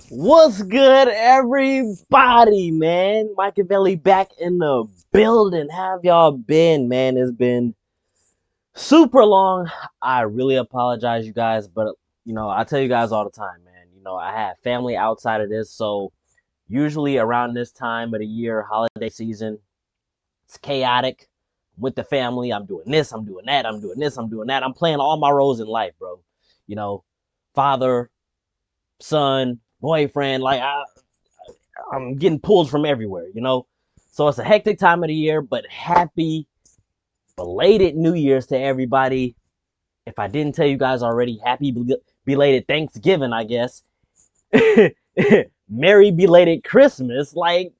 What's good, everybody, man? Machiavelli back in the building. How have y'all been, man? It's been super long. I really apologize, you guys, but I tell you guys all the time, man. I have family outside of this, so usually around this time of the year, holiday season, it's chaotic with the family. I'm doing this, I'm doing that, I'm doing this, I'm doing that. I'm playing all my roles in life, bro. You know, father, son, boyfriend, I'm getting pulled from everywhere. So it's a hectic time of the year, but happy belated New Year's to everybody. If I didn't tell you guys already, happy belated Thanksgiving, I guess. Merry belated Christmas. Like,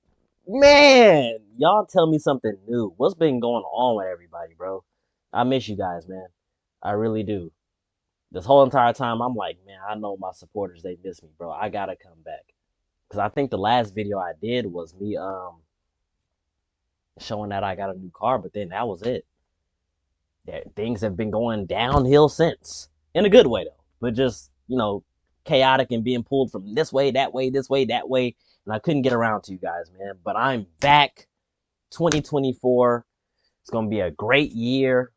man, y'all tell me something new. What's been going on with everybody, bro? I miss you guys, man. I really do. This whole entire time, I'm like, man, I know my supporters, they miss me, bro. I gotta come back. Because I think the last video I did was me showing that I got a new car, but then that was it. Things have been going downhill since. In a good way though. But just, chaotic and being pulled from this way, that way, this way, that way. And I couldn't get around to you guys, man. But I'm back. 2024. It's gonna be a great year.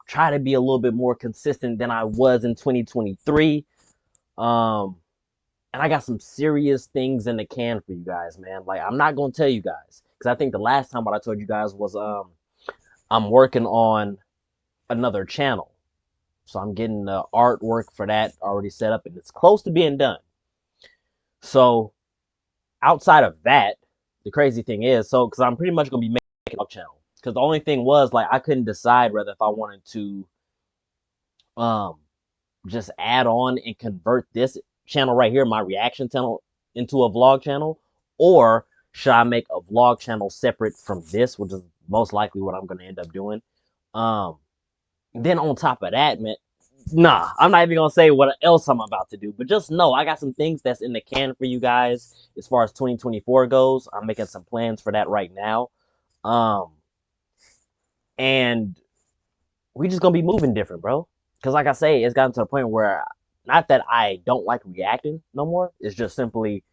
Try to be a little bit more consistent than I was in 2023. And I got some serious things in the can for you guys, man. Like, I'm not gonna tell you guys because I think the last time what I told you guys was I'm working on another channel, so I'm getting the artwork for that already set up and it's close to being done. So outside of that, the crazy thing is, because I'm pretty much gonna be making a channel. Because the only thing was, like, I couldn't decide whether if I wanted to just add on and convert this channel right here, my reaction channel, into a vlog channel, or should I make a vlog channel separate from this, which is most likely what I'm going to end up doing. Then on top of that, man, nah, I'm not even going to say what else I'm about to do, but just know I got some things that's in the can for you guys as far as 2024 goes. I'm making some plans for that right now. And we just going to be moving different, bro. Because like I say, it's gotten to the point where, not that I don't like reacting no more, it's just simply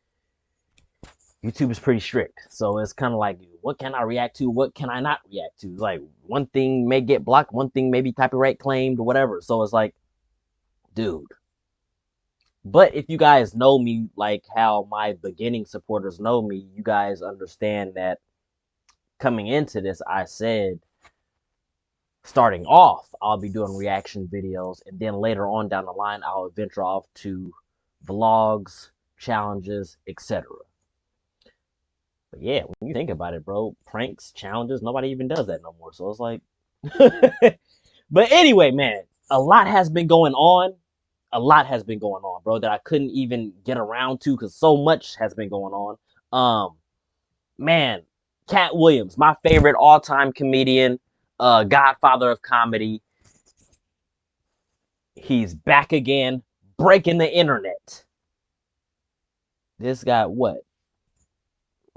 YouTube is pretty strict. So it's kind of like, what can I react to? What can I not react to? Like, one thing may get blocked, one thing may be copyright claimed, whatever. So it's like, dude. But if you guys know me, like how my beginning supporters know me, you guys understand that coming into this, I said, starting off, I'll be doing reaction videos, and then later on down the line, I'll venture off to vlogs, challenges, etc. But yeah, when you think about it, bro, pranks, challenges, nobody even does that no more. So it's like, but anyway, man, a lot has been going on. A lot has been going on, bro, that I couldn't even get around to because so much has been going on. Man, Katt Williams, my favorite all-time comedian, godfather of comedy. He's back again, breaking the internet. This got what?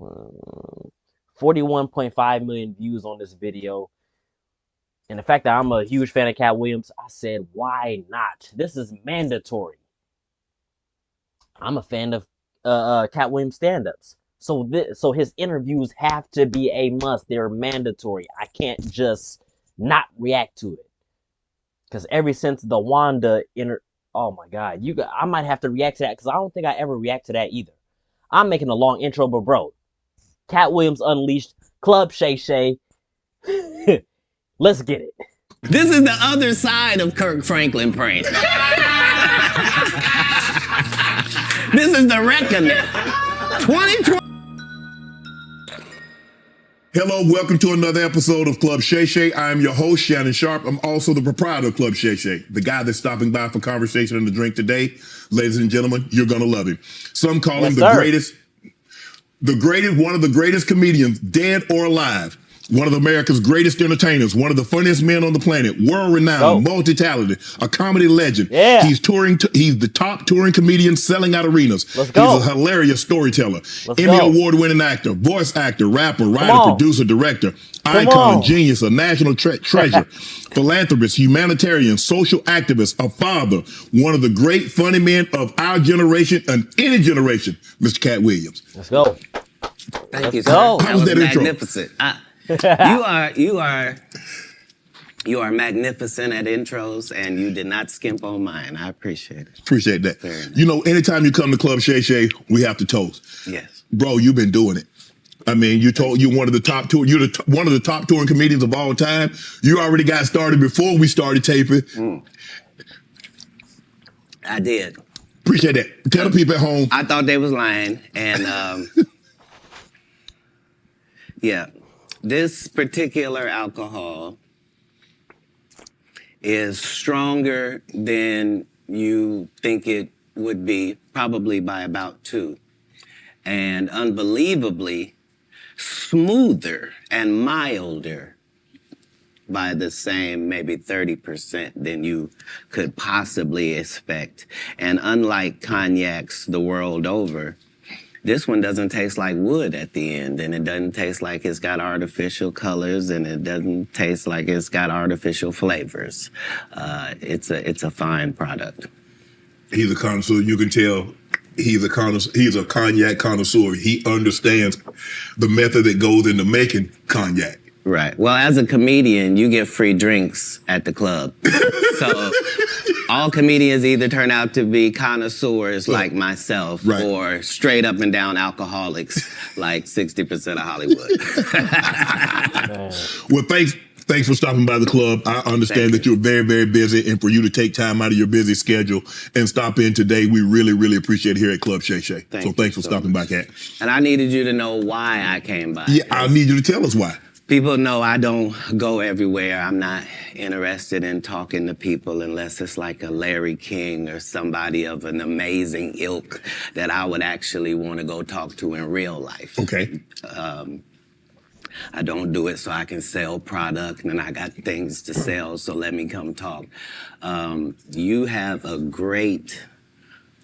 41.5 million views on this video. And the fact that I'm a huge fan of Katt Williams, I said, why not? This is mandatory. I'm a fan of Katt Williams stand-ups. So his interviews have to be a must. They're mandatory. I can't just not react to it. Because ever since the Wanda oh my God, I might have to react to that because I don't think I ever react to that either. I'm making a long intro, but bro, Katt Williams Unleashed, Club Shay Shay. Let's get it. This is the other side of Kirk Franklin prank. This is the reckoning. 2020. Hello, welcome to another episode of Club Shay Shay. I am your host, Shannon Sharp. I'm also the proprietor of Club Shay Shay, the guy that's stopping by for conversation and a drink today. Ladies and gentlemen, you're going to love him. Some call him the greatest, one of the greatest comedians, dead or alive. one of America's greatest entertainers, one of the funniest men on the planet, world-renowned, multi-talented, a comedy legend. Yeah. He's touring. He's the top touring comedian selling out arenas. Let's go. He's a hilarious storyteller, Let's Emmy go. award-winning actor, voice actor, rapper, writer, on. producer, director, Come icon, on. genius, a national treasure, philanthropist, humanitarian, social activist, a father, one of the great funny men of our generation and any generation, Mr. Katt Williams. Let's go. Thank you, Let's go. sir. How was that intro? Magnificent. You are magnificent at intros, and you did not skimp on mine. I appreciate it. Appreciate that. Very nice. You know, anytime you come to Club Shay Shay, we have to toast. Yes. Bro, you've been doing it. I mean, you're one of the top one of the top touring comedians of all time. You already got started before we started taping. I did. Appreciate that. Tell the people at home. I thought they was lying, and yeah, this particular alcohol is stronger than you think it would be, probably by about 2, and unbelievably smoother and milder by the same maybe 30% than you could possibly expect. And unlike cognacs the world over, this one doesn't taste like wood at the end, and it doesn't taste like it's got artificial colors, and it doesn't taste like it's got artificial flavors. It's a fine product. He's a connoisseur. You can tell he's a connoisseur. He's a cognac connoisseur. He understands the method that goes into making cognac. Right. Well, as a comedian, you get free drinks at the club. So all comedians either turn out to be connoisseurs like myself, right, or straight up and down alcoholics like 60% of Hollywood. Well, thanks for stopping by the club. I understand that you're very, very busy, and for you to take time out of your busy schedule and stop in today, we really, really appreciate it here at Club Shay Shay. So thanks for stopping by, Katt. And I needed you to know why I came by. Yeah, I need you to tell us why. People know I don't go everywhere. I'm not interested in talking to people unless it's like a Larry King or somebody of an amazing ilk that I would actually want to go talk to in real life. Okay. I don't do it so I can sell product, and I got things to sell, so let me come talk. You have a great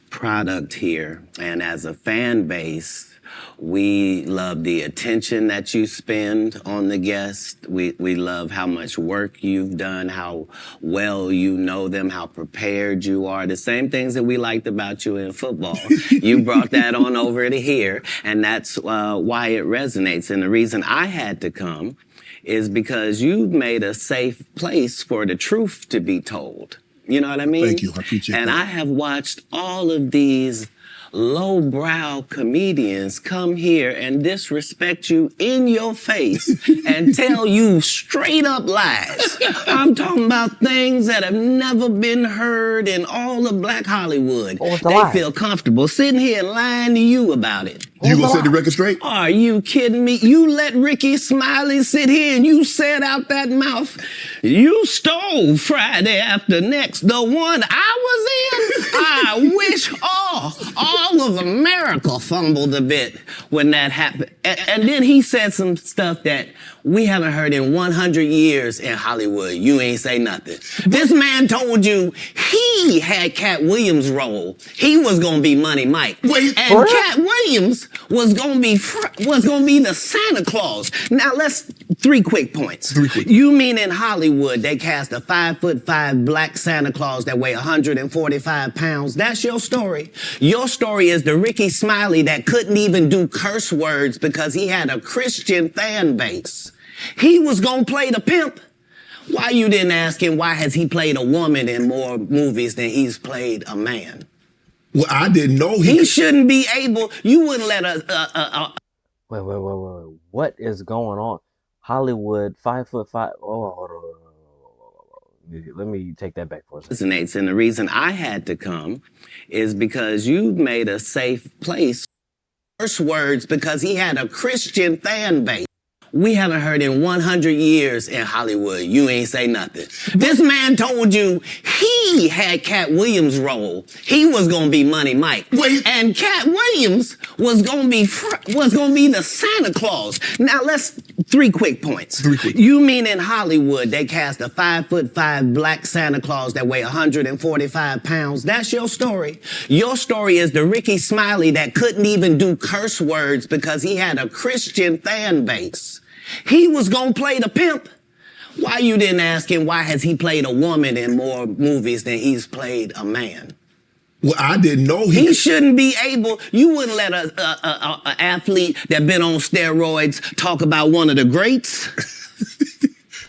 product here, and as a fan base, we love the attention that you spend on the guests. We love how much work you've done, how well you know them, how prepared you are. The same things that we liked about you in football. You brought that on over to here, and that's why it resonates. And the reason I had to come is because you've made a safe place for the truth to be told. You know what I mean? Thank you. I appreciate and that. I have watched all of these lowbrow comedians come here and disrespect you in your face and tell you straight up lies. I'm talking about things that have never been heard in all of Black Hollywood. They feel comfortable sitting here lying to you about it. You gonna set the record straight? Are you kidding me? You let Ricky Smiley sit here and you said out that mouth, you stole Friday After Next, the one I was in. I wish all of America fumbled a bit when that happened. And then he said some stuff that we haven't heard in 100 years in Hollywood. You ain't say nothing. This man told you he had Katt Williams' role. He was gonna be Money Mike. Wait, and Katt Williams was gonna be the Santa Claus. Now let's 3 quick points. 3 quick. You mean in Hollywood they cast a 5'5" black Santa Claus that weigh 145 pounds? That's your story. Your story is the Ricky Smiley that couldn't even do curse words because he had a Christian fan base. He was gonna play the pimp. Why you didn't ask him why has he played a woman in more movies than he's played a man? Well, I didn't know he shouldn't be able. You wouldn't let a Wait. What is going on? Hollywood, 5'5". Oh, hold on. Let me take that back for a second. Resonates, and the reason I had to come is because you've made a safe place. First words, because he had a Christian fan base. We haven't heard in 100 years in Hollywood. You ain't say nothing. This man told you he had Katt Williams' role. He was gonna be Money Mike. And Katt Williams was gonna be the Santa Claus. Now let's 3 quick points. 3 quick. You mean in Hollywood they cast a 5'5" black Santa Claus that weigh 145 pounds? That's your story. Your story is the Ricky Smiley that couldn't even do curse words because he had a Christian fan base. He was gonna play the pimp. Why you didn't ask him why has he played a woman in more movies than he's played a man? Well, I didn't know He shouldn't be able. You wouldn't let a athlete that been on steroids talk about one of the greats.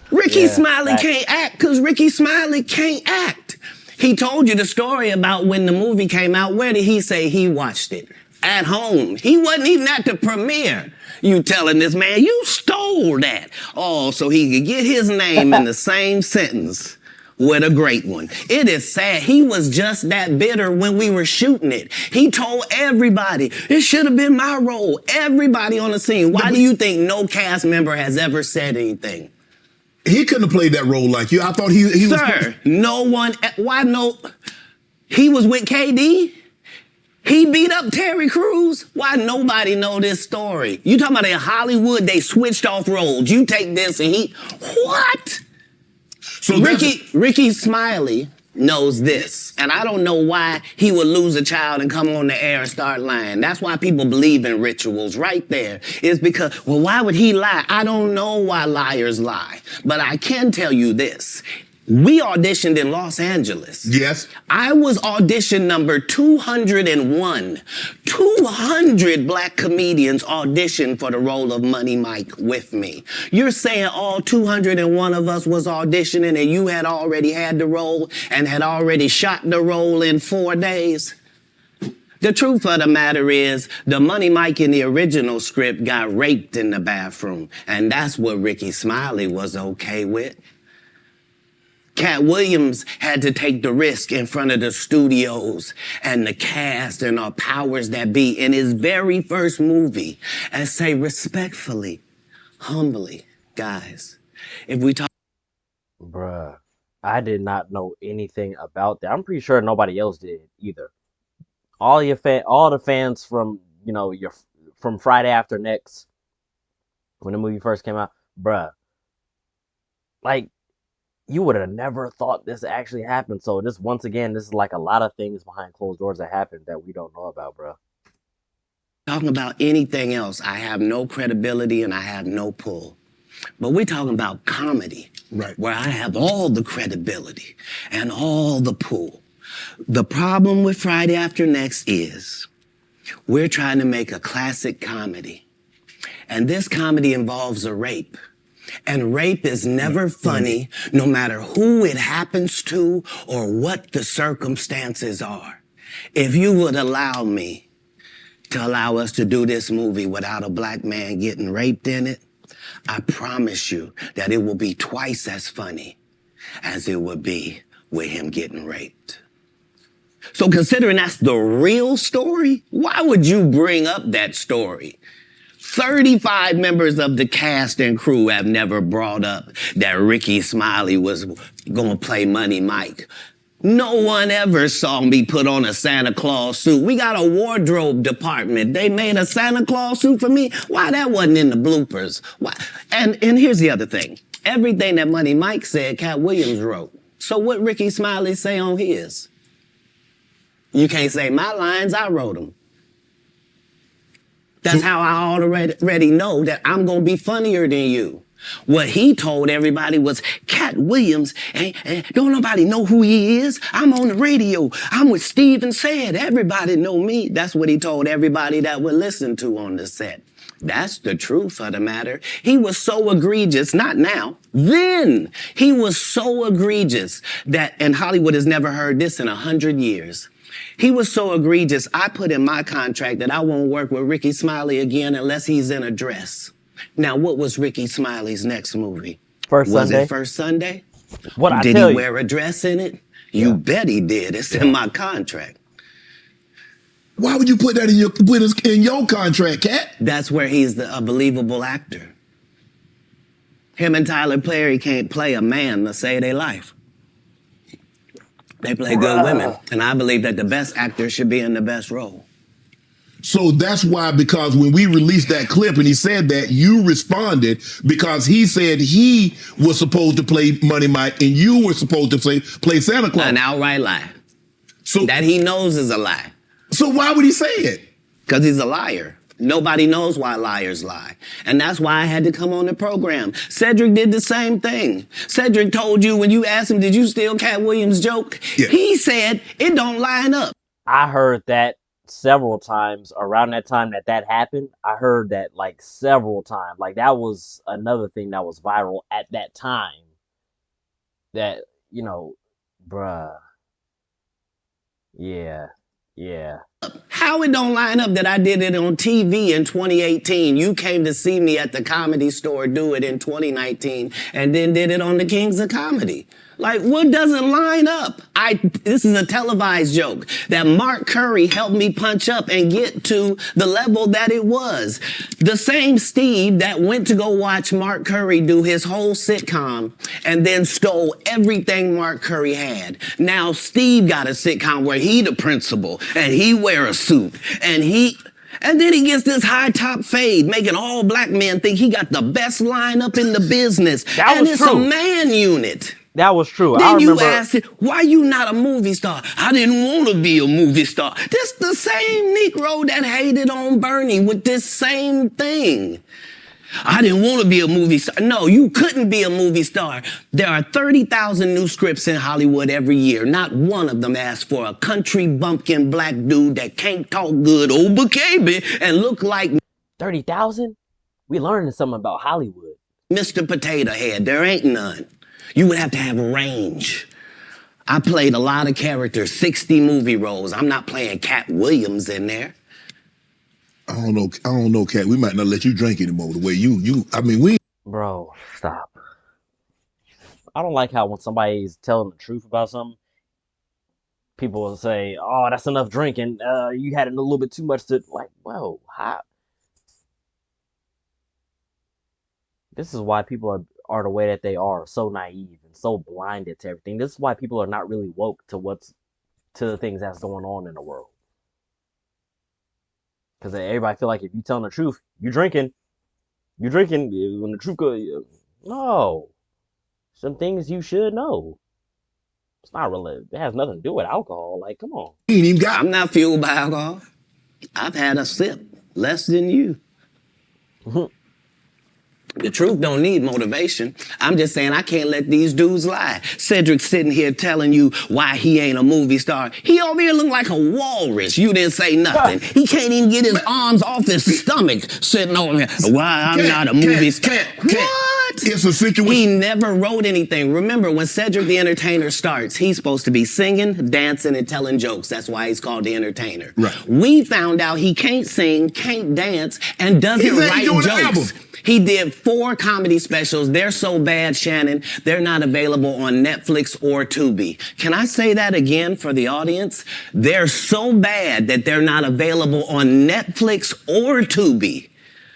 Ricky Smiley can't act because Ricky Smiley can't act. He told you the story about when the movie came out. Where did he say he watched it? At home. He wasn't even at the premiere. You telling this man you stole that. Oh, so he could get his name in the same sentence with a great one. It is sad. He was just that bitter when we were shooting it. He told everybody, it should have been my role. Everybody on the scene. Why do you think no cast member has ever said anything? He couldn't have played that role like you. I thought he was... Sir, no one... Why no... He was with KD? He beat up Terry Crews? Why nobody know this story? You talking about in Hollywood, they switched off roles. You take this and he... What? So Ricky Smiley knows this, and I don't know why he would lose a child and come on the air and start lying. That's why people believe in rituals right there. It's because, well, why would he lie? I don't know why liars lie, but I can tell you this. We auditioned in Los Angeles. Yes. I was audition number 201. 200 black comedians auditioned for the role of Money Mike with me. You're saying all 201 of us was auditioning and you had already had the role and had already shot the role in 4 days? The truth of the matter is, the Money Mike in the original script got raped in the bathroom, and that's what Ricky Smiley was okay with. Katt Williams had to take the risk in front of the studios and the cast and our powers that be in his very first movie and say respectfully, humbly, guys, if we talk... Bruh, I did not know anything about that. I'm pretty sure nobody else did either. All the fans from, from Friday After Next, when the movie first came out, bruh, like, you would have never thought this actually happened. So this, once again, this is like a lot of things behind closed doors that happened that we don't know about, bro. Talking about anything else, I have no credibility and I have no pull. But we're talking about comedy, right, where I have all the credibility and all the pull. The problem with Friday After Next is we're trying to make a classic comedy. And this comedy involves a rape. And rape is never funny, no matter who it happens to or what the circumstances are. If you would allow me to allow us to do this movie without a black man getting raped in it, I promise you that it will be twice as funny as it would be with him getting raped. So considering that's the real story, why would you bring up that story? 35 members of the cast and crew have never brought up that Ricky Smiley was gonna play Money Mike. No one ever saw me put on a Santa Claus suit. We got a wardrobe department. They made a Santa Claus suit for me. Why that wasn't in the bloopers? Why? And here's the other thing. Everything that Money Mike said, Katt Williams wrote. So what Ricky Smiley say on his? You can't say my lines, I wrote them. That's how I already know that I'm going to be funnier than you. What he told everybody was, Katt Williams, don't nobody know who he is. I'm on the radio. I'm with Steve and Said. Everybody know me. That's what he told everybody that would listen to on the set. That's the truth of the matter. He was so egregious, not now, then. He was so egregious that, and Hollywood has never heard this in 100 years. He was so egregious, I put in my contract that I won't work with Ricky Smiley again unless he's in a dress. Now, what was Ricky Smiley's next movie? Was Sunday. It First Sunday? What I did tell he you. wear a dress in it? You bet he did. It's in my contract. Why would you put that in your contract, Katt? That's where he's a believable actor. Him and Tyler Perry can't play a man to save their life. They play good women, and I believe that the best actor should be in the best role. So that's why, because when we released that clip and he said that, you responded because he said he was supposed to play Money Mike and you were supposed to play Santa Claus. An outright lie. So that he knows is a lie. So why would he say it? Because he's a liar. Nobody knows why liars lie. And that's why I had to come on the program. Cedric did the same thing. Cedric told you when you asked him, did you steal Katt Williams' joke? Yeah. He said, it don't line up. I heard that several times around that time that happened. I heard that like several times. Like that was another thing that was viral at that time. That, you know, bruh. Yeah. How it don't line up that I did it on TV in 2018. You came to see me at the Comedy Store do it in 2019 and then did it on the Kings of Comedy. Like, what doesn't line up? This is a televised joke that Mark Curry helped me punch up and get to the level that it was. The same Steve that went to go watch Mark Curry do his whole sitcom and then stole everything Mark Curry had. Now Steve got a sitcom where he the principal and he wear a suit and then he gets this high top fade, making all black men think he got the best lineup in the business. And it's a man unit. That was true. Then you asked it, why you not a movie star? I didn't want to be a movie star. This the same Negro that hated on Bernie with this same thing. I didn't want to be a movie star. No, you couldn't be a movie star. There are 30,000 new scripts in Hollywood every year. Not one of them asks for a country bumpkin black dude that can't talk good, baby, and look like 30,000? We learning something about Hollywood. Mr. Potato Head. There ain't none. You would have to have range. I played a lot of characters, 60 movie roles. I'm not playing Katt Williams in there. I don't know, Katt. We might not let you drink anymore the way we... Bro, stop. I don't like how when somebody's telling the truth about something, people will say, oh, that's enough drinking. You had a little bit too much to... Like, whoa, how? This is why people are the way that they are, so naive and so blinded to everything. This is why people are not really woke to the things that's going on in the world. Because everybody feel like if you telling the truth, you drinking. When the truth goes, no. Some things you should know. It's not really, it has nothing to do with alcohol. Like, come on. I'm not fueled by alcohol. I've had a sip, less than you. The truth don't need motivation. I'm just saying I can't let these dudes lie. Cedric's sitting here telling you why he ain't a movie star. He over here look like a walrus. You didn't say nothing. He can't even get his arms off his stomach sitting over here. Why I'm not a movie star. What? It's a situation. He never wrote anything. Remember, when Cedric the Entertainer starts, he's supposed to be singing, dancing, and telling jokes. That's why he's called the Entertainer. Right. We found out he can't sing, can't dance, and doesn't write jokes. He did 4 comedy specials. They're so bad, Shannon, they're not available on Netflix or Tubi. Can I say that again for the audience? They're so bad that they're not available on Netflix or Tubi.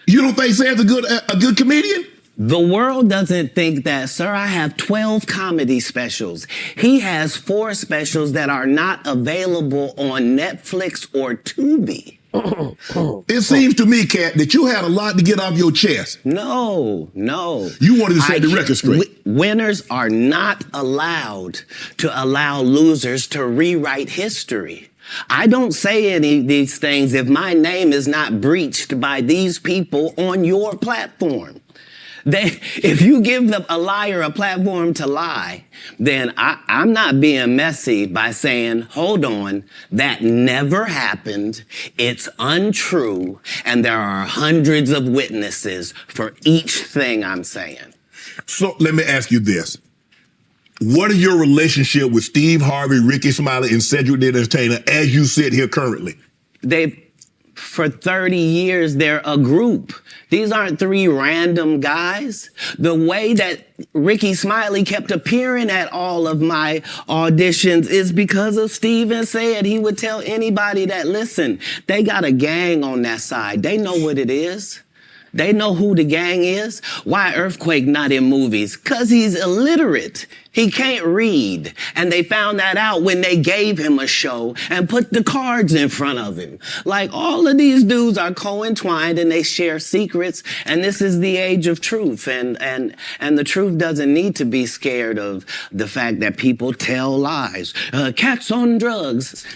You don't think Sam's a good comedian? The world doesn't think that, sir. I have 12 comedy specials. He has 4 specials that are not available on Netflix or Tubi. It seems to me, Katt, that you had a lot to get off your chest. No. You wanted to set the record straight. Winners are not allowed to allow losers to rewrite history. I don't say any of these things if my name is not breached by these people on your platform. If you give a liar a platform to lie, then I'm not being messy by saying, hold on, that never happened, it's untrue, and there are hundreds of witnesses for each thing I'm saying. So let me ask you this. What is your relationship with Steve Harvey, Ricky Smiley, and Cedric the Entertainer as you sit here currently? For 30 years, they're a group. These aren't 3 random guys. The way that Ricky Smiley kept appearing at all of my auditions is because of Steven said he would tell anybody that, listen, they got a gang on that side. They know what it is. They know who the gang is. Why Earthquake not in movies? Because he's illiterate. He can't read. And they found that out when they gave him a show and put the cards in front of him. Like, all of these dudes are co-entwined and they share secrets. And this is the age of truth. And the truth doesn't need to be scared of the fact that people tell lies. Katt's on drugs.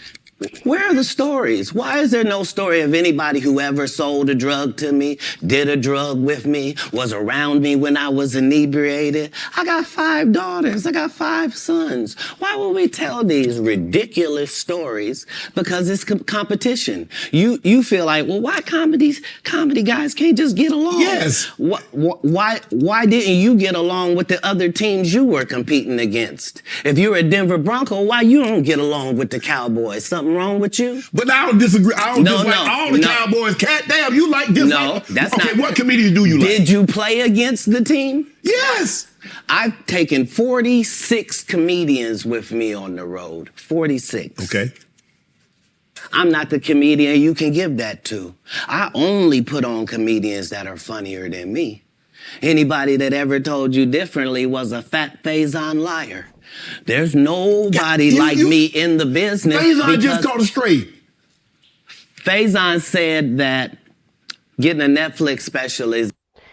Where are the stories? Why is there no story of anybody who ever sold a drug to me, did a drug with me, was around me when I was inebriated? I got 5 daughters. I got 5 sons. Why would we tell these ridiculous stories? Because it's competition. You feel like, well, why comedy guys can't just get along? Yes. Why didn't you get along with the other teams you were competing against? If you're a Denver Bronco, why you don't get along with the Cowboys? Something wrong with you? But I don't disagree. I don't dislike all the Cowboys. Katt, damn, you like this? No, that's not. Okay, what comedians do you like? Did you play against the team? Yes. I've taken 46 comedians with me on the road. 46. Okay. I'm not the comedian you can give that to. I only put on comedians that are funnier than me. Anybody that ever told you differently was a fat Faison liar. There's nobody like me in the business. Faison just caught a straight. Faison said that getting a Netflix special is...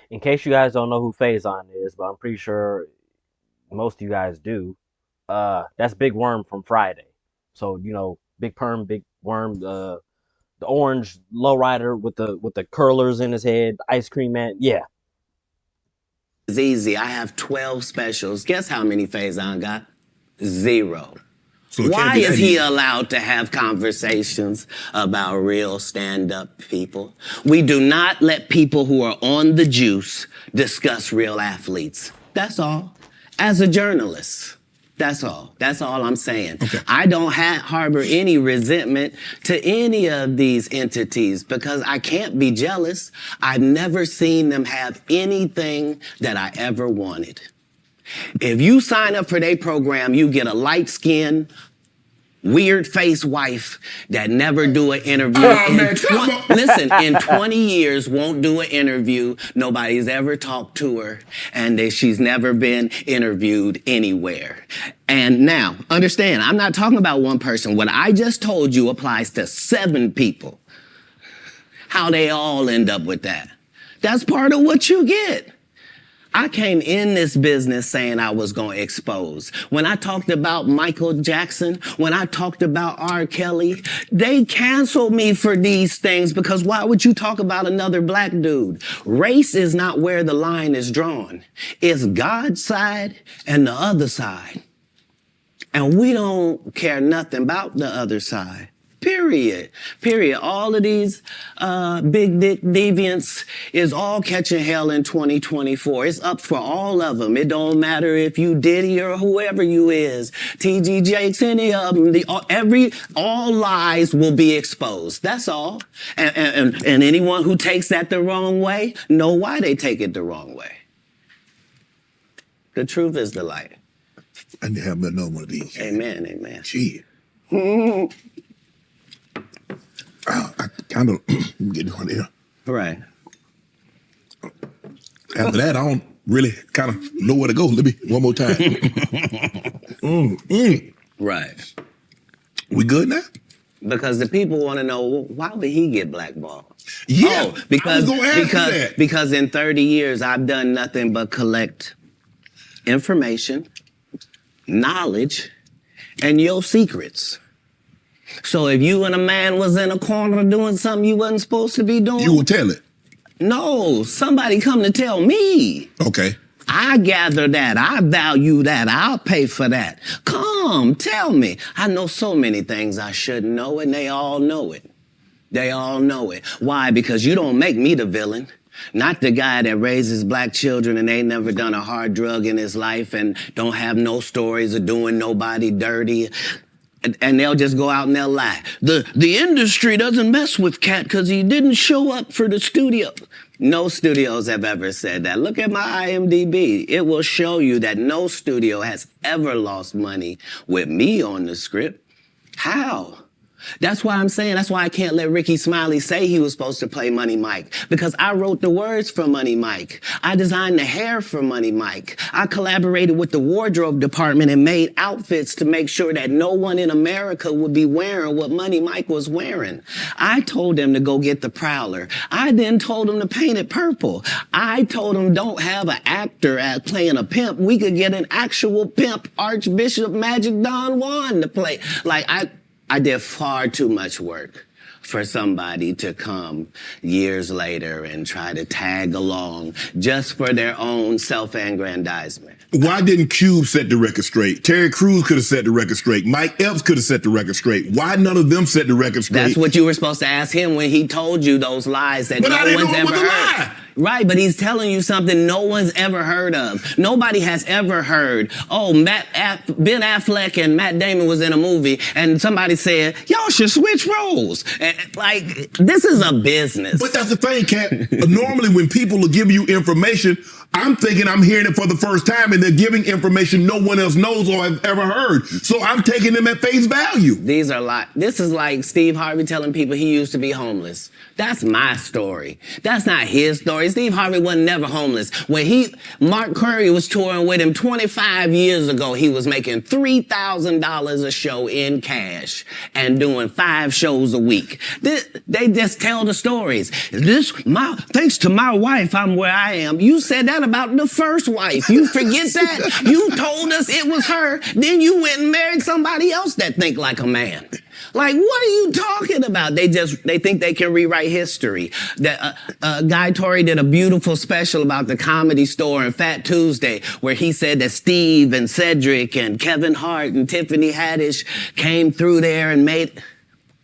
In case you guys don't know who Faison is, but I'm pretty sure most of you guys do, that's Big Worm from Friday. So, you know, Big Perm, Big Worm, the orange lowrider with the curlers in his head, ice cream man. Yeah. It's easy. I have 12 specials. Guess how many Faison got? 0. So why is he allowed to have conversations about real stand-up people? We do not let people who are on the juice discuss real athletes. That's all. As a journalist, that's all. That's all I'm saying. Okay. I don't harbor any resentment to any of these entities because I can't be jealous. I've never seen them have anything that I ever wanted. If you sign up for their program, you get a light-skinned, weird-faced wife that never do an interview. Listen, in 20 years, won't do an interview. Nobody's ever talked to her, and she's never been interviewed anywhere. And now, understand, I'm not talking about one person. What I just told you applies to 7 people. How they all end up with that. That's part of what you get. I came in this business saying I was going to expose. When I talked about Michael Jackson, when I talked about R. Kelly, they canceled me for these things because why would you talk about another black dude? Race is not where the line is drawn. It's God's side and the other side. And we don't care nothing about the other side. Period. Period. All of these big dick deviants is all catching hell in 2024. It's up for all of them. It don't matter if you Diddy or whoever you is. TG Jakes, any of them. All lies will be exposed. That's all. And anyone who takes that the wrong way, know why they take it the wrong way. The truth is the light. I need to have another one of these. Amen. Amen. Gee. I kind of get one here. Right. After that, I don't really kind of know where to go. Let me one more time. Right. We good now? Because the people want to know, well, why would he get blackballed? Yeah. Because in 30 years, I've done nothing but collect information, knowledge, and your secrets. So if you and a man was in a corner doing something you wasn't supposed to be doing... You will tell it? No, somebody come to tell me. Okay. I gather that. I value that. I'll pay for that. Come, tell me. I know so many things I shouldn't know, and they all know it. They all know it. Why? Because you don't make me the villain. Not the guy that raises black children and ain't never done a hard drug in his life and don't have no stories of doing nobody dirty. And they'll just go out and they'll lie. The industry doesn't mess with Katt because he didn't show up for the studio. No studios have ever said that. Look at my IMDb. It will show you that no studio has ever lost money with me on the script. How? That's why I'm saying, that's why I can't let Ricky Smiley say he was supposed to play Money Mike. Because I wrote the words for Money Mike. I designed the hair for Money Mike. I collaborated with the wardrobe department and made outfits to make sure that no one in America would be wearing what Money Mike was wearing. I told them to go get the Prowler. I then told them to paint it purple. I told them don't have an actor at playing a pimp. We could get an actual pimp, Archbishop Magic Don Juan, to play. Like, I did far too much work for somebody to come years later and try to tag along just for their own self-aggrandizement. Why didn't Cube set the record straight? Terry Crews could have set the record straight. Mike Epps could have set the record straight. Why none of them set the record straight? That's what you were supposed to ask him when he told you those lies that no one's ever heard. Right, but he's telling you something no one's ever heard of. Nobody has ever heard, oh, Ben Affleck and Matt Damon was in a movie, and somebody said, y'all should switch roles. And, like, this is a business. But that's the thing, Katt. Normally when people are giving you information, I'm thinking I'm hearing it for the first time, and they're giving information no one else knows or has ever heard. So I'm taking them at face value. These are this is like Steve Harvey telling people he used to be homeless. That's my story. That's not his story. Steve Harvey wasn't never homeless. When Mark Curry was touring with him 25 years ago, he was making $3,000 a show in cash and doing 5 shows a week. They just tell the stories. Thanks to my wife, I'm where I am. You said that about the first wife. You forget that? You told us it was her. Then you went and married somebody else that think like a man. Like, what are you talking about? They think they can rewrite history. Guy Torrey did a beautiful special about the Comedy Store and Fat Tuesday, where he said that Steve and Cedric and Kevin Hart and Tiffany Haddish came through there and made...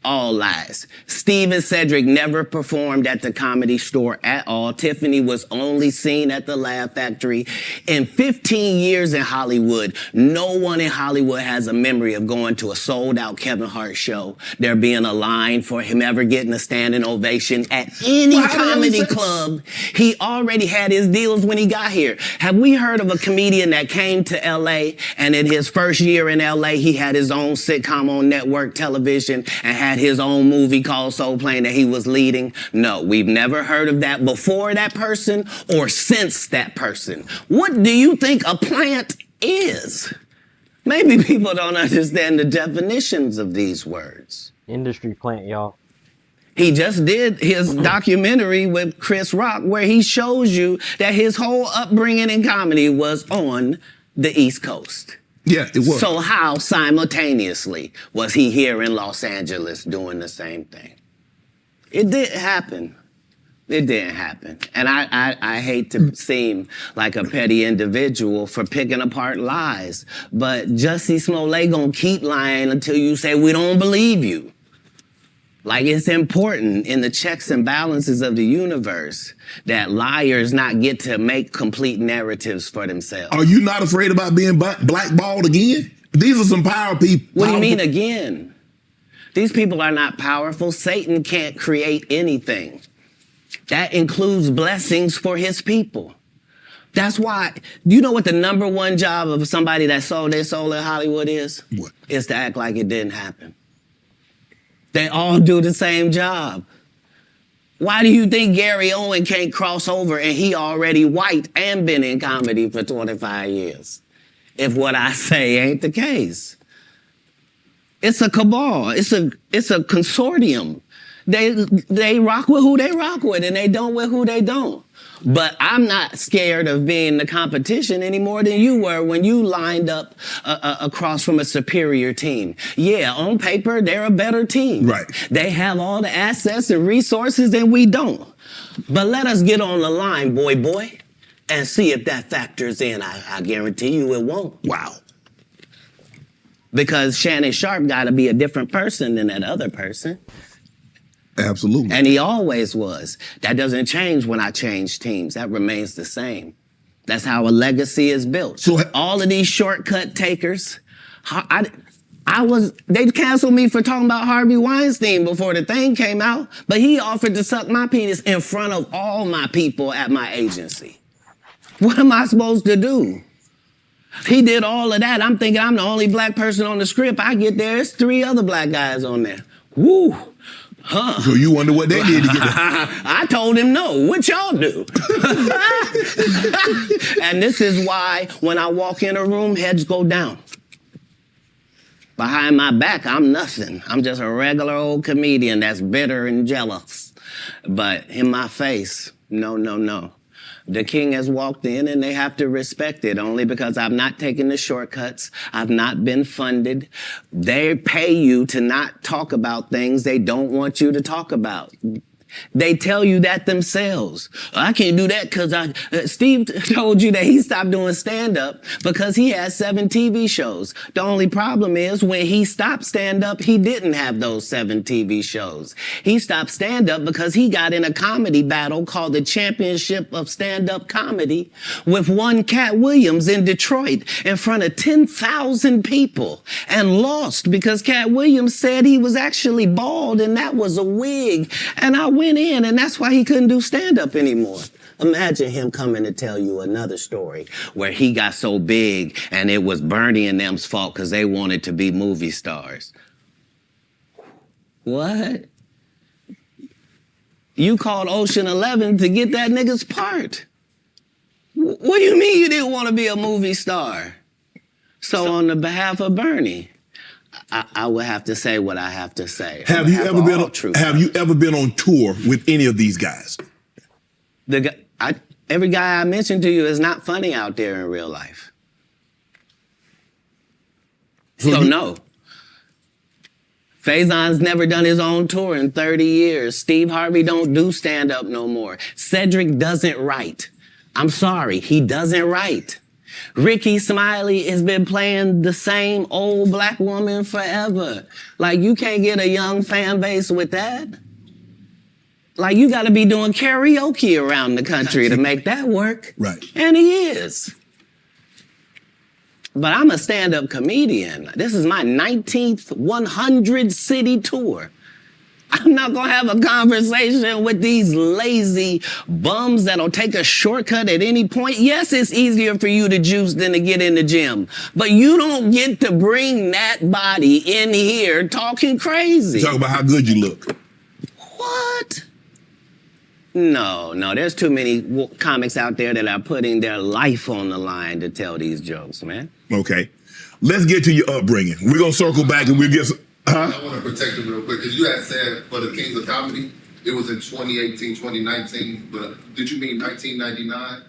All lies. Steve and Cedric never performed at the Comedy Store at all. Tiffany was only seen at the Laugh Factory. In 15 years in Hollywood, no one in Hollywood has a memory of going to a sold-out Kevin Hart show, there being a line for him ever getting a standing ovation at any comedy club. He already had his deals when he got here. Have we heard of a comedian that came to L.A. and in his first year in L.A. he had his own sitcom on network television and had his own movie called Soul Plane that he was leading? No, we've never heard of that before that person or since that person. What do you think a plant is? Maybe people don't understand the definitions of these words. Industry plant, y'all. He just did his documentary with Chris Rock where he shows you that his whole upbringing in comedy was on the East Coast. Yeah, it was. So how simultaneously was he here in Los Angeles doing the same thing? It didn't happen. It didn't happen. And I hate to seem like a petty individual for picking apart lies, but Jussie Smollett gonna keep lying until you say we don't believe you. Like, it's important in the checks and balances of the universe that liars not get to make complete narratives for themselves. Are you not afraid about being blackballed again? These are some power people. What do you mean again? These people are not powerful. Satan can't create anything. That includes blessings for his people. That's why, do you know what the #1 job of somebody that sold their soul in Hollywood is? What? Is to act like it didn't happen. They all do the same job. Why do you think Gary Owen can't cross over and he already white and been in comedy for 25 years? If what I say ain't the case. It's a cabal. It's a consortium. They rock with who they rock with and they don't with who they don't. But I'm not scared of being the competition any more than you were when you lined up across from a superior team. Yeah, on paper, they're a better team. Right. They have all the assets and resources and we don't. But let us get on the line, boy, and see if that factors in. I guarantee you it won't. Wow. Because Shannon Sharp got to be a different person than that other person. Absolutely. And he always was. That doesn't change when I change teams. That remains the same. That's how a legacy is built. So all of these shortcut takers, they canceled me for talking about Harvey Weinstein before the thing came out, but he offered to suck my penis in front of all my people at my agency. What am I supposed to do? He did all of that. I'm thinking I'm the only black person on the script. I get there, there's 3 other black guys on there. Woo. Huh. So you wonder what they did to get that. I told him no. What y'all do? And this is why when I walk in a room, heads go down. Behind my back, I'm nothing. I'm just a regular old comedian that's bitter and jealous. But in my face, no, no, no. The king has walked in and they have to respect it only because I've not taken the shortcuts. I've not been funded. They pay you to not talk about things they don't want you to talk about. They tell you that themselves. I can't do that because Steve told you that he stopped doing stand-up because he has 7 TV shows. The only problem is when he stopped stand-up, he didn't have those 7 TV shows. He stopped stand-up because he got in a comedy battle called the Championship of Stand-Up Comedy with one Katt Williams in Detroit in front of 10,000 people and lost because Katt Williams said he was actually bald and that was a wig. And I went in, and that's why he couldn't do stand-up anymore. Imagine him coming to tell you another story where he got so big and it was Bernie and them's fault because they wanted to be movie stars. What? You called Ocean 11 to get that nigga's part. What do you mean you didn't want to be a movie star? So on the behalf of Bernie, I would have to say what I have to say. Have you ever been on tour with any of these guys? Every guy I mentioned to you is not funny out there in real life. So no. Faison's never done his own tour in 30 years. Steve Harvey don't do stand-up no more. Cedric doesn't write. I'm sorry, he doesn't write. Ricky Smiley has been playing the same old black woman forever. Like, you can't get a young fan base with that. Like, you gotta be doing karaoke around the country to make that work. Right. And he is. But I'm a stand-up comedian. This is my 19th 100-city tour. I'm not gonna have a conversation with these lazy bums that'll take a shortcut at any point. Yes, it's easier for you to juice than to get in the gym, but you don't get to bring that body in here talking crazy. Talk about how good you look. What? No, there's too many comics out there that are putting their life on the line to tell these jokes, man. Okay, let's get to your upbringing. We're gonna circle back and we'll get some... I want to protect him real quick, because you had said for the Kings of Comedy, it was in 2018, 2019, but did you mean 1999?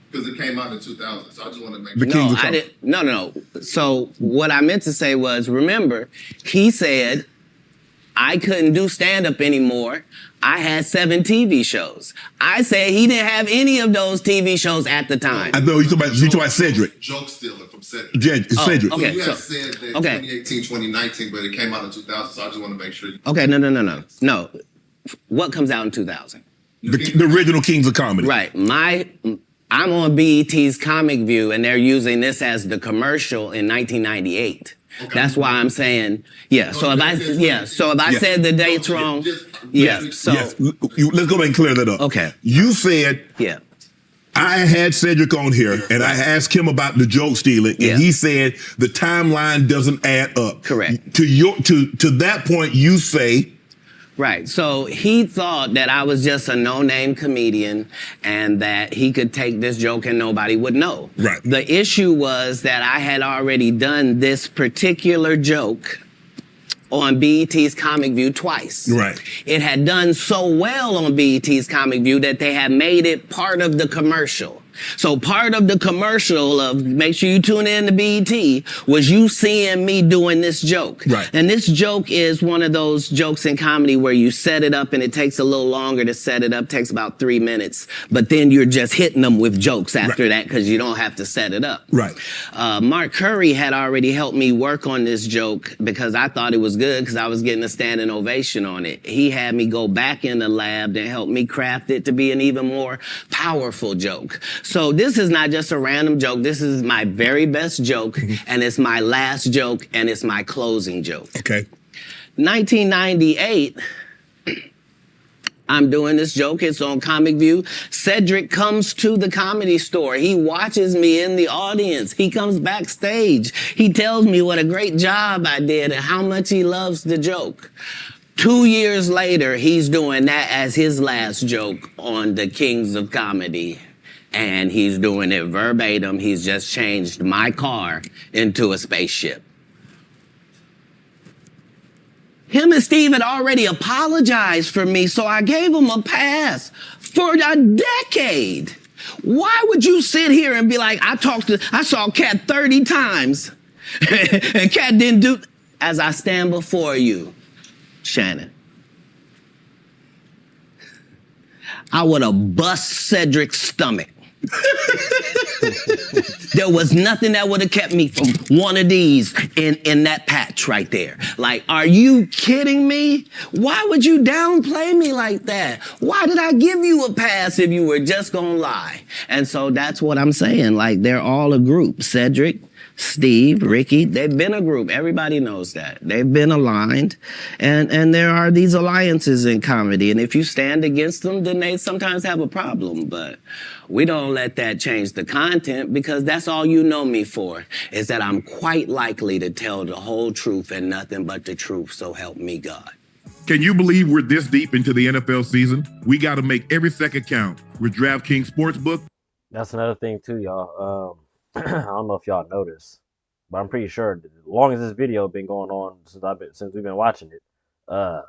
Because it came out in 2000, so I just want to make sure. No. So what I meant to say was, remember, he said, I couldn't do stand-up anymore. I had 7 TV shows. I said he didn't have any of those TV shows at the time. I know you talking about Cedric. Joke stealing from Cedric. Cedric. Okay, so you had said that 2018, 2019, but it came out in 2000, so I just want to make sure. Okay, no. What comes out in 2000? The original Kings of Comedy. Right. I'm on BET's Comic View, and they're using this as the commercial in 1998. Okay. That's why I'm saying, yeah. So if I said the dates wrong, let's go back and clear that up. Okay. You said, I had Cedric on here, and I asked him about the joke stealing, and he said the timeline doesn't add up. Correct. To that point, you say. Right. So he thought that I was just a no-name comedian and that he could take this joke and nobody would know. Right. The issue was that I had already done this particular joke on BET's Comic View twice. Right. It had done so well on BET's Comic View that they had made it part of the commercial. So part of the commercial of make sure you tune in to BET was you seeing me doing this joke. Right. And this joke is one of those jokes in comedy where you set it up and it takes a little longer to set it up, takes about 3 minutes. But then you're just hitting them with jokes after that because you don't have to set it up. Right. Mark Curry had already helped me work on this joke because I thought it was good because I was getting a standing ovation on it. He had me go back in the lab and help me craft it to be an even more powerful joke. So this is not just a random joke. This is my very best joke, and it's my last joke, and it's my closing joke. Okay. 1998, I'm doing this joke. It's on Comic View. Cedric comes to the Comedy Store. He watches me in the audience. He comes backstage. He tells me what a great job I did and how much he loves the joke. 2 years later, he's doing that as his last joke on the Kings of Comedy. And he's doing it verbatim. He's just changed my car into a spaceship. Him and Steve had already apologized for me, so I gave him a pass for a decade. Why would you sit here and be like, I saw Katt 30 times, and Katt didn't do, as I stand before you, Shannon, I would have bust Cedric's stomach. There was nothing that would have kept me from one of these in that patch right there. Like, are you kidding me? Why would you downplay me like that? Why did I give you a pass if you were just gonna lie? And so that's what I'm saying. Like, they're all a group. Cedric, Steve, Ricky, they've been a group. Everybody knows that. They've been aligned. And there are these alliances in comedy. And if you stand against them, then they sometimes have a problem. But we don't let that change the content, because that's all you know me for, is that I'm quite likely to tell the whole truth and nothing but the truth, so help me God. Can you believe we're this deep into the NFL season? We got to make every second count with DraftKings Sportsbook. That's another thing too, y'all. I don't know if y'all noticed, but I'm pretty sure that as long as this video been going on since we've been watching it, I'm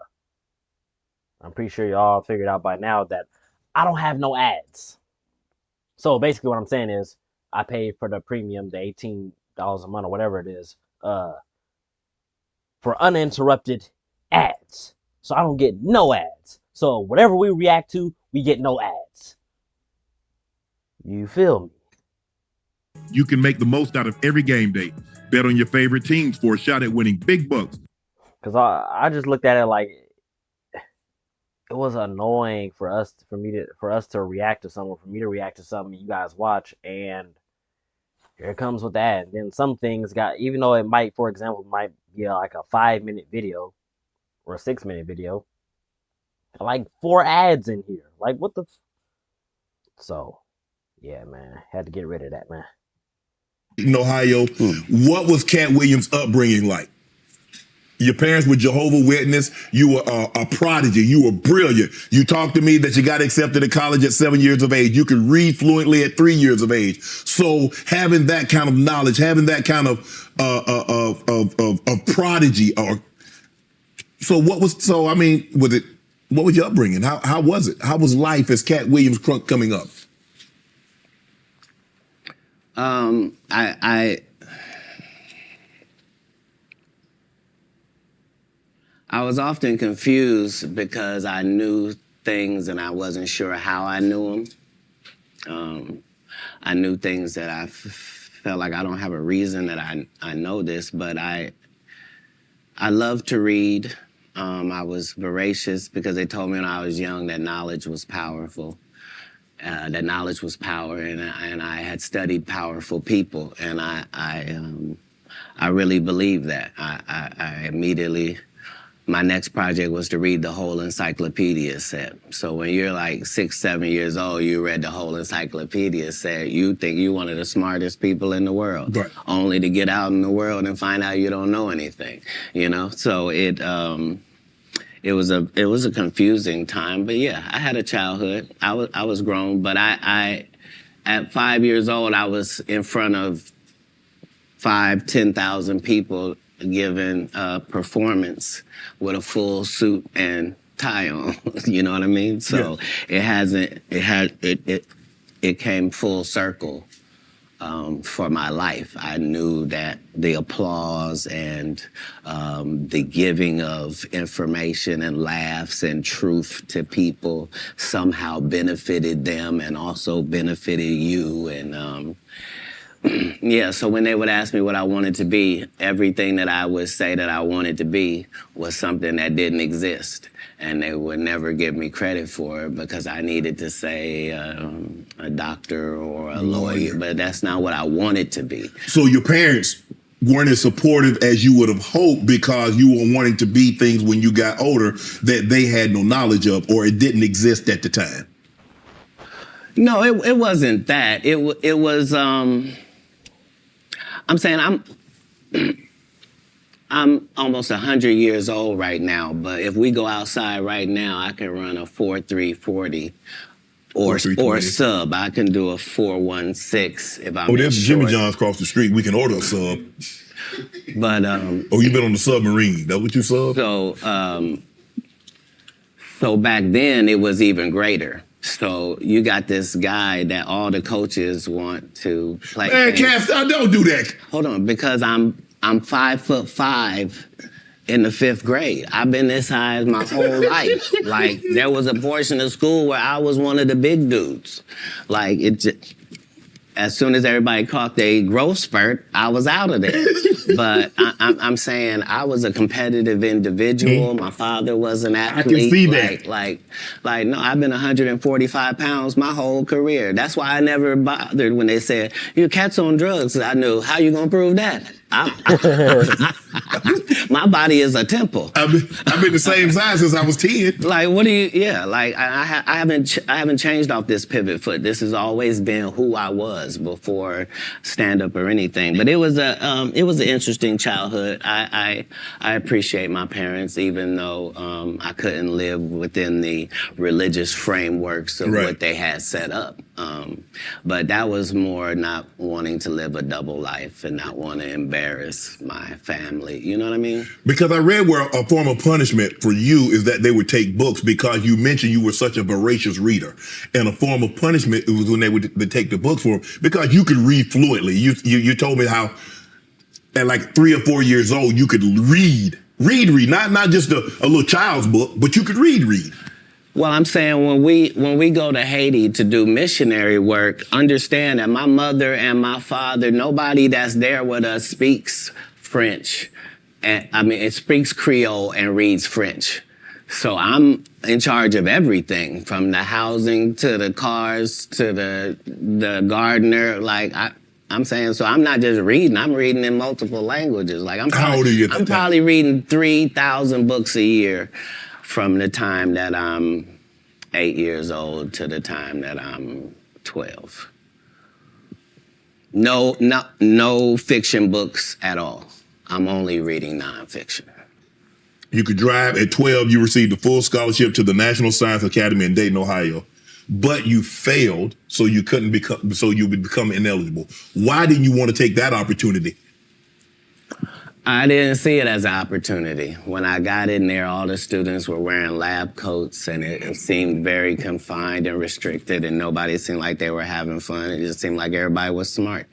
pretty sure y'all figured out by now that I don't have no ads. So basically what I'm saying is I paid for the premium, the $18 a month or whatever it is, for uninterrupted ads. So I don't get no ads. So whatever we react to, we get no ads. You feel me? You can make the most out of every game day. Bet on your favorite teams for a shot at winning big bucks. Because I just looked at it like it was annoying for us to react to something, for me to react to something you guys watch, and here it comes with that. And then some things got, even though it might, for example, might be like a 5-minute video or a 6-minute video, like 4 ads in here. Like, what the? So, yeah, man, had to get rid of that, man. In Ohio, what was Katt Williams' upbringing like? Your parents were Jehovah's Witness. You were a prodigy. You were brilliant. You talked to me that you got accepted to college at 7 years of age. You could read fluently at 3 years of age. So having that kind of knowledge, having that kind of prodigy, what was your upbringing? How was it? How was life as Katt Williams coming up? I was often confused because I knew things and I wasn't sure how I knew them. I knew things that I felt like I don't have a reason that I know this, but I love to read. I was voracious because they told me when I was young that knowledge was powerful. That knowledge was power, and I had studied powerful people, and I really believed that. I immediately, my next project was to read the whole encyclopedia set. So when you're like 6, 7 years old, you read the whole encyclopedia set, you think you're one of the smartest people in the world, right, only to get out in the world and find out you don't know anything, you know? So it was a confusing time, but yeah, I had a childhood. I was grown, but I at 5 years old, I was in front of 10,000 people giving a performance with a full suit and tie on. You know what I mean? So yeah. It came full circle. For my life, I knew that the applause and the giving of information and laughs and truth to people somehow benefited them and also benefited you. And yeah, so when they would ask me what I wanted to be, everything that I would say that I wanted to be was something that didn't exist. And they would never give me credit for it because I needed to say a doctor or a lawyer, but that's not what I wanted to be. So your parents weren't as supportive as you would have hoped because you were wanting to be things when you got older that they had no knowledge of or it didn't exist at the time? No, it wasn't that. It was. I'm saying I'm almost 100 years old right now, but if we go outside right now, I can run a 4.340 or sub. I can do a 4.16 if I'm. Oh, there's Jimmy John's across the street. We can order a sub. But oh, you've been on the submarine. That what you sub? So back then it was even greater. So you got this guy that all the coaches want to play. Man, Cass, I don't do that. Hold on, because I'm 5'5" in the 5th grade. I've been this high my whole life. Like there was a portion of school where I was one of the big dudes. Like as soon as everybody caught their growth spurt, I was out of there. But I'm saying I was a competitive individual. My father was an athlete. I can see that. Like, no, I've been 145 pounds my whole career. That's why I never bothered when they said, your cat's on drugs. I knew, how you gonna prove that? My body is a temple. I've been the same size since I was 10. Like, what do you? Yeah, like I haven't changed off this pivot foot. This has always been who I was before stand up or anything. But it was an interesting childhood. I appreciate my parents, even though I couldn't live within the religious frameworks of what they had set up. But that was more not wanting to live a double life and not want to embarrass my family. You know what I mean? Because I read where a form of punishment for you is that they would take books because you mentioned you were such a voracious reader. And a form of punishment was when they would take the books for them because you could read fluently. You told me how at like 3 or 4 years old you could read, not just a little child's book, but you could read. Well, I'm saying when we go to Haiti to do missionary work, understand that my mother and my father, nobody that's there with us speaks French. And it speaks Creole and reads French. So I'm in charge of everything, from the housing to the cars to the gardener. Like I'm saying, so I'm not just reading, I'm reading in multiple languages. Like how old are you? I'm probably reading 3,000 books a year. From the time that I'm 8 years old to the time that I'm 12. No fiction books at all. I'm only reading nonfiction. You could drive. At 12, you received a full scholarship to the National Science Academy in Dayton, Ohio. But you failed, so you would become ineligible. Why didn't you want to take that opportunity? I didn't see it as an opportunity. When I got in there, all the students were wearing lab coats, and it seemed very confined and restricted, and nobody seemed like they were having fun. It just seemed like everybody was smart.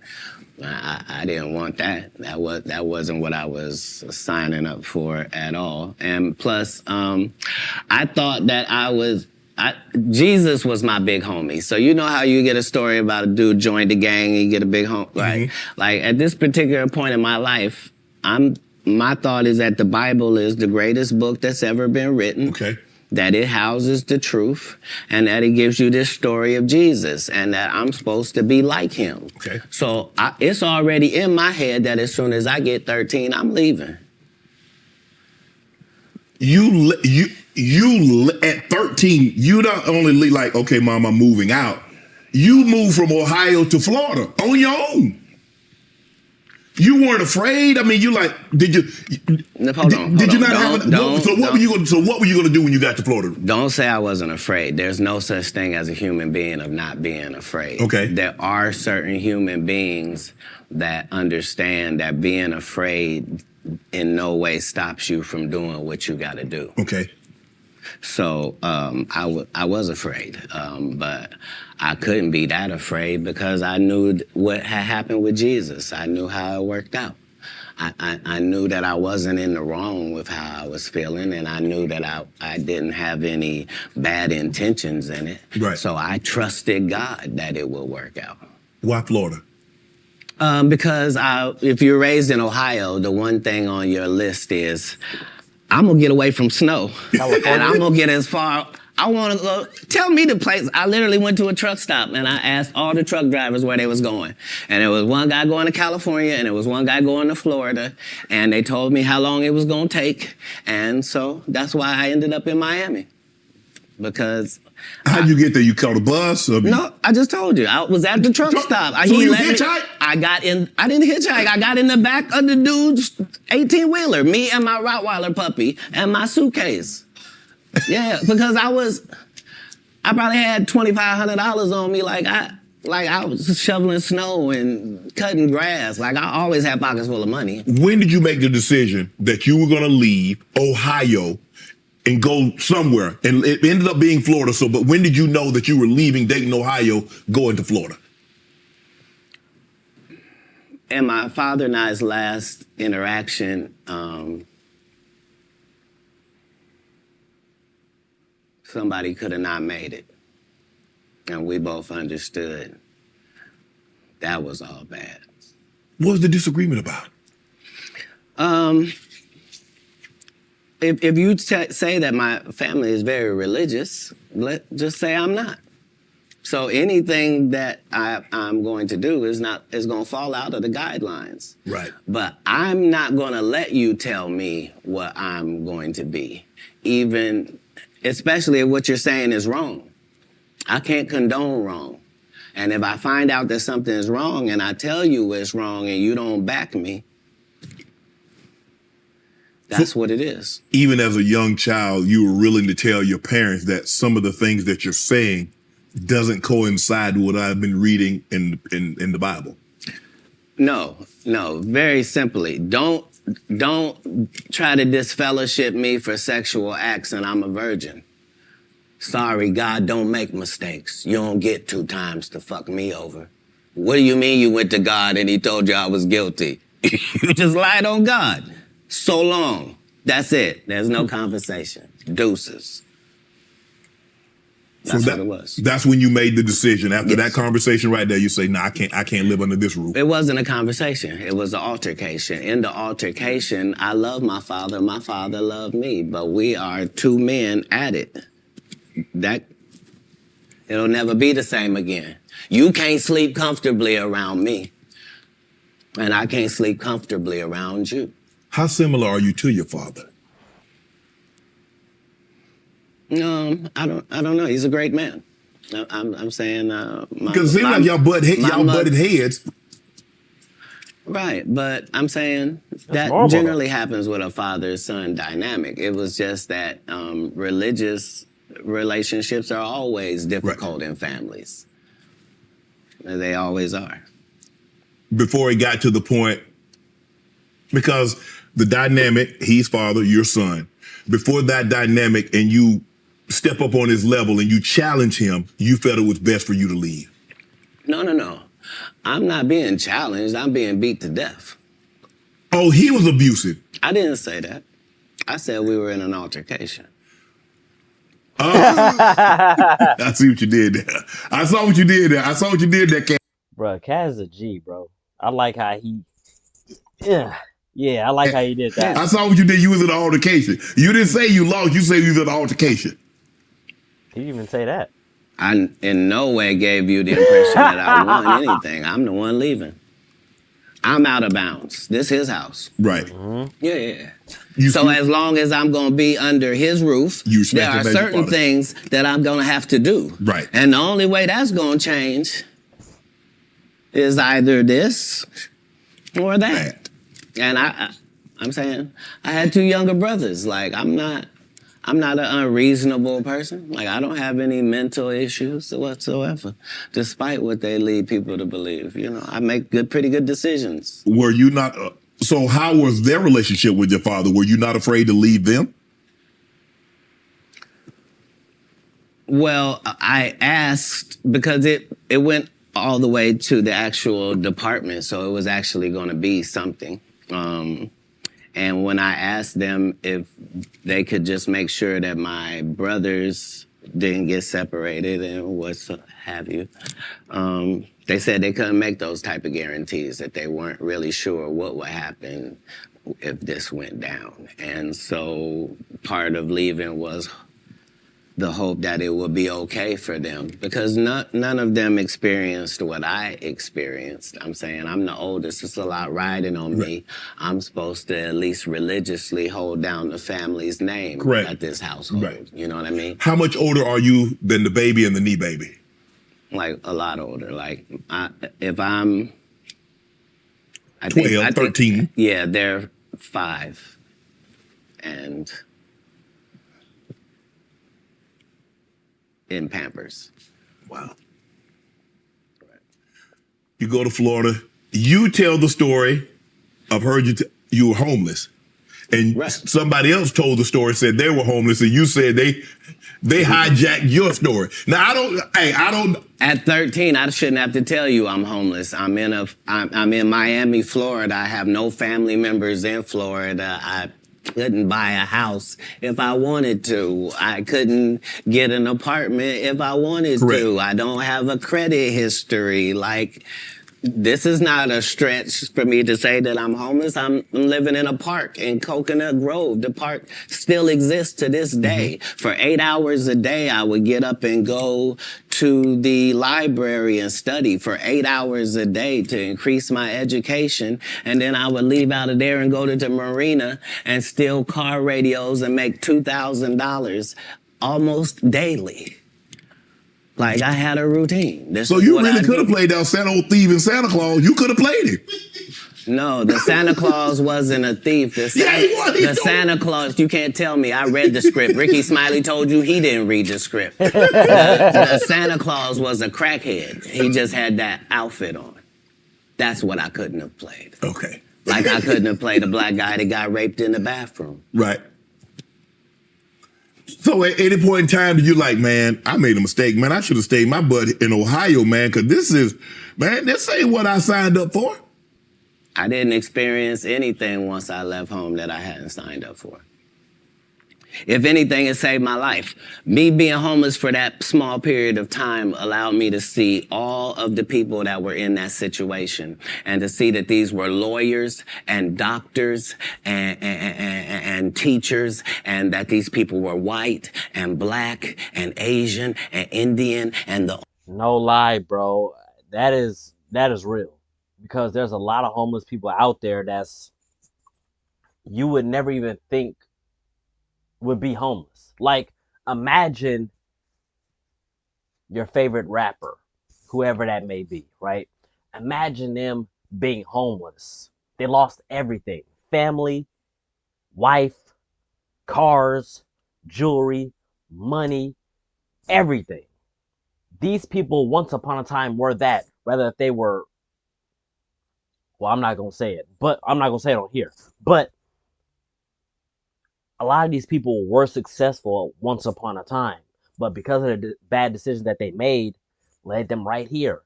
I didn't want that. That wasn't what I was signing up for at all. And plus, I thought that Jesus was my big homie. So you know how you get a story about a dude joined the gang and you get a big homie, right? Like at this particular point in my life, my thought is that the Bible is the greatest book that's ever been written. Okay. That it houses the truth, and that it gives you this story of Jesus, and that I'm supposed to be like him. Okay. So it's already in my head that as soon as I get 13, I'm leaving. You at 13, you not only like, okay, Mom, I'm moving out. You moved from Ohio to Florida on your own. You weren't afraid. I mean, you like, did you? Hold on. Did you not have? So what were you going to do when you got to Florida? Don't say I wasn't afraid. There's no such thing as a human being of not being afraid. Okay. There are certain human beings that understand that being afraid in no way stops you from doing what you got to do. Okay. So I was afraid, but I couldn't be that afraid because I knew what had happened with Jesus. I knew how it worked out. I knew that I wasn't in the wrong with how I was feeling, and I knew that I didn't have any bad intentions in it. Right. So I trusted God that it would work out. Why Florida? Because if you're raised in Ohio, the one thing on your list is, I'm gonna get away from snow, and I'm gonna get as far I want to go. Tell me the place. I literally went to a truck stop and I asked all the truck drivers where they was going. And there was one guy going to California and there was one guy going to Florida. And they told me how long it was going to take. And so that's why I ended up in Miami. Because... How'd you get there? You caught a bus? No, I just told you. I was at the truck stop. So you hitchhiked? I didn't hitchhike. I got in the back of the dude's 18-wheeler, me and my Rottweiler puppy and my suitcase. Yeah, because I probably had $2,500 on me like I was shoveling snow and cutting grass. Like I always had pockets full of money. When did you make the decision that you were going to leave Ohio and go somewhere? And it ended up being Florida. But when did you know that you were leaving Dayton, Ohio, going to Florida? In my father and I's last interaction, somebody could have not made it. And we both understood that was all bad. What was the disagreement about? If you say that my family is very religious, just say I'm not. So anything that I'm going to do is going to fall out of the guidelines. Right. But I'm not going to let you tell me what I'm going to be, especially if what you're saying is wrong. I can't condone wrong. And if I find out that something is wrong and I tell you it's wrong and you don't back me, that's what it is. Even as a young child, you were willing to tell your parents that some of the things that you're saying doesn't coincide with what I've been reading in the Bible. No. Very simply, don't try to disfellowship me for sexual acts and I'm a virgin. Sorry, God don't make mistakes. You don't get 2 times to fuck me over. What do you mean you went to God and he told you I was guilty? You just lied on God. So long. That's it. There's no conversation. Deuces. That's what it was. That's when you made the decision. After that conversation right there, you say, "Nah, I can't live under this roof." It wasn't a conversation. It was an altercation. In the altercation, I love my father. My father loved me. But we are 2 men at it. It'll never be the same again. You can't sleep comfortably around me. And I can't sleep comfortably around you. How similar are you to your father? I don't know. He's a great man. I'm saying because it seems like y'all butted heads. Right, but I'm saying that generally happens with a father-son dynamic. It was just that religious relationships are always difficult in families. They always are. Before it got to the point, because the dynamic, he's father, you're son. Before that dynamic and you step up on his level and you challenge him, you felt it was best for you to leave. No. I'm not being challenged. I'm being beat to death. Oh, he was abusive. I didn't say that. I said we were in an altercation. I see what you did there. I saw what you did there, Katt. Bro, Katt is a G, bro. I like how he... Yeah, I like how you did that. I saw what you did. You was in an altercation. You didn't say you lost. You said you was in an altercation. He didn't even say that. I in no way gave you the impression that I won anything. I'm the one leaving. I'm out of bounds. This is his house. Right. Mm-hmm. Yeah. So as long as I'm going to be under his roof, there are certain things that I'm going to have to do. Right. And the only way that's going to change is either this or that. And I'm saying I had 2 younger brothers. Like I'm not an unreasonable person. Like I don't have any mental issues whatsoever, despite what they lead people to believe. You know, I make pretty good decisions. Were you not? So how was their relationship with your father? Were you not afraid to leave them? Well, I asked because it went all the way to the actual department, so it was actually going to be something. And when I asked them if they could just make sure that my brothers didn't get separated and what have you, they said they couldn't make those type of guarantees, that they weren't really sure what would happen if this went down. And so part of leaving was the hope that it would be okay for them, because none of them experienced what I experienced. I'm saying I'm the oldest. It's a lot riding on me. I'm supposed to at least religiously hold down the family's name Correct. at this household. Right. You know what I mean? How much older are you than the baby and the knee baby? Like a lot older. Like if I'm, 12, 13. Yeah, they're 5 and in Pampers. Wow. You go to Florida. You tell the story of you were homeless, and Right. somebody else told the story, said they were homeless, and you said they hijacked your story. Now I don't. At 13, I shouldn't have to tell you I'm homeless. I'm in Miami, Florida. I have no family members in Florida. I couldn't buy a house if I wanted to. I couldn't get an apartment if I wanted Correct. to. I don't have a credit history. Like, this is not a stretch for me to say that I'm homeless. I'm living in a park in Coconut Grove. The park still exists to this day. For 8 hours a day, I would get up and go to the library and study for 8 hours a day to increase my education. And then I would leave out of there and go to the marina and steal car radios and make $2,000 almost daily. Like, I had a routine. So you really could have played that old thief in Santa Claus. You could have played it. No, the Santa Claus wasn't a thief. The Santa Claus, you can't tell me. I read the script. Ricky Smiley told you he didn't read the script. The Santa Claus was a crackhead. He just had that outfit on. That's what I couldn't have played. Okay. Like, I couldn't have played a black guy that got raped in the bathroom. Right. So at any point in time, did you like, man, I made a mistake, man. I should have stayed my butt in Ohio, man, because this ain't what I signed up for. I didn't experience anything once I left home that I hadn't signed up for. If anything, it saved my life. Me being homeless for that small period of time allowed me to see all of the people that were in that situation, and to see that these were lawyers and doctors and teachers, and that these people were white and black and Asian and Indian and No lie, bro. That is real. Because there's a lot of homeless people out there you would never even think would be homeless. Like, imagine your favorite rapper, whoever that may be, right? Imagine them being homeless. They lost everything. Family, wife, cars, jewelry, money, everything. These people once upon a time were that, whether if they were, well, I'm not going to say it, but I'm not going to say it on here. But a lot of these people were successful once upon a time, but because of the bad decisions that they made, led them right here.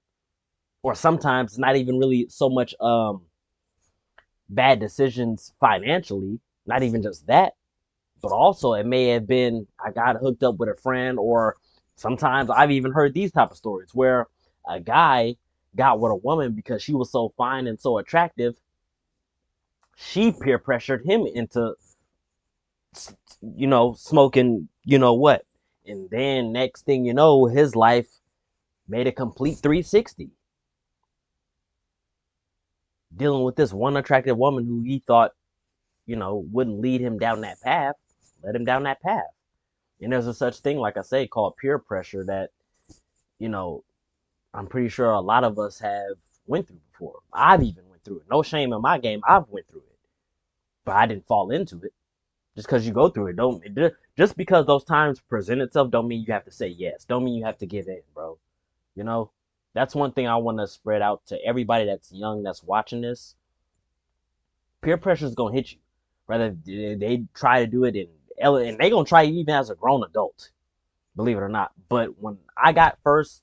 Or sometimes not even really so much bad decisions financially, not even just that, but also it may have been I got hooked up with a friend, or sometimes I've even heard these type of stories where a guy got with a woman because she was so fine and so attractive. She peer pressured him into, smoking, what? And then next thing you know, his life made a complete 360. Dealing with this one attractive woman who he thought, wouldn't lead him down that path, led him down that path. And there's a such thing, like I say, called peer pressure that, I'm pretty sure a lot of us have went through before. I've even went through it. No shame in my game. I've went through it. But I didn't fall into it. Just because you go through it, just because those times present itself, don't mean you have to say yes. Don't mean you have to give in, bro. That's one thing I want to spread out to everybody that's young, that's watching this. Peer pressure is going to hit you. Whether they try to do it and they're going to try even as a grown adult, believe it or not. But when I got first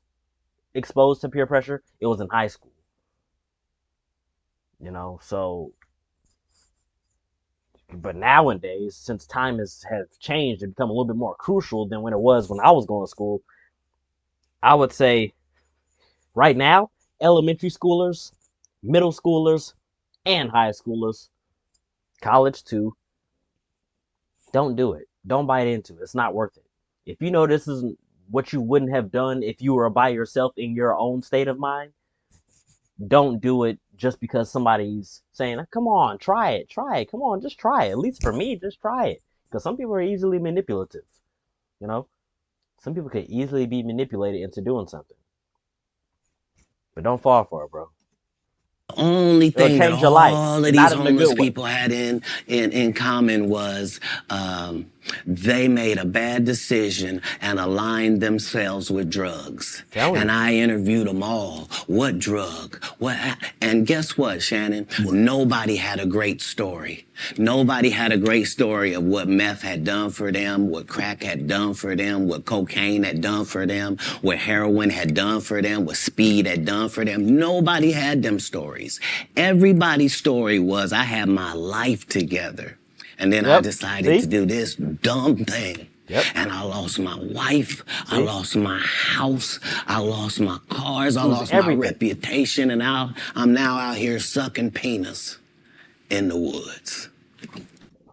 exposed to peer pressure, it was in high school. So, but nowadays, since time has changed and become a little bit more crucial than when it was when I was going to school, I would say right now, elementary schoolers, middle schoolers, and high schoolers, college too, don't do it. Don't buy into it. It's not worth it. if you know this isn't what you wouldn't have done if you were by yourself in your own state of mind, don't do it just because somebody's saying, come on, try it, come on, just try it. At least for me, just try it. Because some people are easily manipulative, you know? Some people can easily be manipulated into doing something. But don't fall for it, bro. The only thing that change your life, all of not these in a homeless good way. people had in common was they made a bad decision and aligned themselves with drugs. And I interviewed them all. What drug? And guess what, Shannon? Nobody had a great story. Nobody had a great story of what meth had done for them, what crack had done for them, what cocaine had done for them, what heroin had done for them, what speed had done for them. Nobody had them stories. Everybody's story was, I had my life together. And then I decided to do this dumb thing. And I lost my wife, I lost my house, I lost my cars, I lost my reputation, and now I'm out here sucking penis in the woods.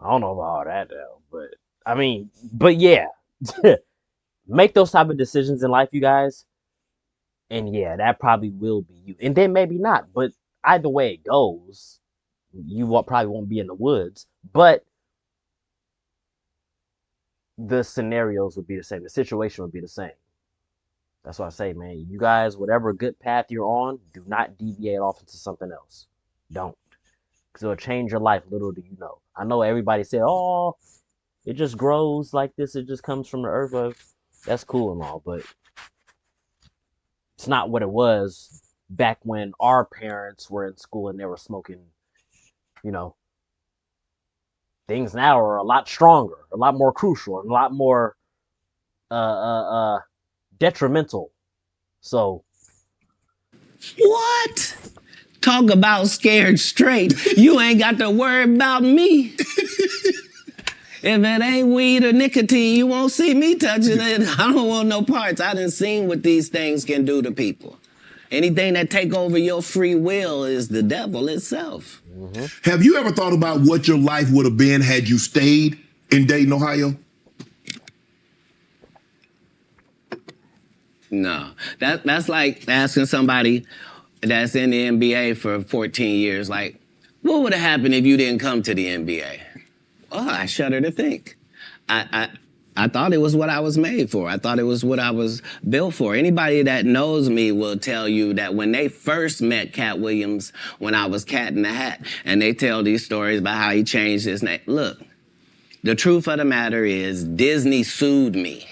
I don't know about all that though, but I mean, but yeah, make those type of decisions in life, you guys. And yeah, that probably will be you. And then maybe not, but either way it goes, you probably won't be in the woods, but the scenarios would be the same. The situation would be the same. That's why I say, man, you guys, whatever good path you're on, do not deviate off into something else. Don't. Because it'll change your life, little do you know. I know everybody said, oh, it just grows like this. It just comes from the earth. That's cool and all, but it's not what it was back when our parents were in school and they were smoking, you know. Things now are a lot stronger, a lot more crucial, and a lot more detrimental. So what? Talk about scared straight. You ain't got to worry about me. If it ain't weed or nicotine, you won't see me touching it. I don't want no parts. I done seen what these things can do to people. Anything that take over your free will is the devil itself. Mm-hmm. Have you ever thought about what your life would have been had you stayed in Dayton, Ohio? No. That's like asking somebody that's in the NBA for 14 years, like, what would have happened if you didn't come to the NBA? Well, I shudder to think. I thought it was what I was made for. I thought it was what I was built for. Anybody that knows me will tell you that when they first met Katt Williams, when I was Cat in the Hat, and they tell these stories about how he changed his name. Look, the truth of the matter is Disney sued me.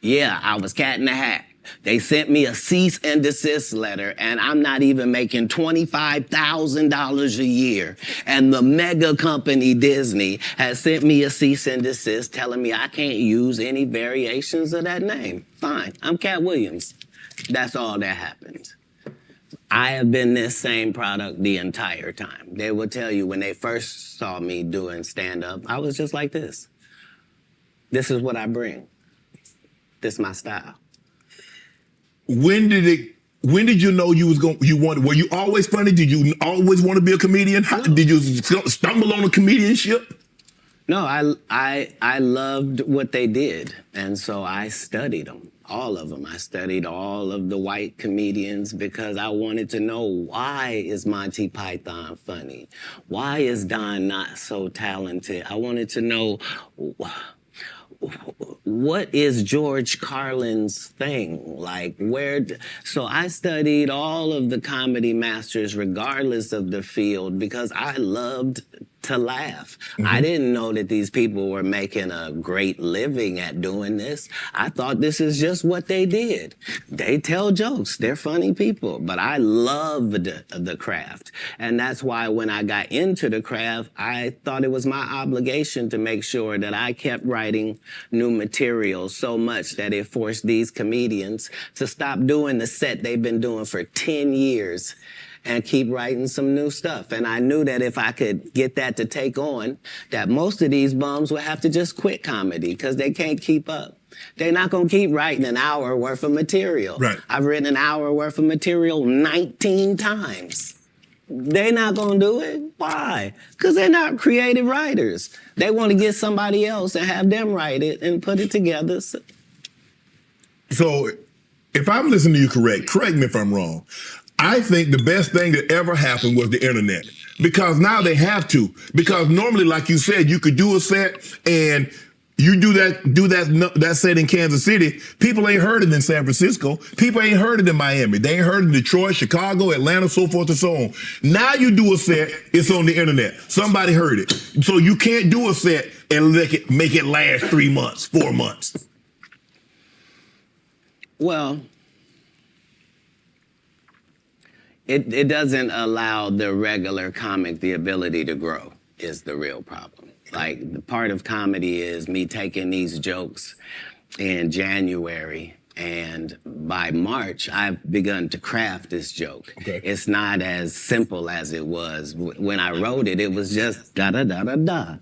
Yeah, I was Cat in the Hat. They sent me a cease and desist letter, and I'm not even making $25,000 a year. And the mega company Disney has sent me a cease and desist telling me I can't use any variations of that name. Fine, I'm Katt Williams. That's all that happened. I have been this same product the entire time. They will tell you when they first saw me doing stand-up, I was just like this. This is what I bring. This is my style. When did you know were you always funny? Did you always want to be a comedian? Did you stumble on a comedianship? No, I loved what they did. And so I studied them, all of them. I studied all of the white comedians because I wanted to know, why is Monty Python funny? Why is Don not so talented? I wanted to know, what is George Carlin's thing? Like, so I studied all of the comedy masters regardless of the field because I loved to laugh. Mm-hmm. I didn't know that these people were making a great living at doing this. I thought this is just what they did. They tell jokes. They're funny people. But I loved the craft. And that's why when I got into the craft, I thought it was my obligation to make sure that I kept writing new material so much that it forced these comedians to stop doing the set they've been doing for 10 years and keep writing some new stuff. And I knew that if I could get that to take on, that most of these bums would have to just quit comedy because they can't keep up. They're not going to keep writing an hour worth of material. Right. I've written an hour worth of material 19 times. They're not going to do it. Why? Because they're not creative writers. They want to get somebody else and have them write it and put it together. So if I'm listening to you correct me if I'm wrong. I think the best thing that ever happened was the internet. Because now they have to. Because normally, like you said, you could do a set and you do that set in Kansas City. People ain't heard it in San Francisco. People ain't heard it in Miami. They ain't heard it in Detroit, Chicago, Atlanta, so forth and so on. Now you do a set, it's on the internet. Somebody heard it. So you can't do a set and make it last 3 months, 4 months. Well, it doesn't allow the regular comic the ability to grow is the real problem. Like, the part of comedy is me taking these jokes in January, and by March, I've begun to craft this joke. Okay. It's not as simple as it was. When I wrote it, it was just da-da-da-da-da.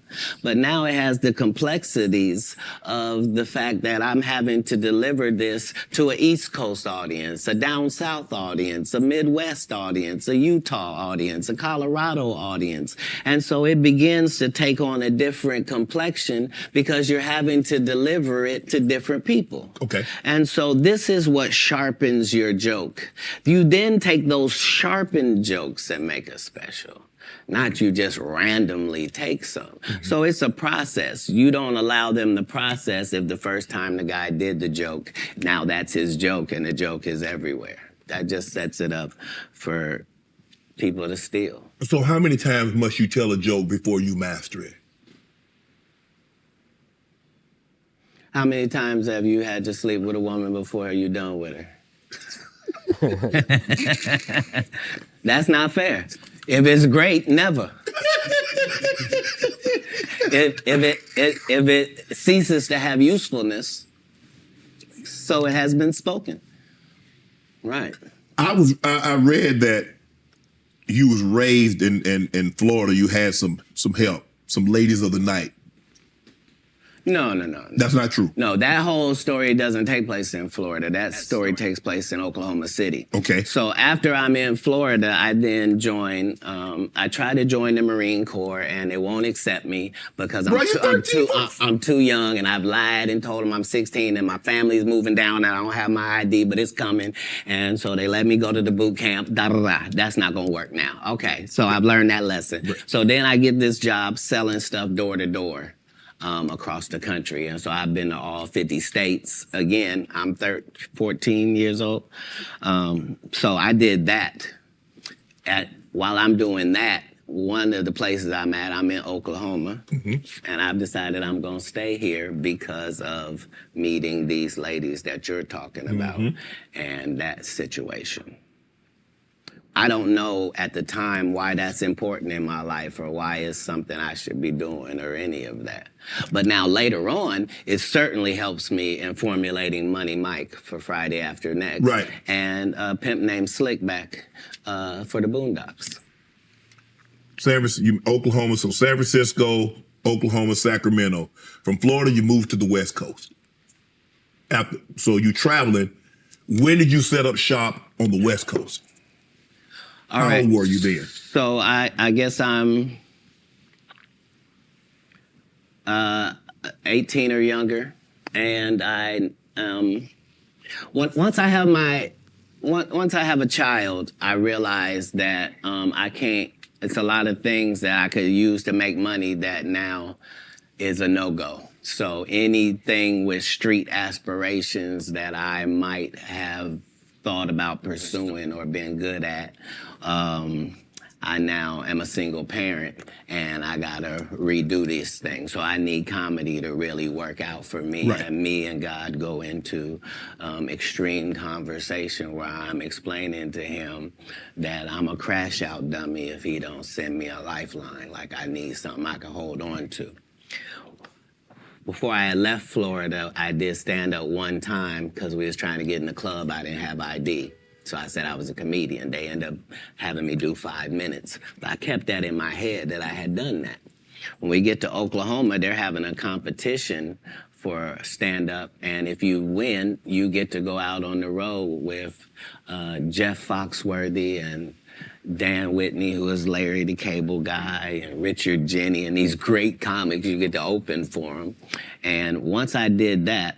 But now it has the complexities of the fact that I'm having to deliver this to an East Coast audience, a down South audience, a Midwest audience, a Utah audience, a Colorado audience. And so it begins to take on a different complexion because you're having to deliver it to different people. Okay. And so this is what sharpens your joke. You then take those sharpened jokes and make a special. Not you just randomly take some. Mm-hmm. So it's a process. You don't allow them to process if the first time the guy did the joke, now that's his joke and the joke is everywhere. That just sets it up for people to steal. So how many times must you tell a joke before you master it? How many times have you had to sleep with a woman before you're done with her? That's not fair. If it's great, never. if it ceases to have usefulness, so it has been spoken. Right. I read that you was raised in Florida. You had some help, some ladies of the night. No. That's not true. No, that whole story doesn't take place in Florida. That story takes place in Oklahoma City. Okay. So after I'm in Florida, I then join, I try to join the Marine Corps and they won't accept me because I'm too young and I've lied and told them I'm 16 and my family's moving down and I don't have my ID, but it's coming. And so they let me go to the boot camp, That's not gonna work now. Okay, so I've learned that lesson. Right. So then I get this job selling stuff door to door. Across the country. And so I've been to all 50 states. Again, I'm 14 years old. So I did that. While I'm doing that, one of the places I'm at, I'm in Oklahoma. Mm-hmm. And I've decided I'm going to stay here because of meeting these ladies that you're talking about mm-hmm. and that situation. I don't know at the time why that's important in my life or why it's something I should be doing or any of that. But now later on, it certainly helps me in formulating Money Mike for Friday After Next. Right. And a pimp named Slickback for the Boondocks. Oklahoma, so San Francisco, Oklahoma, Sacramento. From Florida, you moved to the West Coast. So you traveling. When did you set up shop on the West Coast? How old were you then? So I guess I'm 18 or younger, and I once I have a child, I realize that I can't. It's a lot of things that I could use to make money that now is a no-go. So anything with street aspirations that I might have thought about pursuing or been good at, I now am a single parent and I gotta redo this thing. So I need comedy to really work out for me. Right. And me and God go into extreme conversation where I'm explaining to him that I'm a crash out dummy if he don't send me a lifeline. Like I need something I can hold on to. Before I had left Florida, I did stand up one time because we was trying to get in the club. I didn't have ID. So I said I was a comedian. They ended up having me do 5 minutes. But I kept that in my head that I had done that. When we get to Oklahoma, they're having a competition for stand-up. And if you win, you get to go out on the road with Jeff Foxworthy and Dan Whitney, who is Larry the Cable Guy, and Richard Jenny, and these great comics. You get to open for them. And once I did that,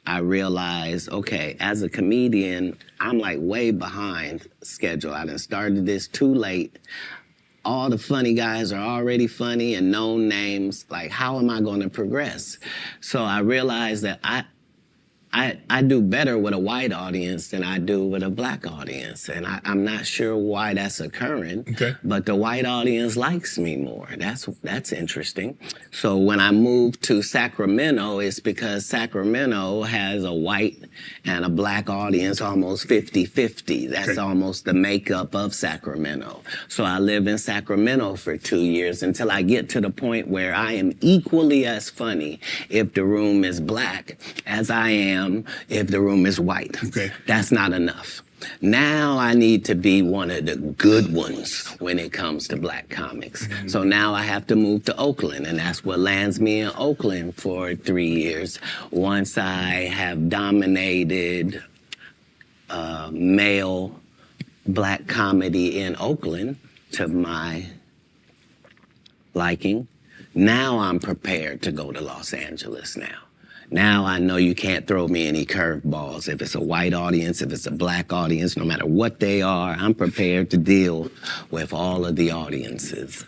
I realized, okay, as a comedian, I'm like way behind schedule. I done started this too late. All the funny guys are already funny and known names. Like, how am I going to progress? So I realized that I do better with a white audience than I do with a black audience. And I'm not sure why that's occurring, Okay. but the white audience likes me more. That's interesting. So when I moved to Sacramento, it's because Sacramento has a white and a black audience almost 50-50. That's Okay. almost the makeup of Sacramento. So I live in Sacramento for 2 years until I get to the point where I am equally as funny if the room is black as I am if the room is white. Okay. That's not enough. Now I need to be one of the good ones when it comes to black comics. Mm-hmm. So now I have to move to Oakland, and that's what lands me in Oakland for 3 years. Once I have dominated male black comedy in Oakland to my liking, now I'm prepared to go to Los Angeles now. Now I know you can't throw me any curveballs. If it's a white audience, if it's a black audience, no matter what they are, I'm prepared to deal with all of the audiences.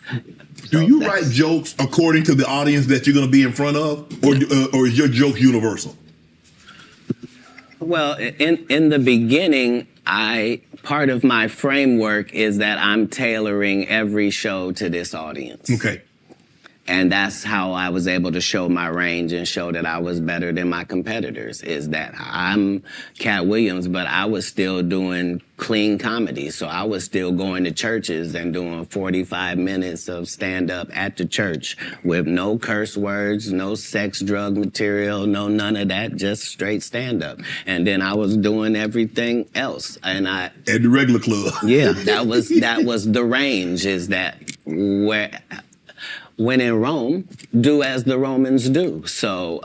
Do you write jokes according to the audience that you're going to be in front of, or is your joke universal? Well, in the beginning, part of my framework is that I'm tailoring every show to this audience. Okay. And that's how I was able to show my range and show that I was better than my competitors, is that I'm Katt Williams, but I was still doing clean comedy. So I was still going to churches and doing 45 minutes of stand-up at the church with no curse words, no sex, drug material, no none of that, just straight stand-up. And then I was doing everything else. And At the regular club. Yeah, that was the range, is that when in Rome, do as the Romans do. So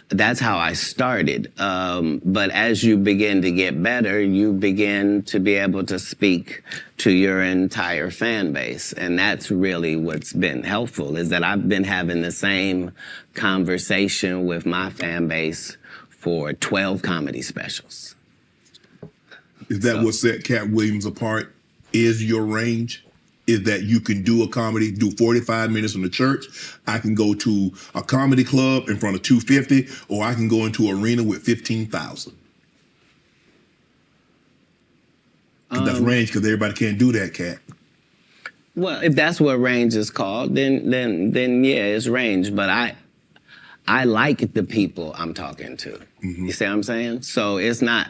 that's how I started. But as you begin to get better, you begin to be able to speak to your entire fan base. And that's really what's been helpful, is that I've been having the same conversation with my fan base for 12 comedy specials. Is that what set Katt Williams apart? Is your range? Is that you can do a comedy, do 45 minutes in the church. I can go to a comedy club in front of 250, or I can go into an arena with 15,000. That's range, because everybody can't do that, Katt. Well, if that's what range is called, then yeah, it's range. But I like the people I'm talking to. Mm-hmm. You see what I'm saying? So it's not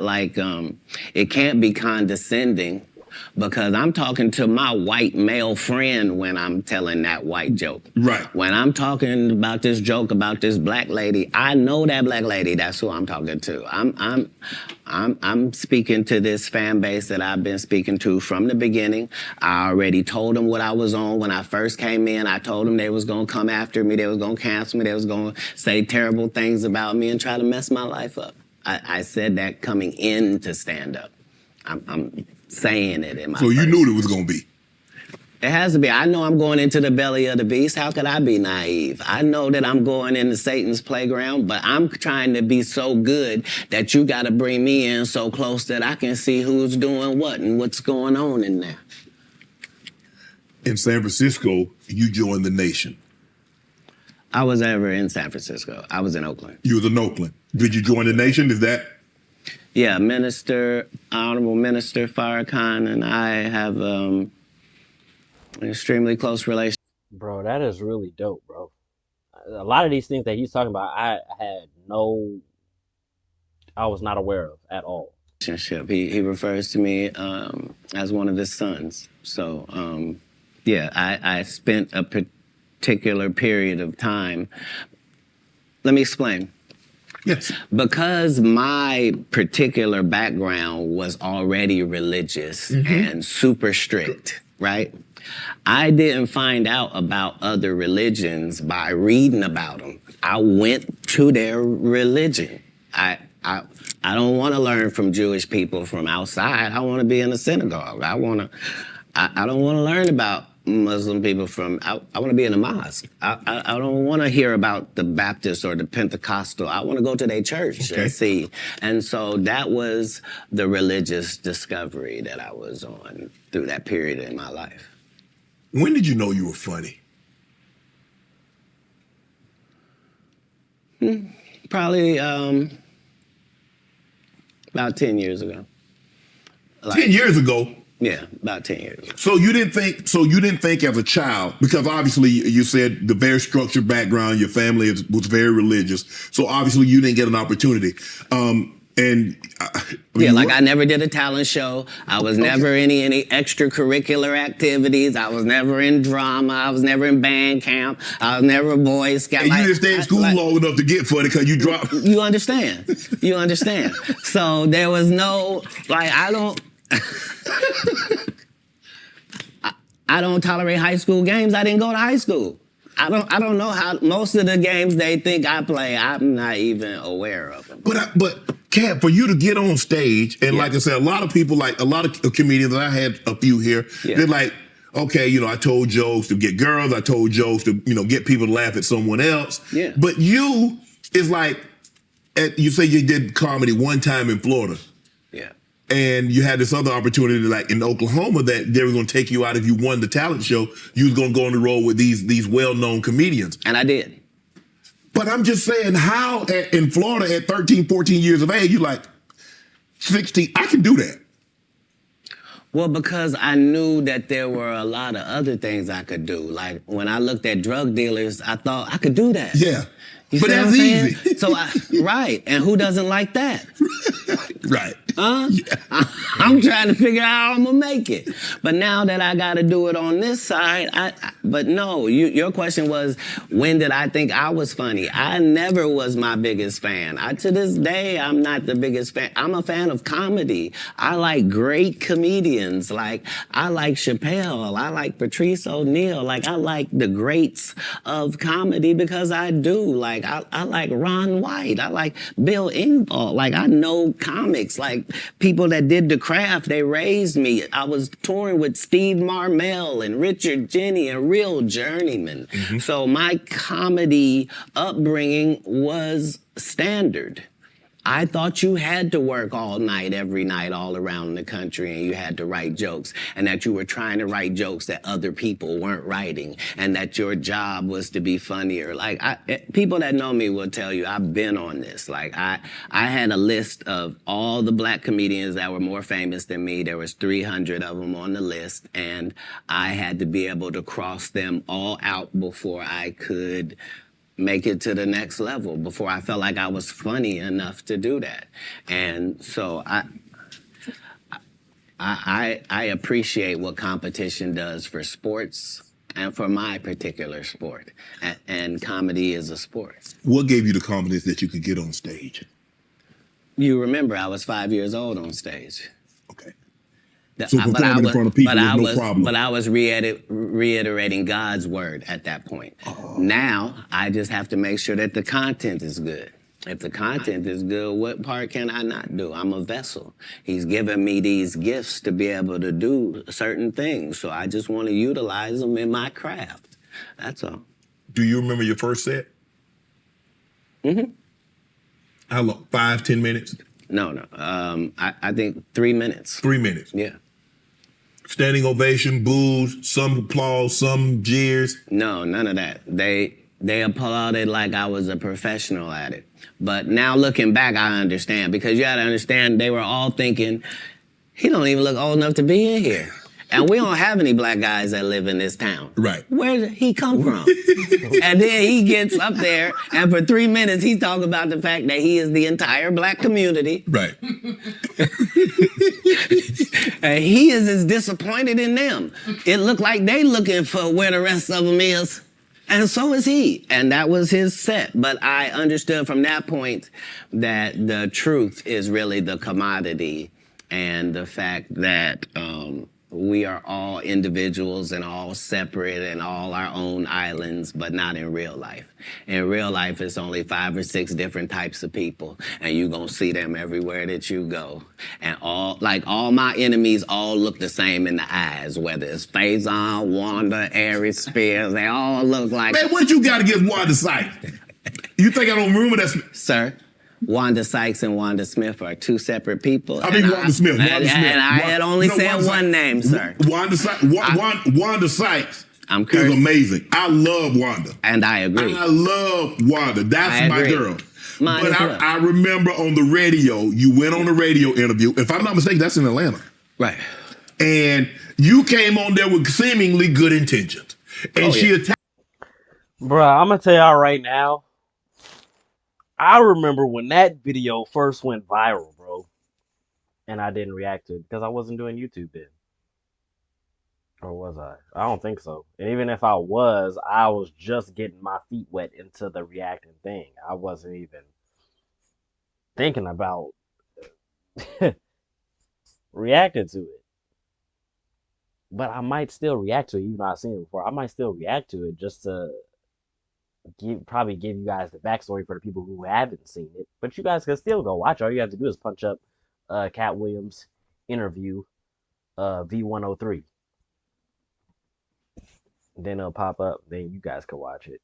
like it can't be condescending, because I'm talking to my white male friend when I'm telling that white joke. Right. When I'm talking about this joke about this black lady, I know that black lady. That's who I'm talking to. I'm speaking to this fan base that I've been speaking to from the beginning. I already told them what I was on when I first came in. I told them they was gonna come after me. They was gonna cancel me. They was gonna say terrible things about me and try to mess my life up. I said that coming into stand-up. I'm saying it in my So you knew it was going to be. It has to be. I know I'm going into the belly of the beast. How could I be naive? I know that I'm going into Satan's playground, but I'm trying to be so good that you got to bring me in so close that I can see who's doing what and what's going on in there. In San Francisco, you joined the Nation. I was never in San Francisco. I was in Oakland. You was in Oakland. Did you join the Nation? Is that? Yeah, Honorable Minister Farrakhan and I have an extremely close relationship. Bro, that is really dope, bro. A lot of these things that he's talking about, I was not aware of at all. He refers to me as one of his sons. So, yeah, I spent a particular period of time. Let me explain. Yes. Because my particular background was already religious and super strict, right? I didn't find out about other religions by reading about them. I went to their religion. I don't want to learn from Jewish people from outside. I want to be in a synagogue. I don't want to learn about Muslim people from, I want to be in a mosque. I don't want to hear about the Baptist or the Pentecostal. I want to go to their church and see. And so that was the religious discovery that I was on through that period in my life. When did you know you were funny? Probably about 10 years ago. 10 years ago? Yeah, about 10 years ago. So you didn't think as a child, because obviously you said the very structured background, your family was very religious. So obviously you didn't get an opportunity. I never did a talent show. I was never in any extracurricular activities. I was never in drama. I was never in band camp. I was never a Boy Scout. And you didn't stay in school long enough to get funny because you dropped. You understand. You understand. So there was no, I don't tolerate high school games. I didn't go to high school. I don't know how most of the games they think I play, I'm not even aware of them. But Katt, for you to get on stage, and like I said, a lot of people, like a lot of comedians, I had a few here, they're like, okay, I told jokes to get girls, I told jokes to, get people to laugh at someone else. Yeah. But you is like, you say you did comedy one time in Florida. Yeah. And you had this other opportunity, like in Oklahoma, that they were going to take you out if you won the talent show. You was going to go on the road with these well-known comedians. And I did. But I'm just saying, how in Florida at 13, 14 years of age, you like 16, I can do that. Well, because I knew that there were a lot of other things I could do. Like when I looked at drug dealers, I thought I could do that. Yeah. You but that's easy. So right. And who doesn't like that? Right. Huh? Yeah. I'm trying to figure out how I'm gonna make it. But now that I gotta do it on this side, but no, your question was, when did I think I was funny? I never was my biggest fan. To this day, I'm not the biggest fan. I'm a fan of comedy. I like great comedians. Like, I like Chappelle. I like Patrice O'Neal. Like, I like the greats of comedy because I do. Like, I like Ron White. I like Bill Engvall. Like, I know comics. Like, people that did the craft, they raised me. I was touring with Steve Marmel and Richard Jenny and real journeymen. Mm-hmm. So my comedy upbringing was standard. I thought you had to work all night, every night, all around the country, and you had to write jokes, and that you were trying to write jokes that other people weren't writing, and that your job was to be funnier. Like, people that know me will tell you I've been on this. Like, I had a list of all the black comedians that were more famous than me. There was 300 of them on the list, and I had to be able to cross them all out before I could make it to the next level, before I felt like I was funny enough to do that. And so I appreciate what competition does for sports and for my particular sport. And comedy is a sport. What gave you the confidence that you could get on stage? You remember I was 5 years old on stage. Okay. So performing in front of people was no problem. But I was reiterating God's word at that point. Oh. Now, I just have to make sure that the content is good. If the content is good, what part can I not do? I'm a vessel. He's given me these gifts to be able to do certain things, so I just want to utilize them in my craft. That's all. Do you remember your first set? Mm-hmm. How long? 5, 10 minutes? No. I think 3 minutes. 3 minutes? Yeah. Standing ovation, boos, some applause, some jeers? No, none of that. They applauded like I was a professional at it. But now looking back, I understand. Because you gotta understand, they were all thinking, he don't even look old enough to be in here. And we don't have any black guys that live in this town. Right. Where did he come from? And then he gets up there, and for 3 minutes, he's talking about the fact that he is the entire black community. Right. And he is as disappointed in them. It looked like they looking for where the rest of them is. And so is he. And that was his set. But I understood from that point that the truth is really the commodity, and the fact that we are all individuals and all separate and all our own islands, but not in real life. In real life, it's only 5 or 6 different types of people, and you're gonna see them everywhere that you go. And all my enemies all look the same in the eyes, whether it's Faison, Wanda, Aries Spears, they all look like... Man, what you got against Wanda Sykes? You think I don't remember that? Sir? Wanda Sykes and Wanda Smith are 2 separate people. I mean, Wanda Smith. And I had only said one name, sir. Wanda Sykes I'm is amazing. I love Wanda. And I agree. I love Wanda. That's my girl. Mine but I remember on the radio, you went on a radio interview. If I'm not mistaken, that's in Atlanta. Right. And you came on there with seemingly good intentions. And she attacked. Bruh, I'm going to tell y'all right now. I remember when that video first went viral, bro, and I didn't react to it because I wasn't doing YouTube then. Or was I? I don't think so. And even if I was just getting my feet wet into the reacting thing. I wasn't even thinking about reacting to it. But I might still react to it, even though I've seen it before. I might still react to it just to probably give you guys the backstory for the people who haven't seen it, but you guys can still go watch. All you have to do is punch up Katt Williams interview V103. Then it'll pop up. Then you guys can watch it.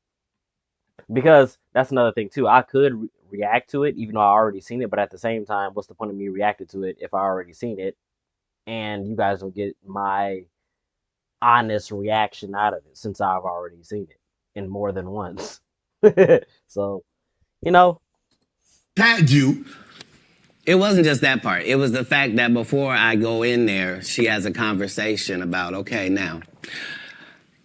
Because that's another thing too. I could react to it even though I already seen it, but at the same time, what's the point of me reacting to it if I already seen it? And you guys will get my honest reaction out of it since I've already seen it. And more than once. So, Tagged you. It wasn't just that part. It was the fact that before I go in there, she has a conversation about, okay, now,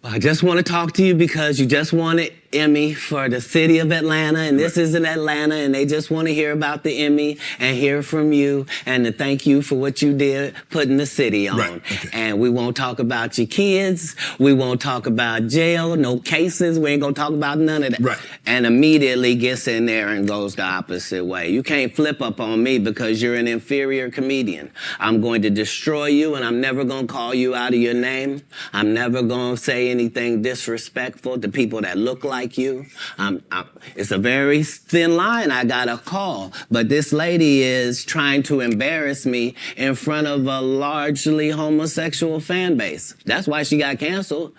I just want to talk to you because you just won an Emmy for the city of Atlanta, and this is in Atlanta, and they just want to hear about the Emmy and hear from you and to thank you for what you did putting the city on. Right. Okay. And we won't talk about your kids. We won't talk about jail, no cases. We ain't going to talk about none of that. Right. And immediately gets in there and goes the opposite way. You can't flip up on me because you're an inferior comedian. I'm going to destroy you, and I'm never going to call you out of your name. I'm never going to say anything disrespectful to people that look like you. It's a very thin line I got a call, but this lady is trying to embarrass me in front of a largely homosexual fan base. That's why she got canceled.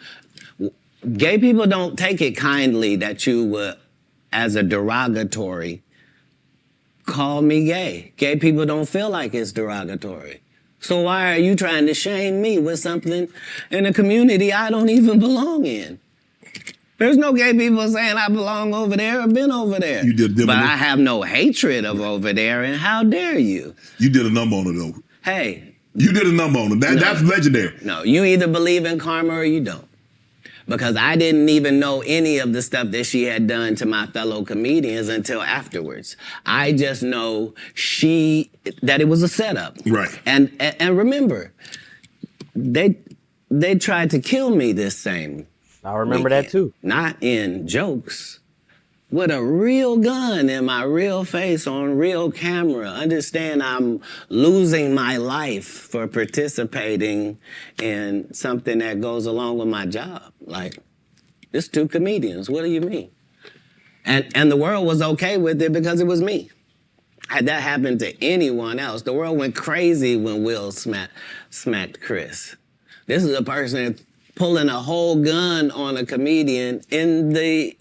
Gay people don't take it kindly that you would, as a derogatory, call me gay. Gay people don't feel like it's derogatory. So why are you trying to shame me with something in a community I don't even belong in? There's no gay people saying I belong over there or been over there. You did, but I have no hatred of over there, and how dare you? You did a number on it, though. Hey. You did a number on it. That's legendary. No, you either believe in karma or you don't. Because I didn't even know any of the stuff that she had done to my fellow comedians until afterwards. I just know that it was a setup. Right. And remember, they tried to kill me this same I remember that too. Not in jokes. With a real gun in my real face on real camera. Understand I'm losing my life for participating in something that goes along with my job. Like, it's 2 comedians. What do you mean? And the world was okay with it because it was me. Had that happened to anyone else, the world went crazy when Will smacked Chris. This is a person pulling a whole gun on a comedian in the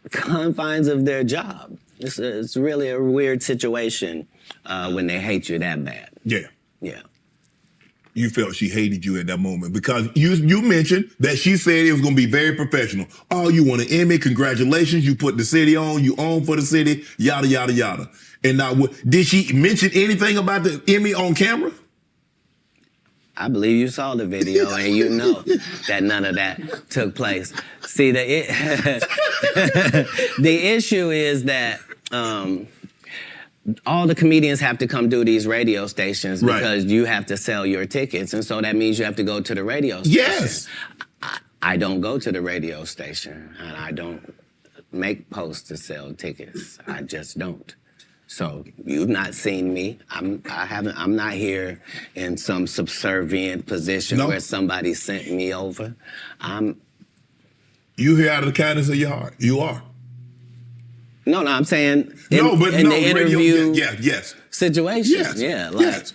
confines of their job. It's really a weird situation when they hate you that bad. Yeah. Yeah. You felt she hated you at that moment because you mentioned that she said it was going to be very professional. Oh, you won an Emmy. Congratulations. You put the city on. You own for the city. Yada, yada, yada. And now, did she mention anything about the Emmy on camera? I believe you saw the video and you know that none of that took place. See, the issue is that all the comedians have to come do these radio stations because you have to sell your tickets. And so that means you have to go to the radio station. Yes. I don't go to the radio station and I don't make posts to sell tickets. I just don't. So you've not seen me. I'm not here in some subservient position where somebody sent me over. You here out of the kindness of your heart. You are. No, I'm saying in the interview yes. situation. Yes. Yeah,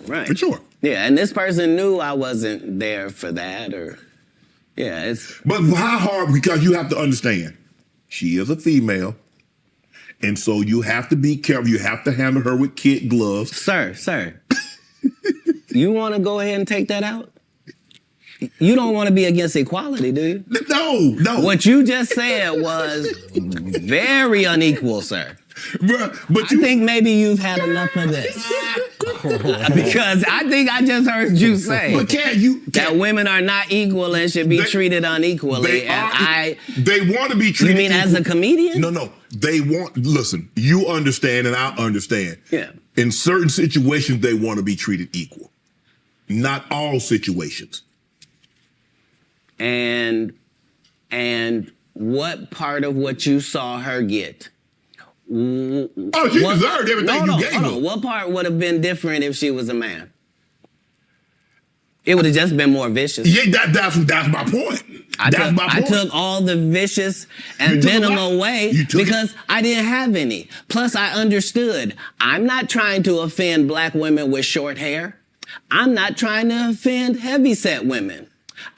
right. For sure. Yeah, and this person knew I wasn't there for that it's... But how hard, because you have to understand, she is a female. And so you have to be careful. You have to handle her with kid gloves. Sir. You want to go ahead and take that out? You don't want to be against equality, do you? No. What you just said was very unequal, sir. But I think maybe you've had enough of this. Because I think I just heard you say that women are not equal and should be treated unequally. They want to be treated. You mean equal. as a comedian? No. Listen, you understand and I understand. Yeah. In certain situations, they want to be treated equal. Not all situations. And what part of what you saw her get? She deserved everything you gave her. What part would have been different if she was a man? It would have just been more vicious. Yeah, that's my point. I took all the vicious and venom away because I didn't have any. Plus, I understood. I'm not trying to offend black women with short hair. I'm not trying to offend heavyset women.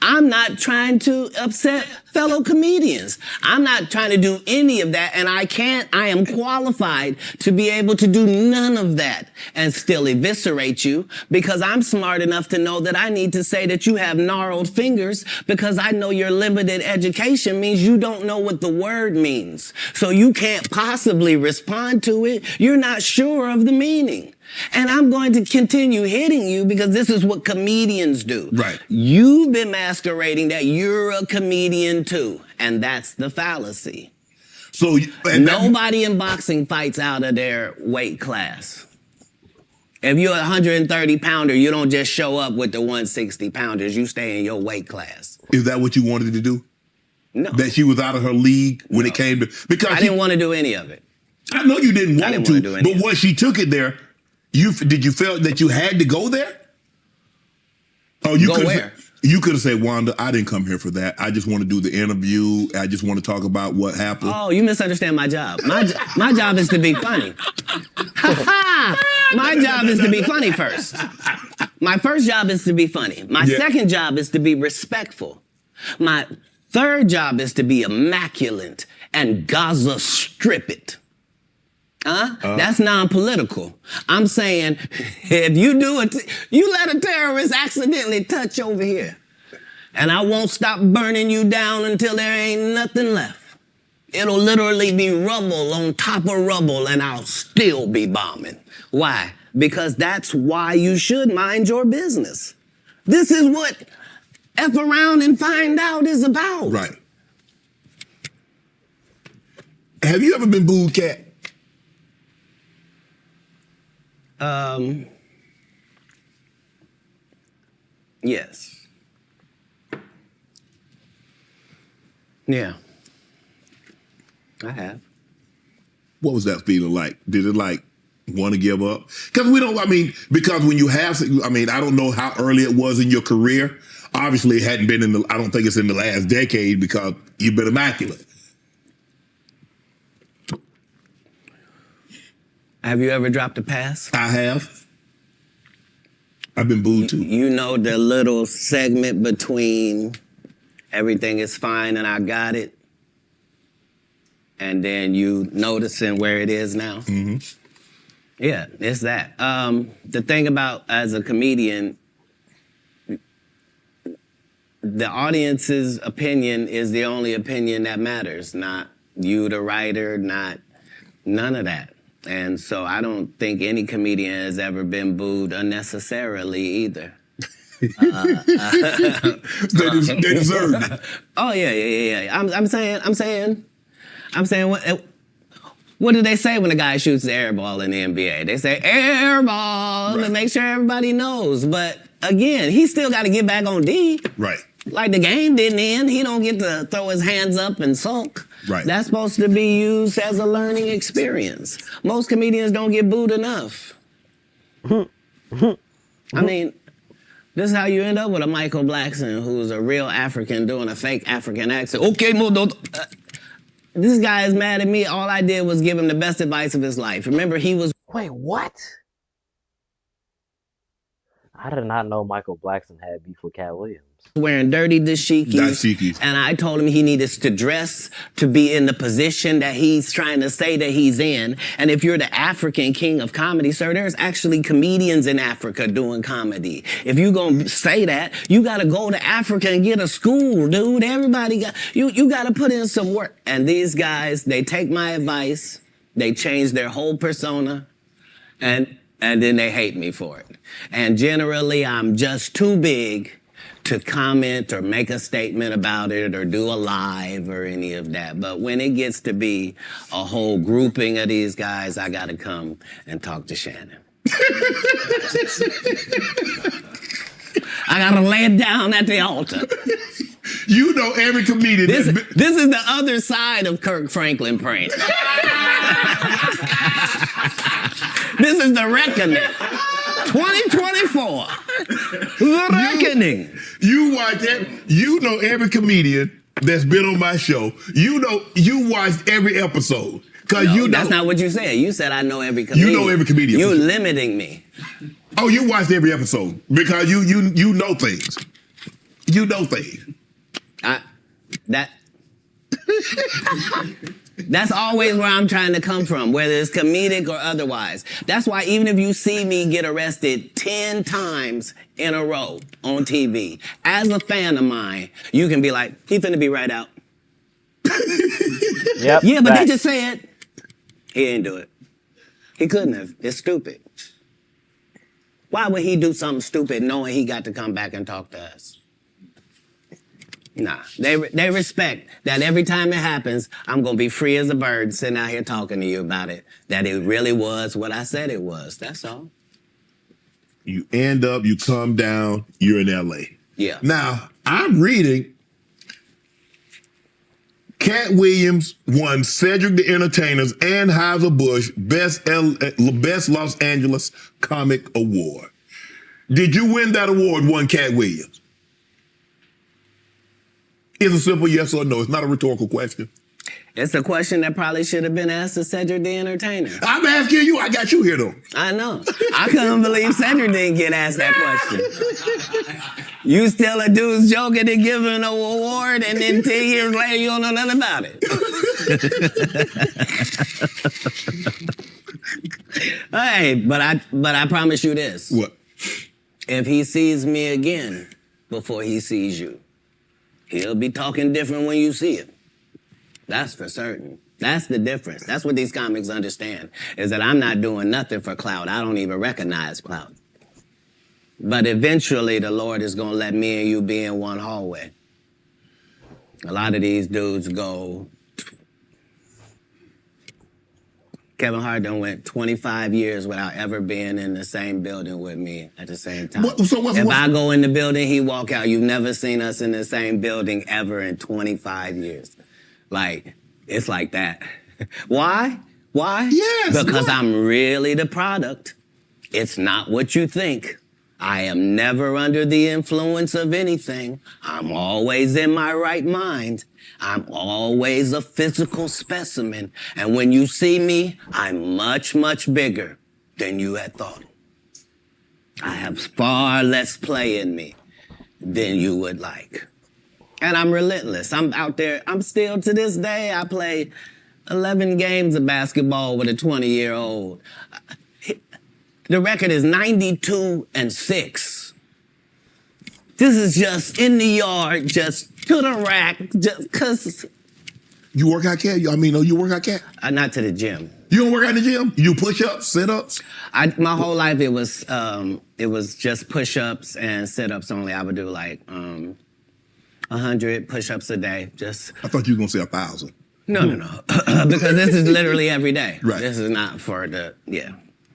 I'm not trying to upset fellow comedians. I'm not trying to do any of that, and I am qualified to be able to do none of that and still eviscerate you because I'm smart enough to know that I need to say that you have gnarled fingers because I know your limited education means you don't know what the word means. So you can't possibly respond to it. You're not sure of the meaning. And I'm going to continue hitting you because this is what comedians do. Right. You've been masquerading that you're a comedian too. And that's the fallacy. So nobody in boxing fights out of their weight class. If you're a 130 pounder, you don't just show up with the 160 pounders. You stay in your weight class. Is that what you wanted to do? No. That she was out of her league when it came to... Because I didn't want to do any of it. I know you didn't want to, but once she took it there, did you feel that you had to go there? Oh, you go where? You could have said, Wanda, I didn't come here for that. I just want to do the interview. I just want to talk about what happened. Oh, you misunderstand my job. My job is to be funny. My job is to be funny first. My first job is to be funny. My second job is to be respectful. My third job is to be immaculate and Gaza strip it. That's non-political. I'm saying if you do it, you let a terrorist accidentally touch over here. And I won't stop burning you down until there ain't nothing left. It'll literally be rubble on top of rubble and I'll still be bombing. Why? Because that's why you should mind your business. This is what F around and find out is about. Right. Have you ever been booed, Katt? Yes. Yeah. I have. What was that feeling like? Did it want to give up? Because when you have, I don't know how early it was in your career. Obviously it hadn't been I don't think it's in the last decade because you've been immaculate. Have you ever dropped a pass? I have. I've been booed too. You know the little segment between everything is fine and I got it, and then you noticing where it is now? Mm-hmm. Yeah, it's that. The thing about as a comedian, the audience's opinion is the only opinion that matters, not you, the writer, not none of that. And so I don't think any comedian has ever been booed unnecessarily either. They deserve it. Oh yeah. I'm saying, what do they say when a guy shoots the air ball in the NBA? They say air ball to make sure everybody knows. But again, he still got to get back on D. Right. Like the game didn't end. He don't get to throw his hands up and sulk. Right. That's supposed to be used as a learning experience. Most comedians don't get booed enough. I mean, this is how you end up with a Michael Blackson who's a real African doing a fake African accent. Okay, this guy is mad at me. All I did was give him the best advice of his life. Remember, he was... Wait, what? I did not know Michael Blackson had beef with Katt Williams. Wearing dirty dashikis. And I told him he needed to dress to be in the position that he's trying to say that he's in. And if you're the African king of comedy, sir, there's actually comedians in Africa doing comedy. If you're going to say that, you got to go to Africa and get a school, dude. Everybody got, you got to put in some work. And these guys, they take my advice, they change their whole persona, and then they hate me for it. And generally, I'm just too big to comment or make a statement about it or do a live or any of that. But when it gets to be a whole grouping of these guys, I gotta come and talk to Shannon. I gotta lay it down at the altar. You know every comedian. This is the other side of Kirk Franklin prank. This is the reckoning. 2024. The reckoning. You watch that. You know every comedian that's been on my show. You watched every episode. Cause No, you know, that's not what you said. You said I know every comedian. You know every comedian. You're limiting me. Oh, you watched every episode because you know things. You know things. That's always where I'm trying to come from, whether it's comedic or otherwise. That's why even if you see me get arrested 10 times in a row on TV, as a fan of mine, you can be like, he finna be right out. Yep. Yeah, but they just said he didn't do it. He couldn't have. It's stupid. Why would he do something stupid knowing he got to come back and talk to us? Nah, they respect that every time it happens, I'm going to be free as a bird sitting out here talking to you about it, that it really was what I said it was. That's all. You end up, you come down, you're in L.A. Yeah. Now, I'm reading Katt Williams won Cedric the Entertainer's Anheuser-Busch Best Los Angeles Comic Award. Did you win that award, won Katt Williams? It's a simple yes or no. It's not a rhetorical question. It's a question that probably should have been asked to Cedric the Entertainer. I'm asking you. I got you here, though. I know. I couldn't believe Cedric didn't get asked that question. You still a dude's joking and giving an award, and then 10 years later, you don't know nothing about it. Hey, but I promise you this. What? If he sees me again before he sees you, he'll be talking different when you see him. That's for certain. That's the difference. That's what these comics understand, is that I'm not doing nothing for clout. I don't even recognize clout. But eventually, the Lord is going to let me and you be in one hallway. A lot of these dudes go... Kevin Hart done went 25 years without ever being in the same building with me at the same time. If I go in the building, he walk out. You've never seen us in the same building ever in 25 years. Like, it's like that. Why? Why? Yes. Because I'm really the product. It's not what you think. I am never under the influence of anything. I'm always in my right mind. I'm always a physical specimen. And when you see me, I'm much, much bigger than you had thought. I have far less play in me than you would like. And I'm relentless. I'm out there. I'm still, to this day, I play 11 games of basketball with a 20-year-old. The record is 92-6. This is just in the yard, just to the rack, just because. You work out, Cat? You work out, Cat? Not to the gym. You don't work out in the gym? You do push-ups, sit-ups? My whole life it was just push-ups and sit-ups only. I would do like 100 push-ups a day. Just. I thought you were gonna say 1,000. No. Because this is literally every day. Right. This is not for the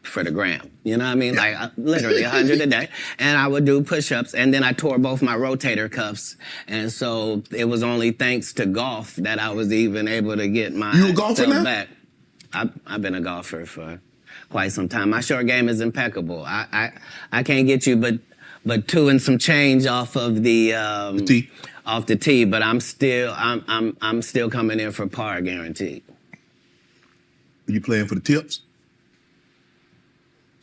for the gram. You know what I mean? Like literally 100 a day. And I would do push-ups, and then I tore both my rotator cuffs. And so it was only thanks to golf that I was even able to get my You a golfer now? back. I've been a golfer for quite some time. My short game is impeccable. I can't get you but 2 and some change off of the tee. Off the tee, but I'm still coming in for par guaranteed. You playing for the tips?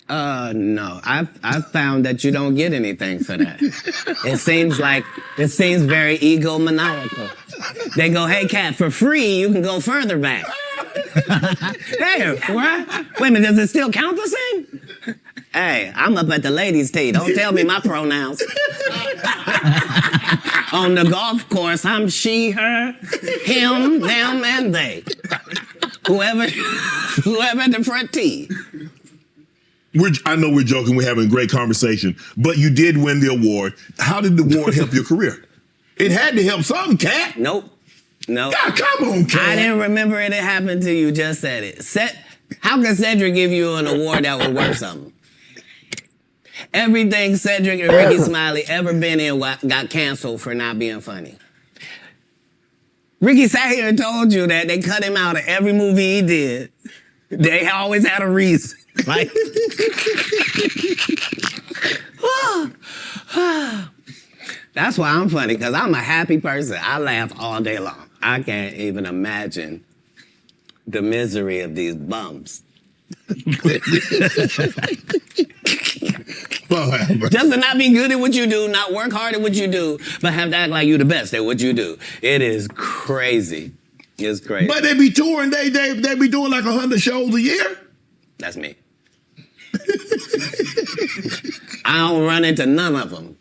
No. I've found that you don't get anything for that. It seems very egomaniacal. They go, hey, Katt, for free, you can go further back. Hey, what? Wait a minute, does it still count the same? Hey, I'm up at the ladies' tee. Don't tell me my pronouns. On the golf course, I'm she, her, him, them, and they. Whoever at the front tee. I know we're joking, we're having a great conversation, but you did win the award. How did the award help your career? It had to help something, Katt. Nope. God, come on, Katt. I didn't remember it happened till you just said it. How can Cedric give you an award that was worth something? Everything Cedric and Ricky Smiley ever been in got canceled for not being funny. Ricky sat here and told you that they cut him out of every movie he did. They always had a reason. Like, that's why I'm funny, because I'm a happy person. I laugh all day long. I can't even imagine the misery of these bums. Just to not be good at what you do, not work hard at what you do, but have to act like you the best at what you do. It is crazy. It's crazy. But they be touring, they be doing like 100 shows a year? That's me. I don't run into none of them.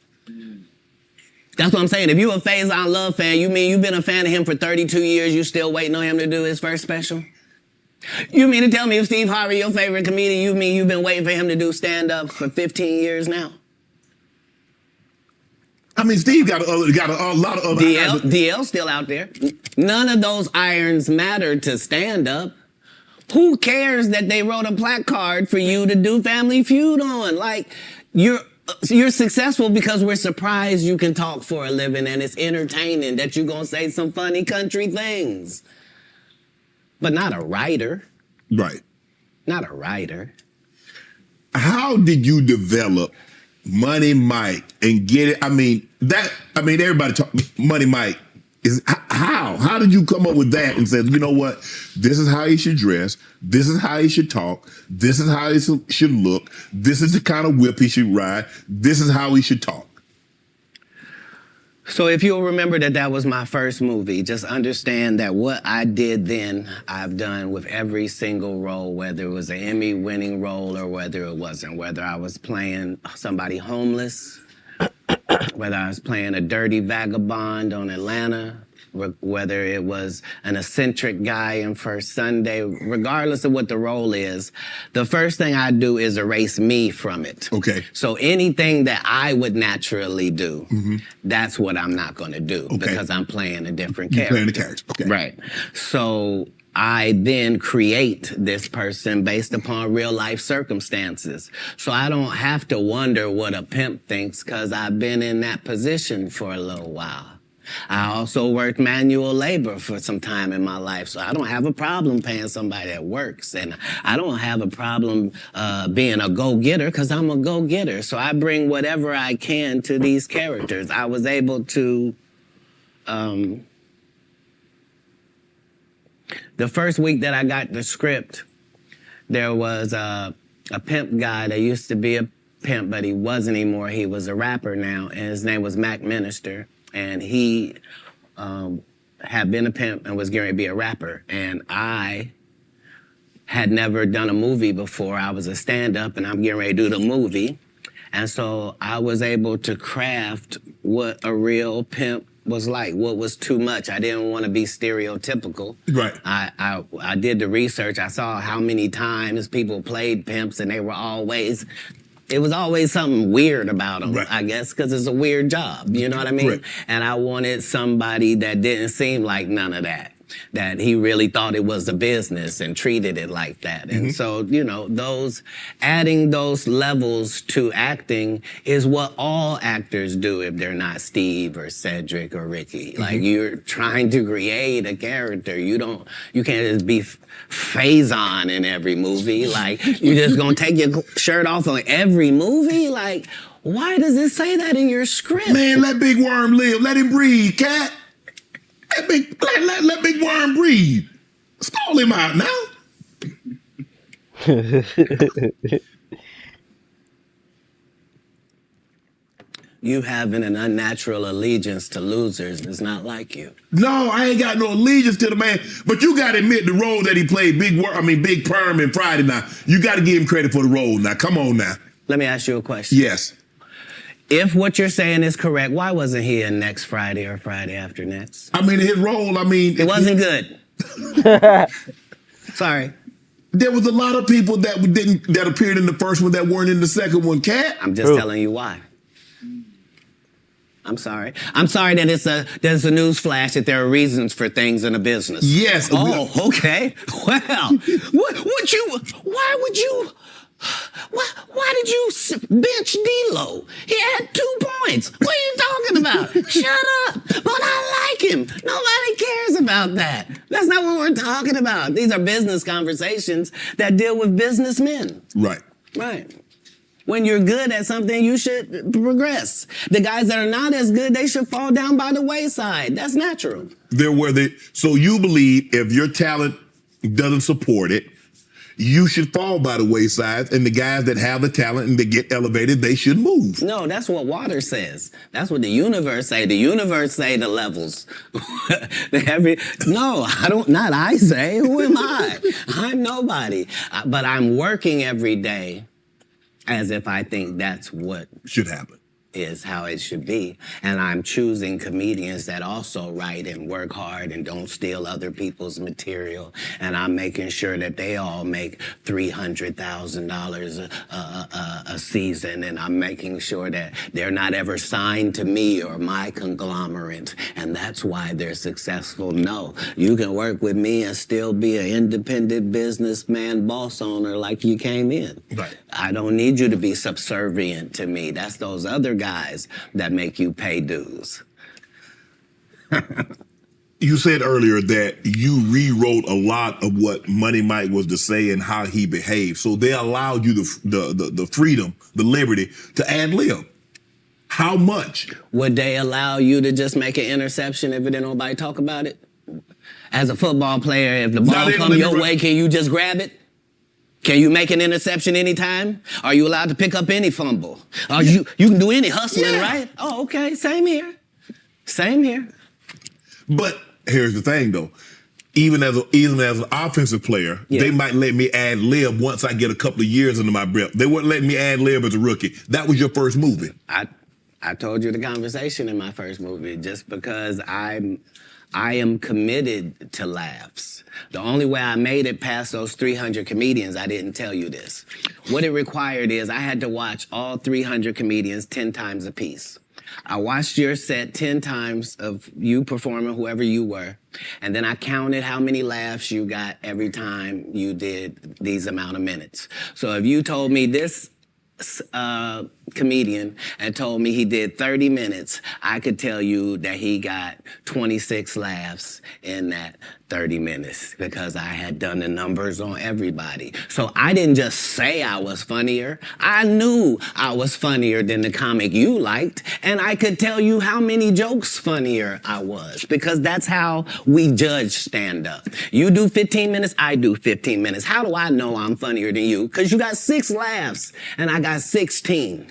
That's what I'm saying. If you a Faison Love fan, you mean you've been a fan of him for 32 years, you still waiting on him to do his first special? You mean to tell me if Steve Harvey, your favorite comedian, you mean you've been waiting for him to do stand-up for 15 years now? I mean, Steve got a lot of other... DL's still out there. None of those irons matter to stand-up. Who cares that they wrote a placard for you to do Family Feud on? Like, you're successful because we're surprised you can talk for a living and it's entertaining that you're gonna say some funny country things. But not a writer. Right. Not a writer. How did you develop Money Mike and get it? Everybody talk Money Mike. How did you come up with that and said, you know what, this is how he should dress, this is how he should talk, this is how he should look, this is the kind of whip he should ride, this is how he should talk? So if you'll remember that was my first movie, just understand that what I did then, I've done with every single role, whether it was an Emmy-winning role or whether it wasn't, whether I was playing somebody homeless, whether I was playing a dirty vagabond on Atlanta, whether it was an eccentric guy in First Sunday, regardless of what the role is, the first thing I do is erase me from it. Okay. So anything that I would naturally do, that's what I'm not going to do because I'm playing a different character. You're playing the character, okay. Right. So I then create this person based upon real life circumstances. So I don't have to wonder what a pimp thinks because I've been in that position for a little while. I also worked manual labor for some time in my life, so I don't have a problem paying somebody that works. And I don't have a problem being a go-getter because I'm a go-getter. So I bring whatever I can to these characters. I was able to... the first week that I got the script, there was a pimp guy that used to be a pimp, but he wasn't anymore. He was a rapper now, and his name was Mac Minister. And he had been a pimp and was going to be a rapper. And I had never done a movie before. I was a stand-up, and I'm getting ready to do the movie. And so I was able to craft what a real pimp was like, what was too much. I didn't want to be stereotypical. Right. I did the research. I saw how many times people played pimps, and they were always... It was always something weird about them, right. I guess, because it's a weird job. You know what I mean? Right. And I wanted somebody that didn't seem like none of that. that he really thought it was a business and treated it like that. And so, you know, adding those levels to acting is what all actors do if they're not Steve or Cedric or Ricky. Like, you're trying to create a character. You can't just be Faison in every movie. Like, you're just gonna take your shirt off on every movie? Like, why does it say that in your script? Man, let Big Worm live. Let him breathe, Katt. Let Big Worm breathe. Stall him out now. You having an unnatural allegiance to losers is not like you. No, I ain't got no allegiance to the man. But you got to admit the role that he played, Big Perm in Friday now. You got to give him credit for the role now. Come on now. Let me ask you a question. Yes. If what you're saying is correct, why wasn't he in next Friday or Friday after next? I mean, his role, it wasn't good. Sorry. There was a lot of people that appeared in the first one that weren't in the second one, Katt. I'm just telling you why. I'm sorry. I'm sorry that there's a news flash that there are reasons for things in a business. Yes. Oh, okay. Well, why did you bench D-Lo? He had 2 points. What are you talking about? Shut up. But I like him. Nobody cares about that. That's not what we're talking about. These are business conversations that deal with businessmen. Right. Right. When you're good at something, you should progress. The guys that are not as good, they should fall down by the wayside. That's natural. So you believe if your talent doesn't support it, you should fall by the wayside, and the guys that have the talent and they get elevated, they should move. No, that's what water says. That's what the universe say. The universe say the levels. No, not I say. Who am I? I'm nobody. But I'm working every day as if I think that's what should happen. Is how it should be. And I'm choosing comedians that also write and work hard and don't steal other people's material. And I'm making sure that they all make $300,000 a season. And I'm making sure that they're not ever signed to me or my conglomerate. And that's why they're successful. No, you can work with me and still be an independent businessman, boss owner like you came in. Right. I don't need you to be subservient to me. That's those other guys that make you pay dues. You said earlier that you rewrote a lot of what Money Mike was to say and how he behaved. So they allowed you the freedom, the liberty to ad lib. How much? Would they allow you to just make an interception if didn't nobody talk about it? As a football player, if the ball come your way, can you just grab it? Can you make an interception anytime? Are you allowed to pick up any fumble? You can do any hustling, right? Oh, okay. Same here. Same here. But here's the thing, though. Even as an offensive player, they might let me ad lib once I get a couple of years under my belt. They wouldn't let me ad lib as a rookie. That was your first movie. I told you the conversation in my first movie, just because I am committed to laughs. The only way I made it past those 300 comedians, I didn't tell you this. What it required is I had to watch all 300 comedians 10 times a piece. I watched your set 10 times of you performing, whoever you were, and then I counted how many laughs you got every time you did these amount of minutes. So if you told me this comedian and told me he did 30 minutes, I could tell you that he got 26 laughs in that 30 minutes because I had done the numbers on everybody. So I didn't just say I was funnier. I knew I was funnier than the comic you liked, and I could tell you how many jokes funnier I was because that's how we judge stand-up. You do 15 minutes, I do 15 minutes. How do I know I'm funnier than you? Because you got 6 laughs and I got 16.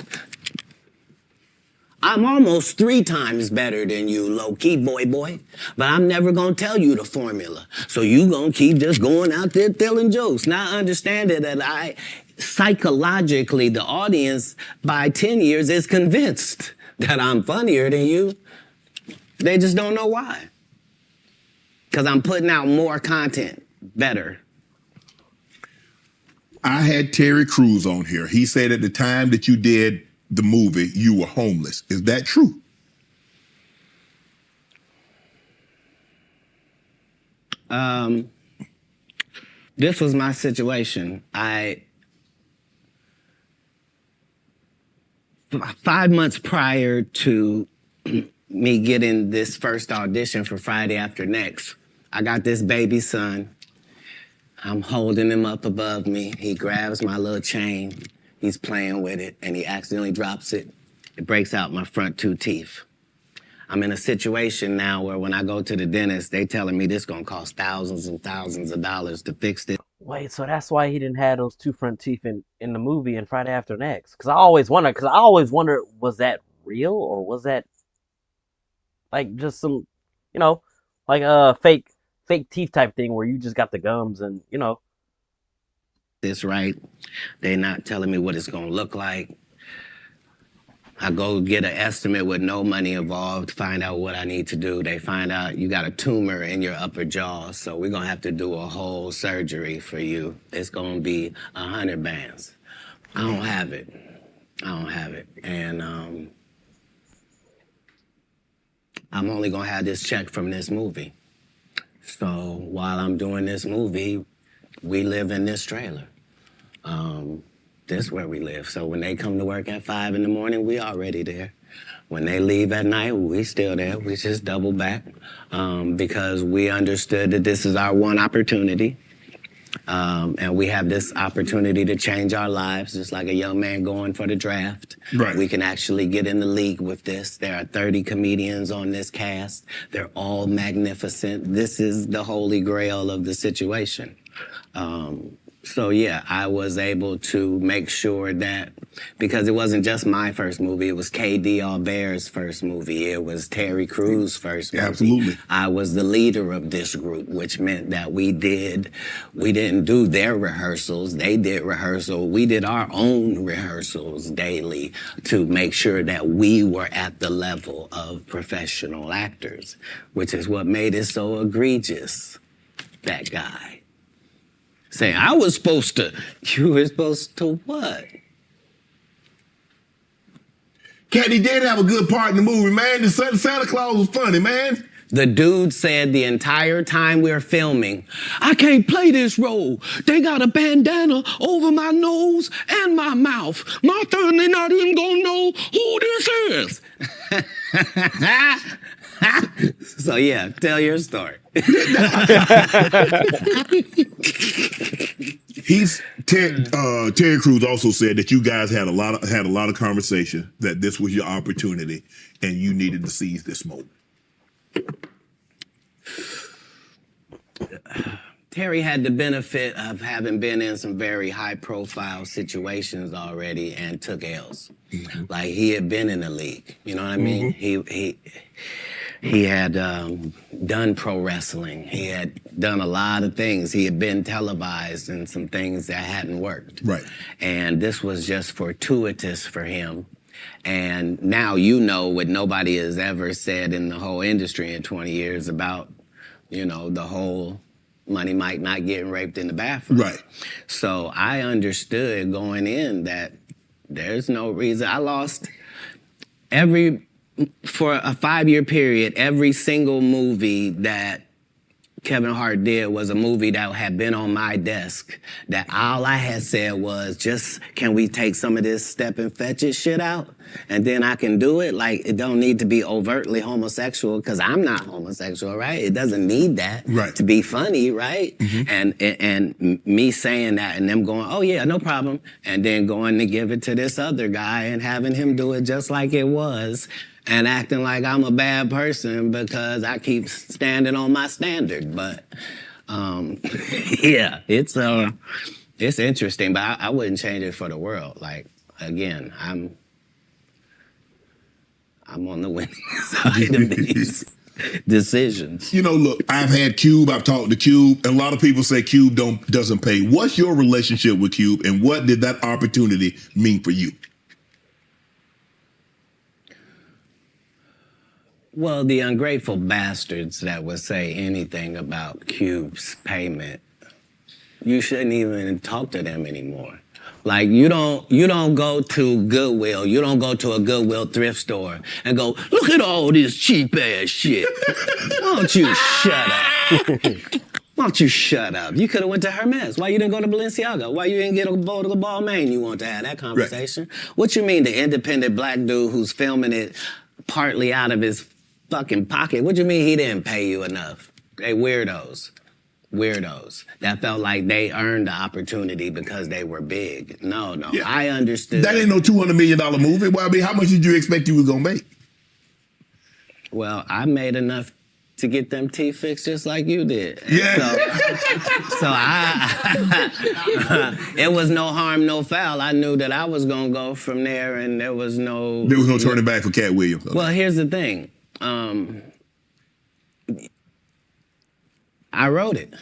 I'm almost 3 times better than you, low-key, boy. But I'm never gonna tell you the formula. So you gonna keep just going out there telling jokes. Now understanding that psychologically, the audience by 10 years is convinced that I'm funnier than you. They just don't know why. Because I'm putting out more content, better. I had Terry Crews on here. He said at the time that you did the movie, you were homeless. Is that true? This was my situation. 5 months prior to me getting this first audition for Friday After Next, I got this baby son. I'm holding him up above me. He grabs my little chain. He's playing with it, and he accidentally drops it. It breaks out my front 2 teeth. I'm in a situation now where when I go to the dentist, they telling me this gonna cost thousands and thousands of dollars to fix this. Wait, so that's why he didn't have those 2 front teeth in the movie in Friday After Next? Because I always wondered, was that real or was that like just some, like a fake teeth type thing where you just got the gums and This right. They're not telling me what it's gonna look like. I go get an estimate with no money involved, find out what I need to do. They find out you got a tumor in your upper jaw, so we're gonna have to do a whole surgery for you. It's gonna be 100 bands. I don't have it. And I'm only gonna have this check from this movie. So while I'm doing this movie, we live in this trailer. This is where we live. So when they come to work at 5 in the morning, we already there. When they leave at night, we still there. We just double back because we understood that this is our one opportunity. And we have this opportunity to change our lives, just like a young man going for the draft. Right. We can actually get in the league with this. There are 30 comedians on this cast. They're all magnificent. This is the holy grail of the situation. So yeah, I was able to make sure that, because it wasn't just my first movie, it was K.D. Albert's first movie, it was Terry Crews' first movie. Absolutely. I was the leader of this group, which meant that we didn't do their rehearsals, they did rehearsal, we did our own rehearsals daily to make sure that we were at the level of professional actors, which is what made it so egregious, that guy. Saying, you were supposed to what? Katt, he did have a good part in the movie, man. The Santa Claus was funny, man. The dude said the entire time we were filming, I can't play this role. They got a bandana over my nose and my mouth. My family not even gonna know who this is. So yeah, tell your story. Terry Crews also said that you guys had a lot of conversation, that this was your opportunity and you needed to seize this moment. Terry had the benefit of having been in some very high-profile situations already and took L's. Mm-hmm. Like, he had been in the league, you know what I mean? He had done pro wrestling. He had done a lot of things. He had been televised in some things that hadn't worked. Right. And this was just fortuitous for him. And now you know what nobody has ever said in the whole industry in 20 years about, the whole Money Mike not getting raped in the bathroom. Right. So I understood going in that there's no reason. I lost for a 5-year period, every single movie that Kevin Hart did was a movie that had been on my desk, that all I had said was, just, can we take some of this step and fetch it shit out? And then I can do it. Like, it don't need to be overtly homosexual, because I'm not homosexual, right? It doesn't need that to be funny, right? Mm-hmm. And me saying that and them going, oh yeah, no problem. And then going to give it to this other guy and having him do it just like it was, and acting like I'm a bad person because I keep standing on my standard. But yeah, it's interesting, but I wouldn't change it for the world. Like, again, I'm on the winning side of these decisions. Look, I've had Cube, I've talked to Cube, and a lot of people say Cube doesn't pay. What's your relationship with Cube, and what did that opportunity mean for you? Well, the ungrateful bastards that would say anything about Cube's payment, you shouldn't even talk to them anymore. Like, you don't go to Goodwill, you don't go to a Goodwill thrift store and go, look at all this cheap ass shit. Why don't you shut up? Why don't you shut up? You could have went to Hermes. Why you didn't go to Balenciaga? Why you didn't get a bowl to the Balmain? You want to have that conversation? Right. What you mean the independent black dude who's filming it partly out of his fucking pocket? What you mean he didn't pay you enough? They weirdos. Weirdos that felt like they earned the opportunity because they were big. No, yeah. I understood. That ain't no $200 million movie. Well, I mean, how much did you expect you was gonna make? Well, I made enough to get them teeth fixed just like you did. Yeah. So it was no harm, no foul. I knew that I was gonna go from there, and there was no turning back for Katt Williams. Well, here's the thing. I wrote it.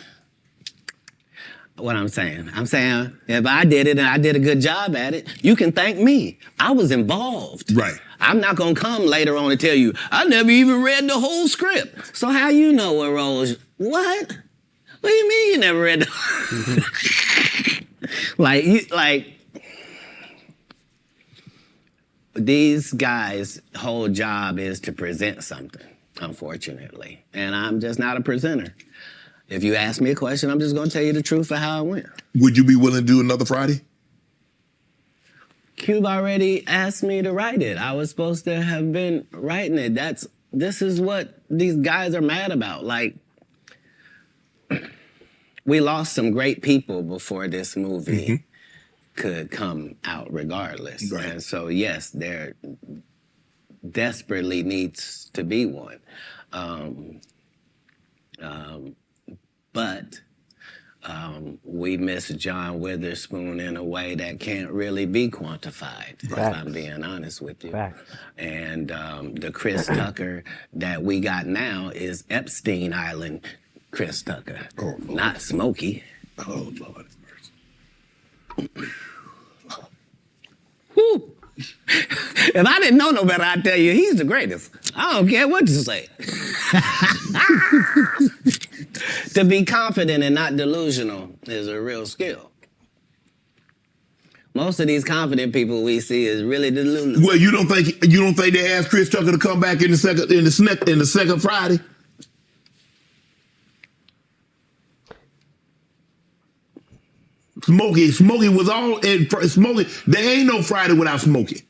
What I'm saying if I did it and I did a good job at it, you can thank me. I was involved. Right. I'm not gonna come later on and tell you, I never even read the whole script. So how you know what roles? What? What do you mean you never read the like these guys' whole job is to present something, unfortunately. And I'm just not a presenter. If you ask me a question, I'm just going to tell you the truth of how it went. Would you be willing to do another Friday? Cube already asked me to write it. I was supposed to have been writing it. This is what these guys are mad about. Like, we lost some great people before this movie could come out regardless. Right. And so, yes, there desperately needs to be one. But we miss John Witherspoon in a way that can't really be quantified, if I'm being honest with you. Right. And the Chris Tucker that we got now is Epstein Island Chris Tucker, not Smokey. Oh, Lord have mercy. Whew. If I didn't know no better, I'd tell you he's the greatest. I don't care what you say. To be confident and not delusional is a real skill. Most of these confident people we see is really delusional. Well, you don't think they asked Chris Tucker to come back in the second Friday? Smokey was all in Smokey. There ain't no Friday without Smokey.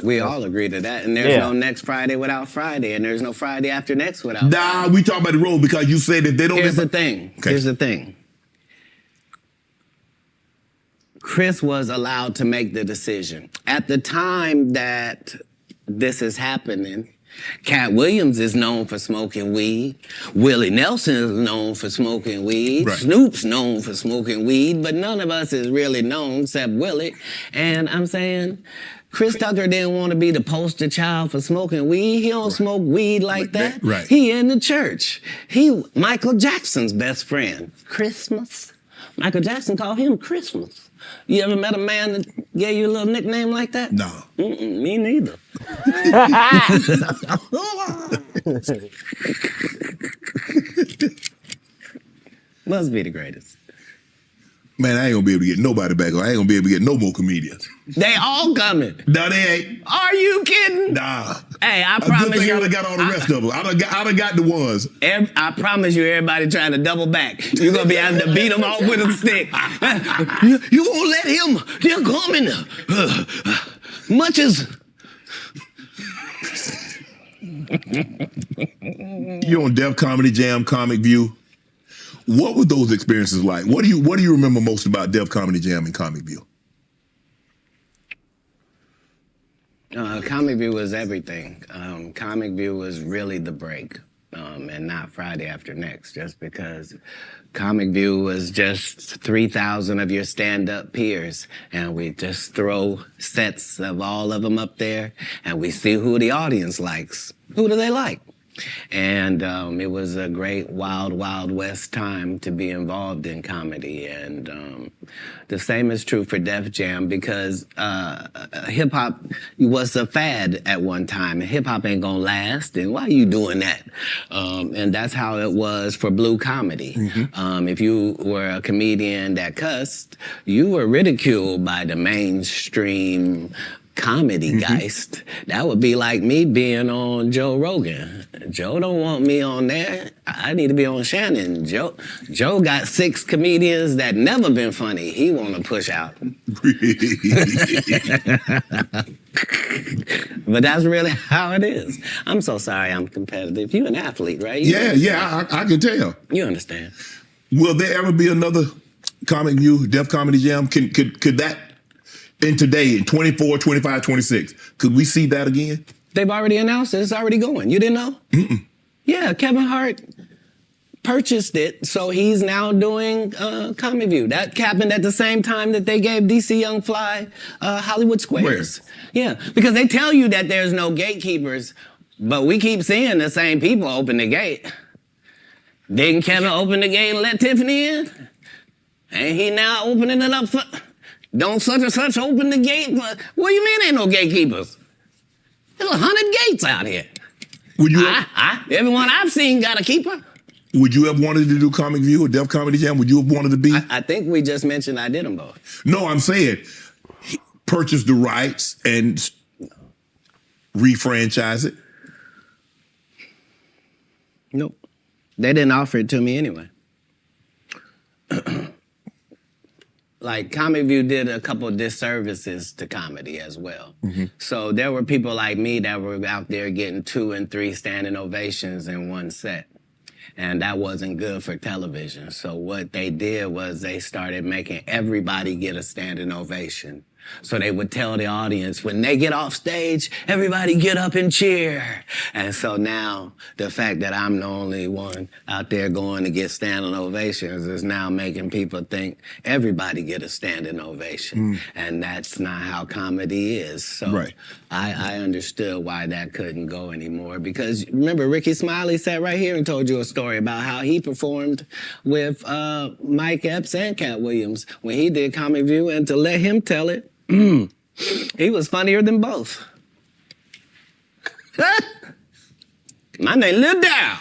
We all agree to that, and there's no next Friday without Friday, and there's no Friday after next without Friday. We talk about the role because you said that they don't... Here's the thing. Okay. Here's the thing. Chris was allowed to make the decision. At the time that this is happening, Katt Williams is known for smoking weed. Willie Nelson is known for smoking weed. Right. Snoop's known for smoking weed, but none of us is really known except Willie. And I'm saying... Chris Tucker didn't want to be the poster child for smoking weed. He don't smoke weed like that. Right. He in the church. He Michael Jackson's best friend. Christmas. Michael Jackson called him Christmas. You ever met a man that gave you a little nickname like that? No. Me neither. Must be the greatest. Man, I ain't gonna be able to get nobody back. I ain't gonna be able to get no more comedians. They all coming. No, they ain't. Are you kidding? Nah. Hey, I promise you. I done got all the rest of them. I done got the ones. I promise you, everybody trying to double back. You're gonna be having to beat them off with a stick. You won't let him. They're coming. Much as. You on Def Comedy Jam, Comic View. What were those experiences like? What do you remember most about Def Comedy Jam and Comic View? Comic View was everything. Comic View was really the break, and not Friday After Next, just because Comic View was just 3,000 of your stand-up peers, and we just throw sets of all of them up there, and we see who the audience likes. Who do they like? And it was a great wild, wild west time to be involved in comedy. And the same is true for Def Jam because hip-hop was a fad at one time. And hip-hop ain't gonna last, and why are you doing that? And that's how it was for blue comedy. Mm-hmm. If you were a comedian that cussed, you were ridiculed by the mainstream comedy geist. That would be like me being on Joe Rogan. Joe don't want me on there. I need to be on Shannon. Joe got 6 comedians that never been funny. He want to push out. But that's really how it is. I'm so sorry I'm competitive. You're an athlete, right? I can tell. You understand. Will there ever be another Comic View Def Comedy Jam? Could that, in today, in 24, 25, 26, could we see that again? They've already announced it. It's already going. You didn't know? Mm-mm. Yeah, Kevin Hart purchased it, so he's now doing Comic View. That happened at the same time that they gave DC Young Fly Hollywood Squares. Yeah, because they tell you that there's no gatekeepers, but we keep seeing the same people open the gate. Didn't Kevin open the gate and let Tiffany in? Ain't he now opening it up for... Don't such and such open the gate? What do you mean ain't no gatekeepers? There's 100 gates out here. Would you? Everyone I've seen got a keeper. Would you have wanted to do Comic View or Def Comedy Jam? Would you have wanted to be? I think we just mentioned I did them both. No, I'm saying purchase the rights and refranchise it. Nope. They didn't offer it to me anyway. Like, Comic View did a couple disservices to comedy as well. Mm-hmm. So there were people like me that were out there getting 2 and 3 standing ovations in one set. And that wasn't good for television. So what they did was they started making everybody get a standing ovation. So they would tell the audience, when they get off stage, everybody get up and cheer. And so now the fact that I'm the only one out there going to get standing ovations is now making people think everybody get a standing ovation. And that's not how comedy is. So I understood why that couldn't go anymore. Because remember, Ricky Smiley sat right here and told you a story about how he performed with Mike Epps and Katt Williams when he did Comic View. And to let him tell it, he was funnier than both. My name Lil Dow.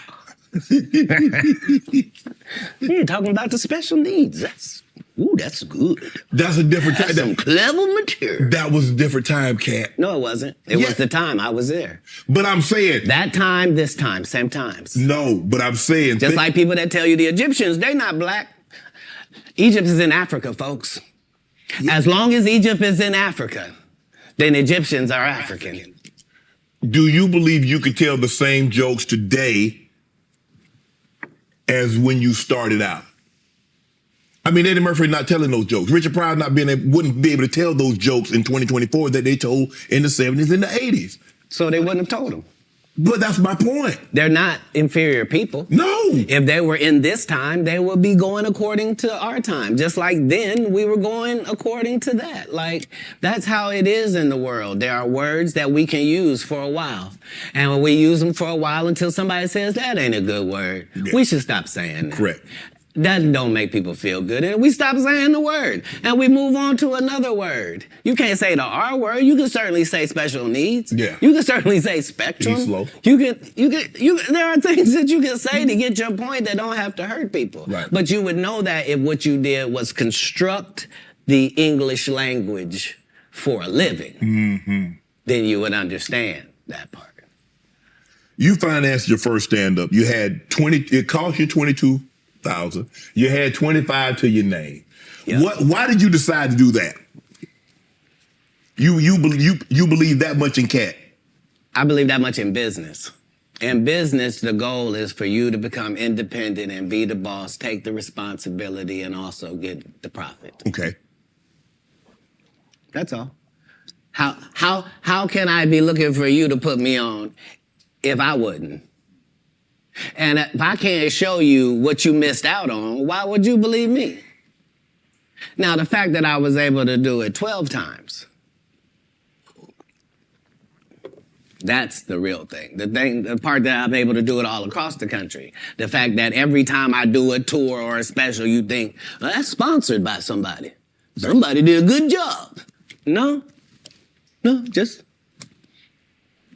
You're talking about the special needs. That's good. That's a different time. That's some clever material. That was a different time, Cat. No, it wasn't. It was the time I was there. But I'm saying... That time, this time, same times. No, but I'm saying... Just like people that tell you the Egyptians, they not black. Egypt is in Africa, folks. As long as Egypt is in Africa, then Egyptians are African. Do you believe you could tell the same jokes today as when you started out? I mean, Eddie Murphy not telling those jokes. Richard Pryor wouldn't be able to tell those jokes in 2024 that they told in the 70s and the 80s. So they wouldn't have told them. But that's my point. They're not inferior people. No. If they were in this time, they would be going according to our time. Just like then, we were going according to that. Like, that's how it is in the world. There are words that we can use for a while. And when we use them for a while until somebody says, that ain't a good word, we should stop saying that. Correct. That don't make people feel good. And we stop saying the word. And we move on to another word. You can't say the R word. You can certainly say special needs. Yeah. You can certainly say spectrum. Be slow. There are things that you can say to get your point that don't have to hurt people. Right. But you would know that if what you did was construct the English language for a living, then you would understand that part. You financed your first stand-up. You had it cost you $22,000. You had 25 to your name. Yep. Why did you decide to do that? You believe that much in Katt? I believe that much in business. In business, the goal is for you to become independent and be the boss, take the responsibility, and also get the profit. Okay. That's all. How can I be looking for you to put me on if I wouldn't? And if I can't show you what you missed out on, why would you believe me? Now, the fact that I was able to do it 12 times, that's the real thing. The part that I'm able to do it all across the country. The fact that every time I do a tour or a special, you think, well, that's sponsored by somebody. Somebody did a good job. No,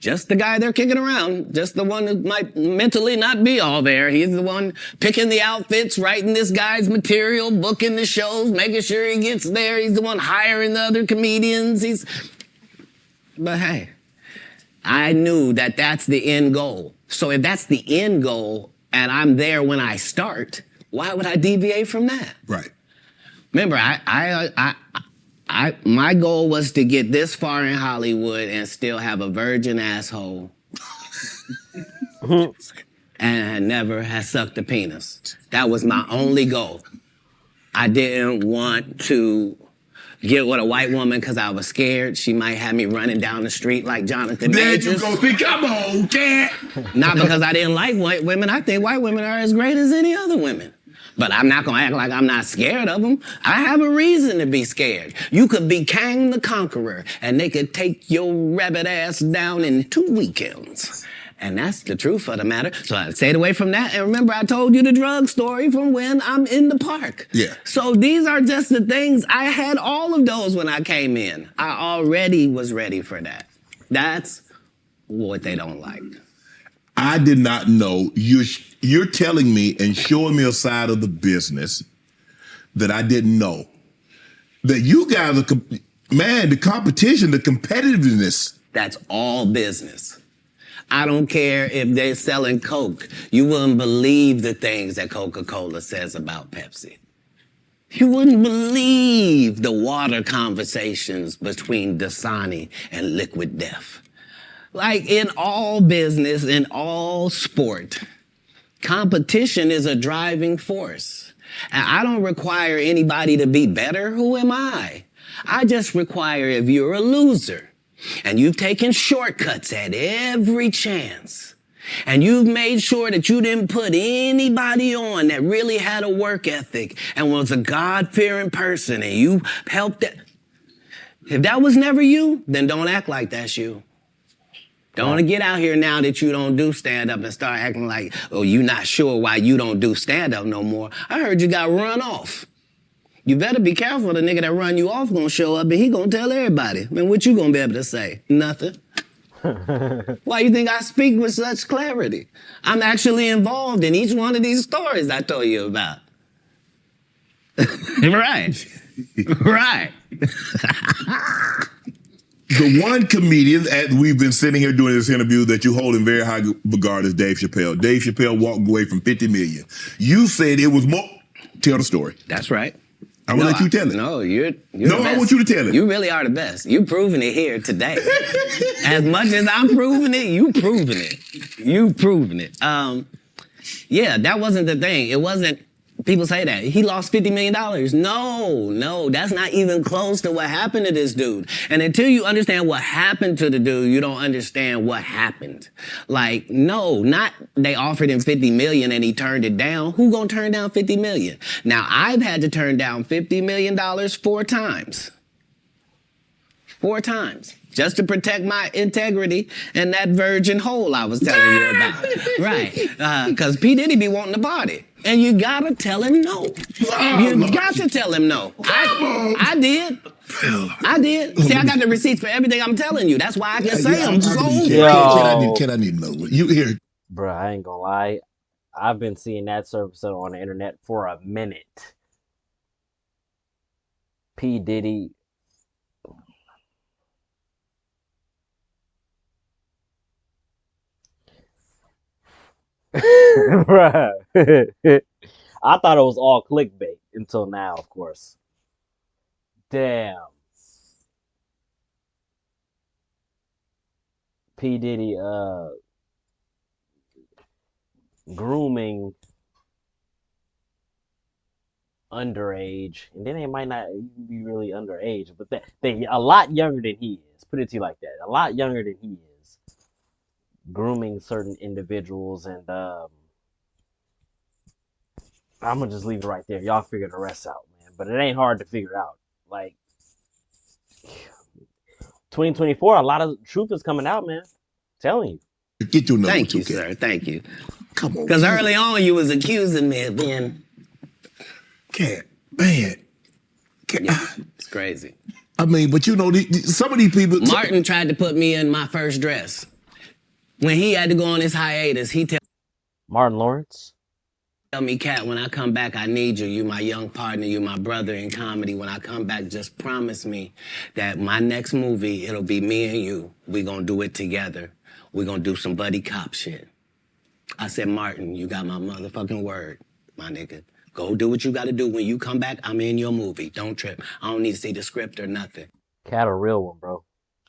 just the guy they're kicking around, just the one who might mentally not be all there. He's the one picking the outfits, writing this guy's material, booking the shows, making sure he gets there. He's the one hiring the other comedians. But hey, I knew that that's the end goal. So if that's the end goal and I'm there when I start, why would I deviate from that? Right. Remember, my goal was to get this far in Hollywood and still have a virgin asshole and never have sucked a penis. That was my only goal. I didn't want to get with a white woman because I was scared she might have me running down the street like Jonathan There Majors. you go. See, come on, cat. Not because I didn't like white women. I think white women are as great as any other women. But I'm not gonna act like I'm not scared of them. I have a reason to be scared. You could be Kang the Conqueror, and they could take your rabbit ass down in 2 weekends. And that's the truth of the matter. So I stayed away from that. And remember, I told you the drug story from when I'm in the park. Yeah. So these are just the things. I had all of those when I came in. I already was ready for that. That's what they don't like. I did not know. You're telling me and showing me a side of the business that I didn't know. That you guys are, man, the competition, the competitiveness. That's all business. I don't care if they're selling Coke. You wouldn't believe the things that Coca-Cola says about Pepsi. You wouldn't believe the water conversations between Dasani and Liquid Death. Like in all business, in all sport, competition is a driving force. And I don't require anybody to be better. Who am I? I just require if you're a loser and you've taken shortcuts at every chance, and you've made sure that you didn't put anybody on that really had a work ethic and was a God-fearing person, and you helped it. If that was never you, then don't act like that's you. Don't get out here now that you don't do stand-up and start acting like, oh, you're not sure why you don't do stand-up no more. I heard you got run off. You better be careful. The nigga that run you off gonna show up and he gonna tell everybody. Man, what you gonna be able to say? Nothing. Why you think I speak with such clarity? I'm actually involved in each one of these stories I told you about. Right. Right. The one comedian that we've been sitting here doing this interview that you hold in very high regard is Dave Chappelle. Dave Chappelle walked away from 50 million. You said it was more. Tell the story. That's right. I'm gonna let you tell it. No, you're no, the best. I want you to tell it. You really are the best. You're proving it here today. As much as I'm proving it, you proving it. You proving it. Yeah, that wasn't the thing. It wasn't, people say that. He lost $50 million. No, that's not even close to what happened to this dude. And until you understand what happened to the dude, you don't understand what happened. Like, no, not they offered him $50 million and he turned it down. Who gonna turn down $50 million? Now, I've had to turn down $50 million 4 times. 4 times. Just to protect my integrity and that virgin hole I was telling you about. Right. Because P. Diddy be wanting to party. And you gotta tell him no. You got to tell him no. I did. I did. See, I got the receipts for everything I'm telling you. That's why I can say I'm so Can I need to know? You hear? Bruh, I ain't gonna lie. I've been seeing that service on the internet for a minute. P. Diddy. Bruh. I thought it was all clickbait until now, of course. Damn. P. Diddy grooming underage, and then they might not be really underage, but they a lot younger than he is. Put it to you like that. A lot younger than he is. Grooming certain individuals, and I'm gonna just leave it right there. Y'all figure the rest out, man. But it ain't hard to figure out. Like 2024, a lot of truth is coming out, man. I'm telling you. Get your number. Thank you, sir. Thank you. Come on. Because early on you was accusing me of being. Cat, man. Yeah, it's crazy. I mean, but you know, some of these people. Martin tried to put me in my first dress. When he had to go on his hiatus, he tell Martin Lawrence. Tell me, Katt, when I come back, I need you. You my young partner. You my brother in comedy. When I come back, just promise me that my next movie, it'll be me and you. We gonna do it together. We gonna do some buddy cop shit. I said, Martin, you got my motherfucking word, my nigga. Go do what you gotta do. When you come back, I'm in your movie. Don't trip. I don't need to see the script or nothing. Katt a real one, bro.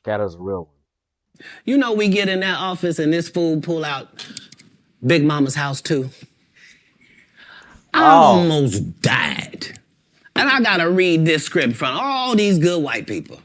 Katt is a real one. You know, we get in that office and this fool pull out Big Mama's House too. I almost died. And I gotta read this script from all these good white people.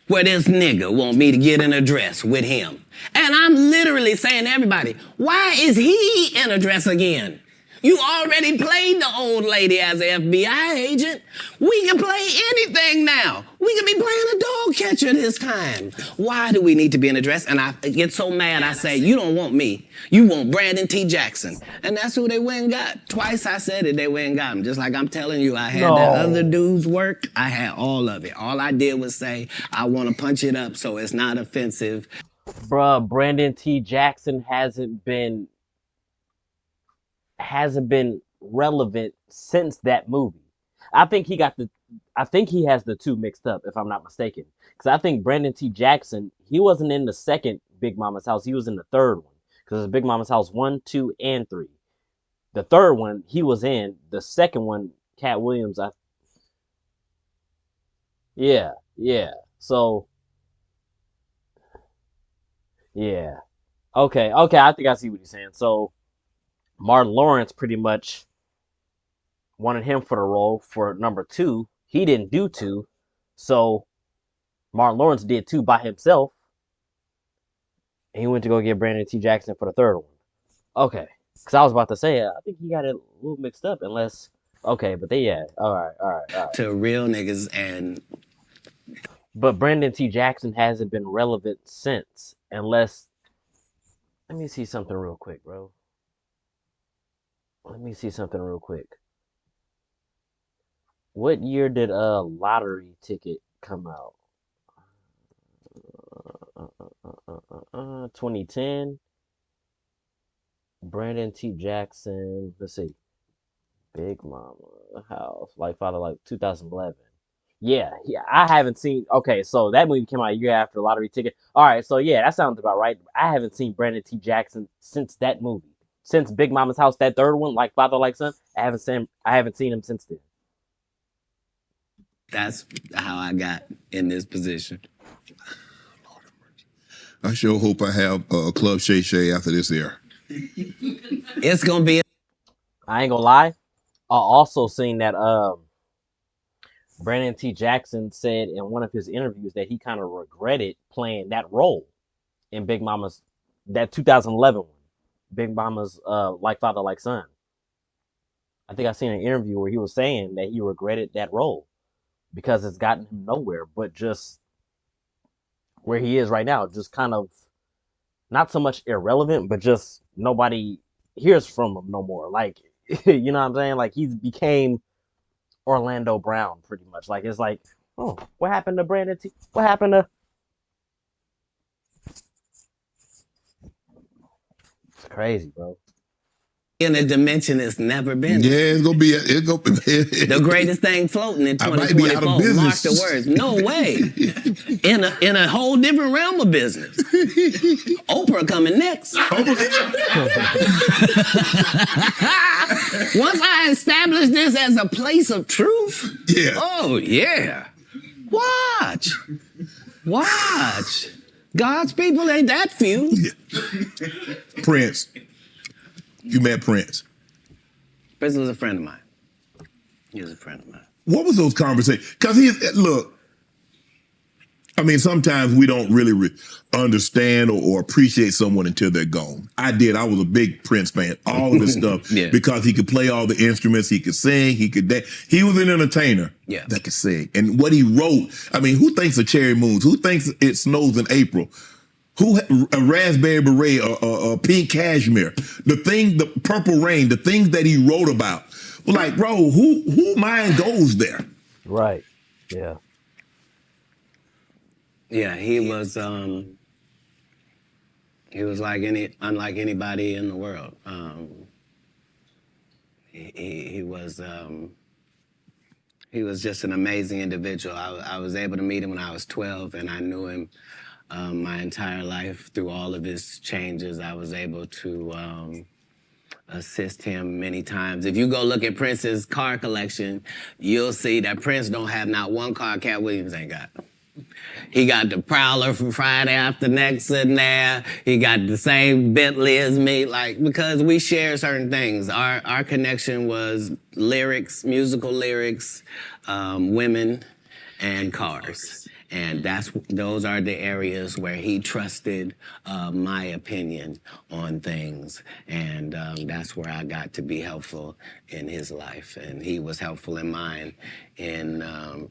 Where this nigga want me to get in a dress with him. And I'm literally saying to everybody, why is he in a dress again? You already played the old lady as an FBI agent. We can play anything now. We can be playing a dog catcher this time. Why do we need to be in a dress? And I get so mad, I say, you don't want me. You want Brandon T. Jackson. And that's who they went and got. Twice I said it, they went and got him. Just like I'm telling you, I had that other dude's work. I had all of it. All I did was say, I want to punch it up so it's not offensive. Bruh, Brandon T. Jackson hasn't been relevant since that movie. I think he has the two mixed up, if I'm not mistaken. Because I think Brandon T. Jackson, he wasn't in the second Big Mama's House, he was in the third one. Because it's Big Mama's House 1, 2, and 3. The third one he was in. The second one, Katt Williams, yeah. So yeah. Okay, I think I see what he's saying. So Martin Lawrence pretty much wanted him for the role for number 2. He didn't do 2, so Martin Lawrence did 2 by himself. And he went to go get Brandon T. Jackson for the third one. Okay, because I was about to say, I think he got it a little mixed up, unless... Okay, but all right. To real niggas and... But Brandon T. Jackson hasn't been relevant since, unless... Let me see something real quick, bro. What year did Lottery Ticket come out? 2010. Brandon T. Jackson. Let's see. Big Mama House. Like Father, like 2011. Yeah. I haven't seen. Okay, so that movie came out a year after Lottery Ticket. All right, so yeah, that sounds about right. I haven't seen Brandon T. Jackson since that movie. Since Big Mama's House, that third one, like Father, like Son. I haven't seen him since then. That's how I got in this position. I sure hope I have a Club Shay Shay after this air. It's gonna be. I ain't gonna lie. I also seen that Brandon T. Jackson said in one of his interviews that he kind of regretted playing that role in Big Mama's, that 2011 one, Big Mama's Like Father, Like Son. I think I seen an interview where he was saying that he regretted that role because it's gotten him nowhere, but just where he is right now, just kind of not so much irrelevant, but just nobody hears from him no more. Like, you know what I'm saying? Like, he's became Orlando Brown pretty much. Like, it's like, oh, what happened to Brandon T? What happened to... It's crazy, bro. In a dimension it's never been. Yeah, it's gonna be the greatest thing floating in 2024. Mark the words. No way. in a whole different realm of business. Oprah coming next. Once I establish this as a place of truth. Yeah. Oh yeah. Watch. God's people ain't that few. Prince. You met Prince. Prince was a friend of mine. He was a friend of mine. What was those conversations? Because look, I mean, sometimes we don't really understand or appreciate someone until they're gone. I did. I was a big Prince fan. All of his stuff. Yeah. Because he could play all the instruments. He could sing. He could dance. He was an entertainer that could sing. And what he wrote, I mean, who thinks of Cherry Moons? Who thinks it snows in April? Who a raspberry beret or pink cashmere, the purple rain, the things that he wrote about. Well, like, bro, who mind goes there? Right. Yeah. Yeah, he was unlike anybody in the world. he was just an amazing individual. I was able to meet him when I was 12, and I knew him my entire life through all of his changes. I was able to assist him many times. If you go look at Prince's car collection, you'll see that Prince don't have not one car Katt Williams ain't got. He got the Prowler from Friday After Next in there. He got the same Bentley as me, like, because we share certain things. Our connection was lyrics, musical lyrics, women, and cars. And those are the areas where he trusted my opinion on things. And that's where I got to be helpful in his life. And he was helpful in mine in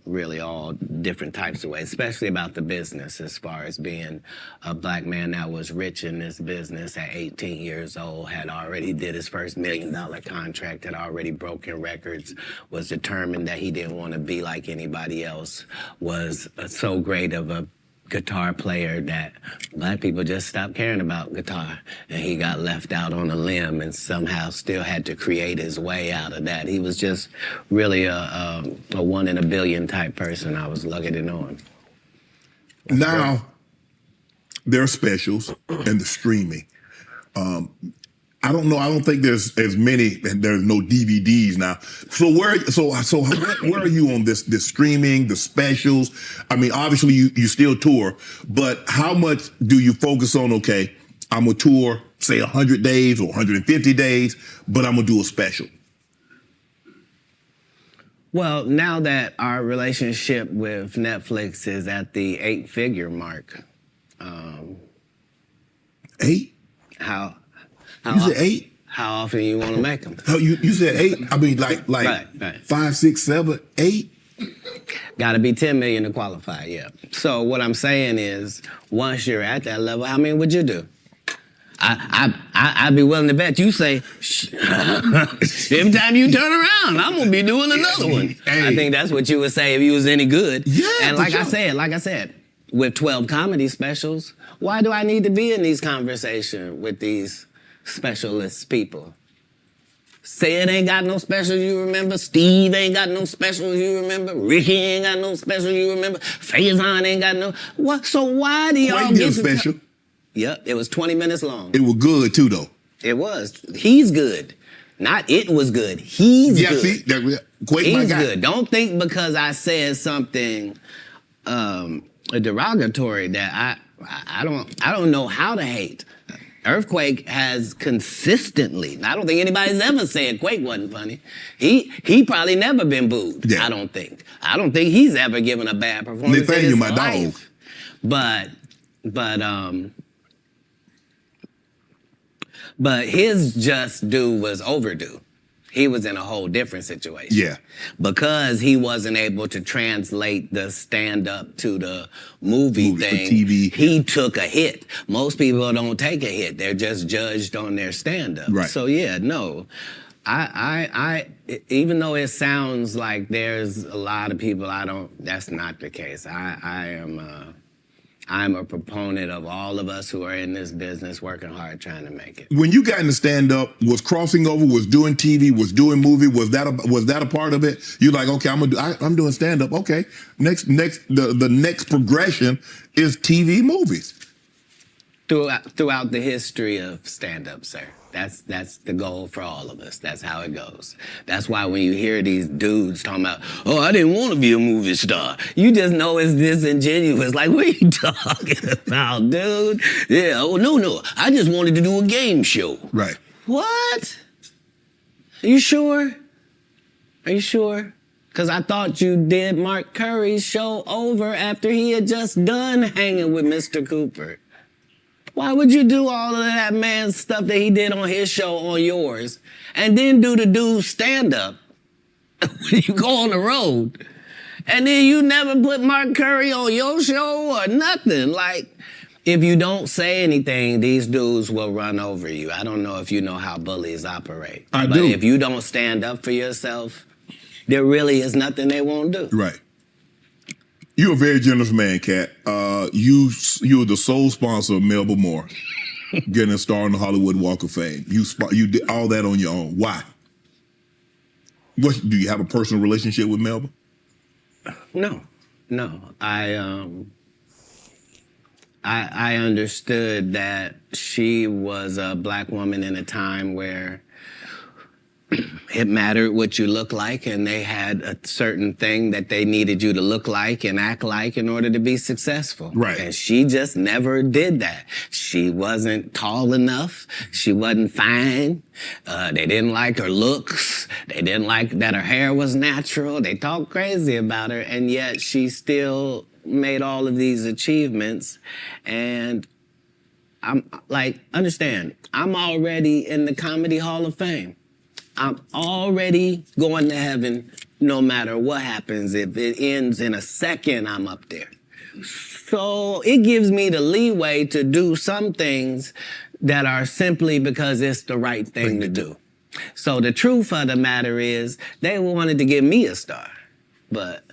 really all different types of ways, especially about the business, as far as being a black man that was rich in this business at 18 years old, had already did his first $1 million contract, had already broken records, was determined that he didn't want to be like anybody else, was so great of a guitar player that black people just stopped caring about guitar, and he got left out on a limb and somehow still had to create his way out of that. He was just really a 1 in a billion type person. I was lucky to know him. Now, there are specials and the streaming. I don't know. I don't think there's as many, and there's no DVDs now. So where are you on this streaming, the specials? I mean, obviously you still tour, but how much do you focus on? Okay, I'm gonna tour, say 100 days or 150 days, but I'm gonna do a special. Well, now that our relationship with Netflix is at the 8-figure mark, 8? How You said 8? How often you want to make them? Oh, you said 8? I mean, like Right. 5, 6, 7, 8? Got to be 10 million to qualify, yeah. So what I'm saying is, once you're at that level, how many would you do? I'd be willing to bet you say, every time you turn around, I'm gonna be doing another one. Hey. I think that's what you would say if you was any good. Yeah, and for like I sure. said, with 12 comedy specials, why do I need to be in these conversations with these specialist people? Sid ain't got no special you remember. Steve ain't got no special you remember. Ricky ain't got no special you remember. Faison ain't got no. What? So why do y'all Quake did get a special. Yep, it was 20 minutes long. It was good too, though. It was. He's good. Not it was good. He's Yeah, good. see, Quake my He's guy. good. Don't think because I said something derogatory that I don't know how to hate. Earthquake has consistently, I don't think anybody's ever said Quake wasn't funny. He probably never been booed. Yeah. I don't think he's ever given a bad performance in Nathaniel, his my life. dog. But his just due was overdue. He was in a whole different situation. Yeah. Because he wasn't able to translate the stand-up to the movie Movie for thing, TV. he took a hit. Most people don't take a hit. They're just judged on their stand-up. Right. So yeah, no. I even though it sounds like there's a lot of people that's not the case. I'm a proponent of all of us who are in this business working hard trying to make it. When you got into stand-up, was crossing over, was doing TV, was doing movie, was that a part of it? You're like, okay, I'm doing stand-up. Okay, the next progression is TV movies. Throughout the history of stand-up, sir. That's the goal for all of us. That's how it goes. That's why when you hear these dudes talking about, oh, I didn't want to be a movie star, you just know it's disingenuous. Like, what are you talking about, dude? Yeah, oh, no, I just wanted to do a game show. Right. What? Are you sure? Are you sure? Because I thought you did Mark Curry's show over after he had just done hanging with Mr. Cooper. Why would you do all of that man's stuff that he did on his show on yours and then do the dude's stand-up when you go on the road? And then you never put Mark Curry on your show or nothing. Like, if you don't say anything, these dudes will run over you. I don't know if you know how bullies operate. But do. If you don't stand up for yourself, there really is nothing they won't do. Right. You're a very generous man, Katt. You're the sole sponsor of Melba Moore getting a star on the Hollywood Walk of Fame. You did all that on your own. Why? What do you have a personal relationship with Melba? No. I understood that she was a black woman in a time where it mattered what you look like, and they had a certain thing that they needed you to look like and act like in order to be successful. Right. And she just never did that. She wasn't tall enough. She wasn't fine. They didn't like her looks. They didn't like that her hair was natural. They talked crazy about her, and yet she still made all of these achievements. And I'm like, understand, I'm already in the Comedy Hall of Fame. I'm already going to heaven no matter what happens. If it ends in a second, I'm up there. So it gives me the leeway to do some things that are simply because it's the right thing to do. So the truth of the matter is they wanted to give me a star, but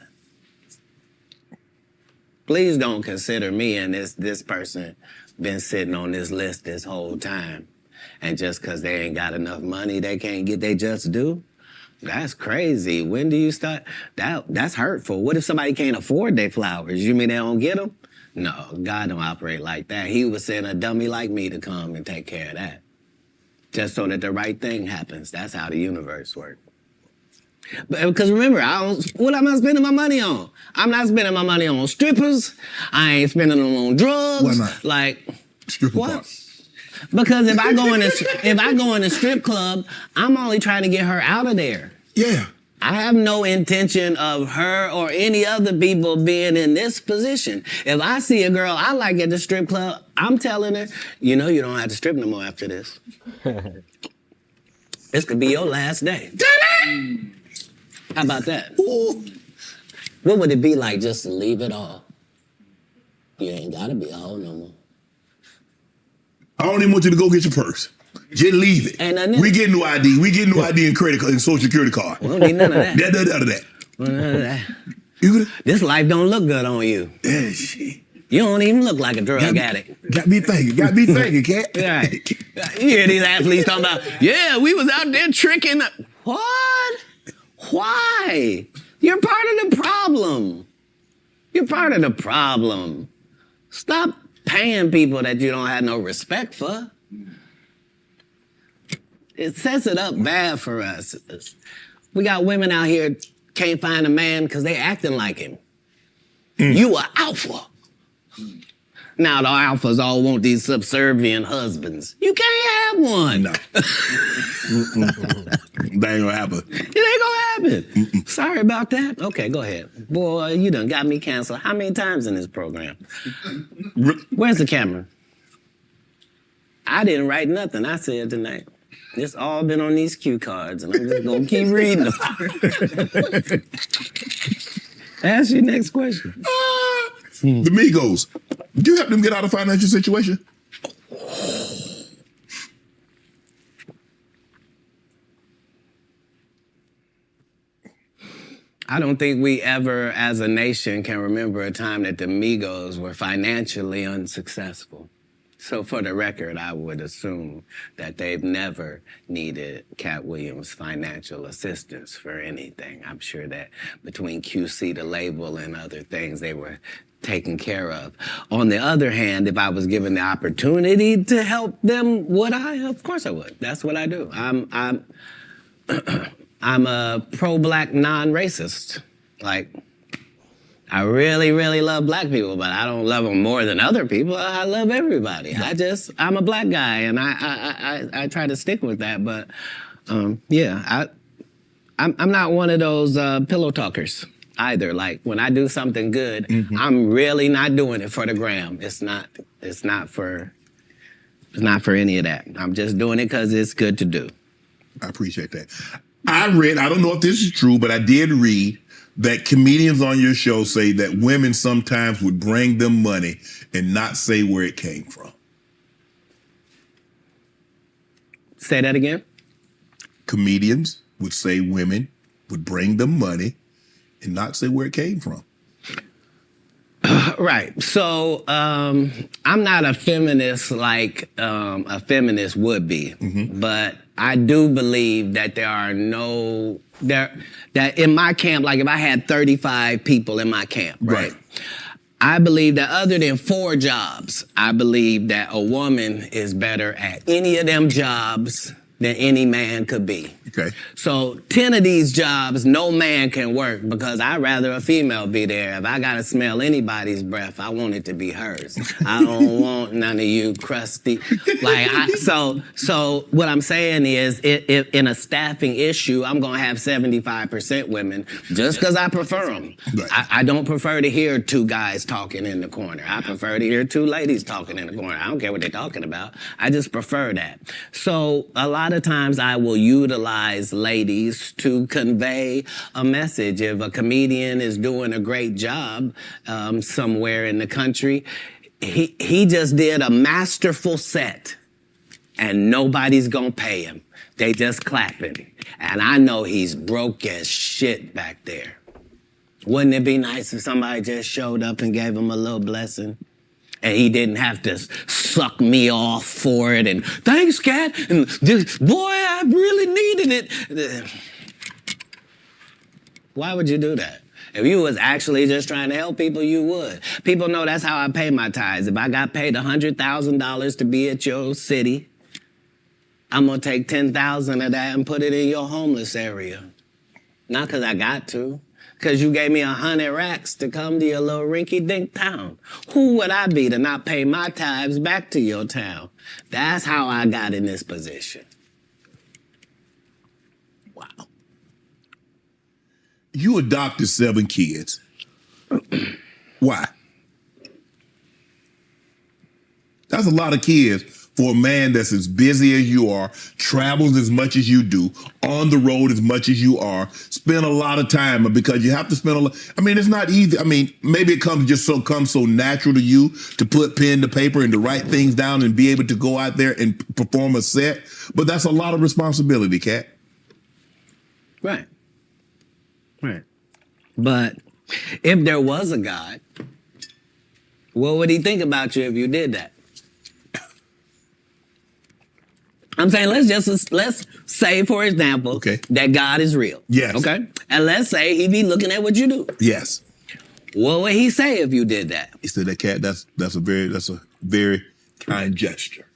please don't consider me and this person been sitting on this list this whole time. And just because they ain't got enough money, they can't get their just due? That's crazy. When do you start? That's hurtful. What if somebody can't afford their flowers? You mean they don't get them? No, God don't operate like that. He would send a dummy like me to come and take care of that. Just so that the right thing happens. That's how the universe works. Because remember, what am I spending my money on? I'm not spending my money on strippers. I ain't spending them on drugs. Why not? Like, Stripper what? part. Because if I go in a strip club, I'm only trying to get her out of there. Yeah. I have no intention of her or any other people being in this position. If I see a girl I like at the strip club, I'm telling her, you know you don't have to strip no more after this. This could be your last day. How about that? Ooh. What would it be like just to leave it all? You ain't gotta be a hoe no more. I don't even want you to go get your purse. Just leave it. Ain't nothing. We get new ID. We get new ID and credit card and social security card. We don't need none of that. None of that. None of that. You good? This life don't look good on you. Yeah, shit. You don't even look like a drug addict. Got me thinking, Cat. Right. You hear these athletes talking about, yeah, we was out there tricking. What? Why? You're part of the problem. You're part of the problem. Stop paying people that you don't have no respect for. It sets it up bad for us. We got women out here can't find a man because they acting like him. You are alpha. Now the alphas all want these subservient husbands. You can't have one. No. That ain't gonna happen. It ain't gonna happen. Sorry about that. Okay, go ahead. Boy, you done got me canceled how many times in this program? Where's the camera? I didn't write nothing I said tonight. It's all been on these cue cards, and I'm just gonna keep reading them. Ask your next question. The Migos. Do you help them get out of financial situation? I don't think we ever, as a nation, can remember a time that the Migos were financially unsuccessful. So for the record, I would assume that they've never needed Katt Williams' financial assistance for anything. I'm sure that between QC, the label, and other things, they were taken care of. On the other hand, if I was given the opportunity to help them, would I? Of course I would. That's what I do. I'm a pro-black non-racist. Like, I really, really love black people, but I don't love them more than other people. I love everybody. I'm a black guy, and I try to stick with that. But yeah, I'm not one of those pillow talkers either. Like when I do something good, I'm really not doing it for the gram. It's not for any of that. I'm just doing it because it's good to do. I appreciate that. I don't know if this is true, but I did read that comedians on your show say that women sometimes would bring them money and not say where it came from. Say that again? Comedians would say women would bring them money and not say where it came from. Right. So I'm not a feminist like a feminist would be, but I do believe that that in my camp, like if I had 35 people in my camp, right? I believe that other than 4 jobs, I believe that a woman is better at any of them jobs than any man could be. Okay. So 10 of these jobs, no man can work because I'd rather a female be there. If I gotta smell anybody's breath, I want it to be hers. I don't want none of you crusty. So what I'm saying is, if in a staffing issue, I'm gonna have 75% women just because I prefer them. Right. I don't prefer to hear 2 guys talking in the corner. I prefer to hear 2 ladies talking in the corner. I don't care what they're talking about. I just prefer that. So a lot of times I will utilize ladies to convey a message. If a comedian is doing a great job somewhere in the country, he just did a masterful set and nobody's gonna pay him. They just clapping. And I know he's broke as shit back there. Wouldn't it be nice if somebody just showed up and gave him a little blessing? And he didn't have to suck me off for it and thanks, Katt. And boy, I really needed it. Why would you do that? If you was actually just trying to help people, you would. People know that's how I pay my tithes. If I got paid $100,000 to be at your city, I'm gonna take 10,000 of that and put it in your homeless area. Not because I got to. Because you gave me 100 racks to come to your little rinky-dink town. Who would I be to not pay my tithes back to your town? That's how I got in this position. Wow. You adopted 7 kids. Why? That's a lot of kids for a man that's as busy as you are, travels as much as you do, on the road as much as you are, spend a lot of time, because you have to spend a lot. I mean, it's not easy. I mean, maybe it comes so natural to you to put pen to paper and to write things down and be able to go out there and perform a set. But that's a lot of responsibility, Katt. Right. Right. But if there was a God, what would he think about you if you did that? I'm saying let's say, for example, that God is real. Yes. Okay? And let's say he be looking at what you do. Yes. What would he say if you did that? He said, that Katt, that's a very kind gesture.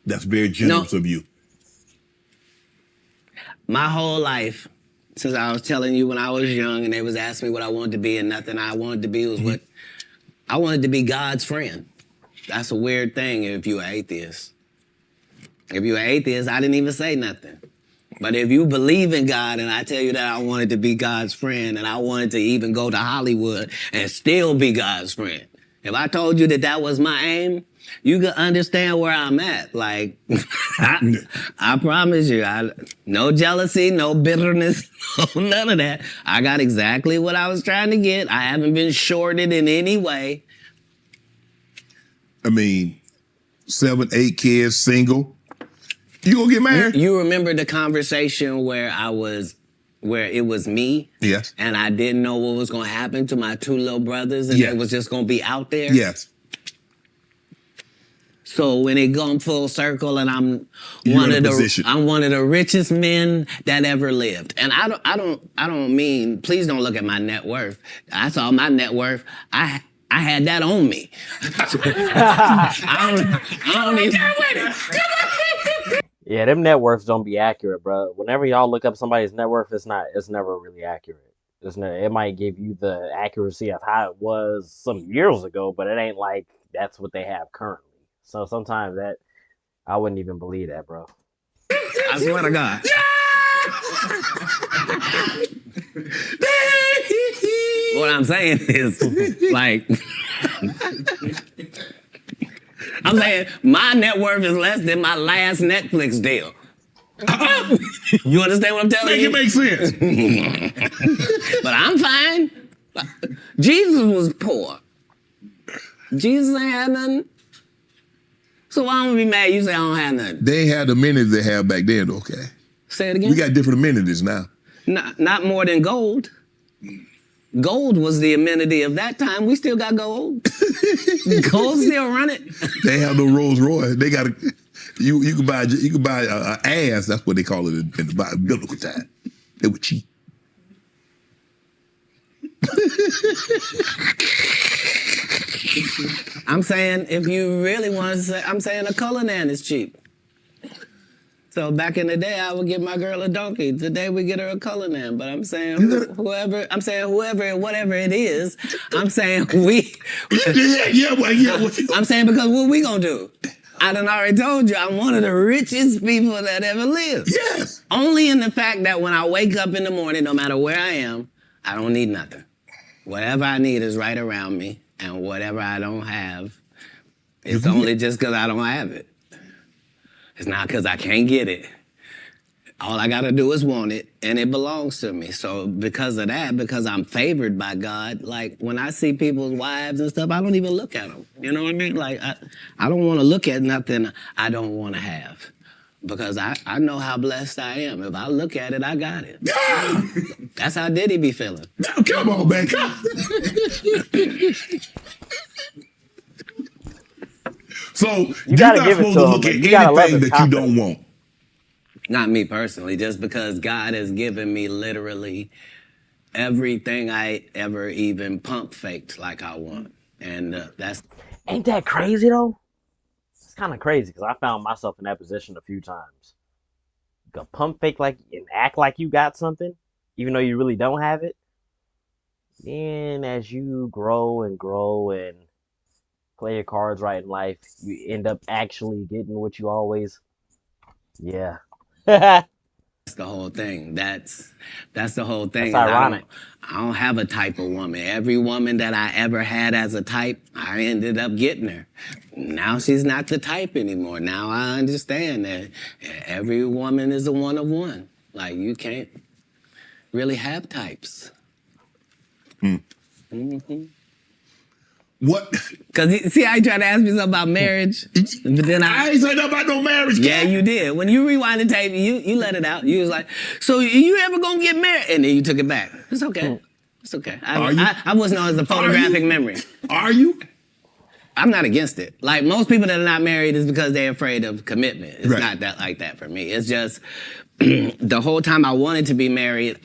That's very generous of you. My whole life, since I was telling you when I was young and they was asking me what I wanted to be, and nothing I wanted to be was what I wanted to be, God's friend. That's a weird thing if you're an atheist. If you're an atheist, I didn't even say nothing. But if you believe in God and I tell you that I wanted to be God's friend and I wanted to even go to Hollywood and still be God's friend, if I told you that that was my aim, you could understand where I'm at. Like, I promise you, no jealousy, no bitterness, none of that. I got exactly what I was trying to get. I haven't been shorted in any way. I mean, 7, 8 kids, single. You gonna get married? You remember the conversation where it was me? Yes. And I didn't know what was gonna happen to my 2 little brothers and yes. It was just gonna be out there? Yes. So when it gone full circle and I'm one of the richest men that ever lived. And I don't mean, please don't look at my net worth. I saw my net worth. I had that on me. I don't even. Yeah, them net worths don't be accurate, bro. Whenever y'all look up somebody's net worth, it's never really accurate. It might give you the accuracy of how it was some years ago, but it ain't like that's what they have currently. So sometimes that I wouldn't even believe that, bro. I swear to God. What I'm saying is, like, I'm saying my net worth is less than my last Netflix deal. You understand what I'm telling you? Make it make sense. But I'm fine. Jesus was poor. Jesus ain't had nothing. So why don't we be mad you say I don't have nothing? They ain't had the amenities they had back then, okay? Say it again? We got different amenities now. Not more than gold. Gold was the amenity of that time. We still got gold. Gold still running. They have no Rolls Royce. They got you can buy a ass. That's what they call it in the biblical time. They were cheap. I'm saying if you really want to say, I'm saying a Cullinan is cheap. So back in the day, I would give my girl a donkey. Today we get her a Cullinan. But I'm saying whoever, whatever it is, I'm saying we. I'm saying because what we gonna do? I done already told you I'm one of the richest people that ever lived. Yes. Only in the fact that when I wake up in the morning, no matter where I am, I don't need nothing. Whatever I need is right around me, and whatever I don't have, it's only just because I don't have it. It's not because I can't get it. All I got to do is want it, and it belongs to me. So because of that, because I'm favored by God, like when I see people's wives and stuff, I don't even look at them. You know what I mean? Like I don't want to look at nothing I don't want to have. Because I know how blessed I am. If I look at it, I got it. Yeah. That's how Diddy be feeling. Now, come on, man. So you're not supposed to look at anything that you don't want. Not me personally, just because God has given me literally everything I ever even pump faked like I want. And that's... Ain't that crazy, though? It's kind of crazy, because I found myself in that position a few times. You can pump fake like and act like you got something, even though you really don't have it. Then as you grow and play your cards right in life, you end up actually getting what you always... Yeah. That's the whole thing. That's the whole thing. That's ironic. I don't have a type of woman. Every woman that I ever had as a type, I ended up getting her. Now she's not the type anymore. Now I understand that every woman is a one of one. Like, you can't really have types. Mm-hmm. What? Because, see how you tried to ask me something about marriage? But then I ain't say nothing about no marriage. Yeah, you did. When you rewind the tape, you let it out. You was like, so you ever gonna get married? And then you took it back. It's okay. It's okay. I was known as a photographic memory. Are you? I'm not against it. Like, most people that are not married is because they're afraid of commitment. It's not that like that for me. It's just the whole time I wanted to be married,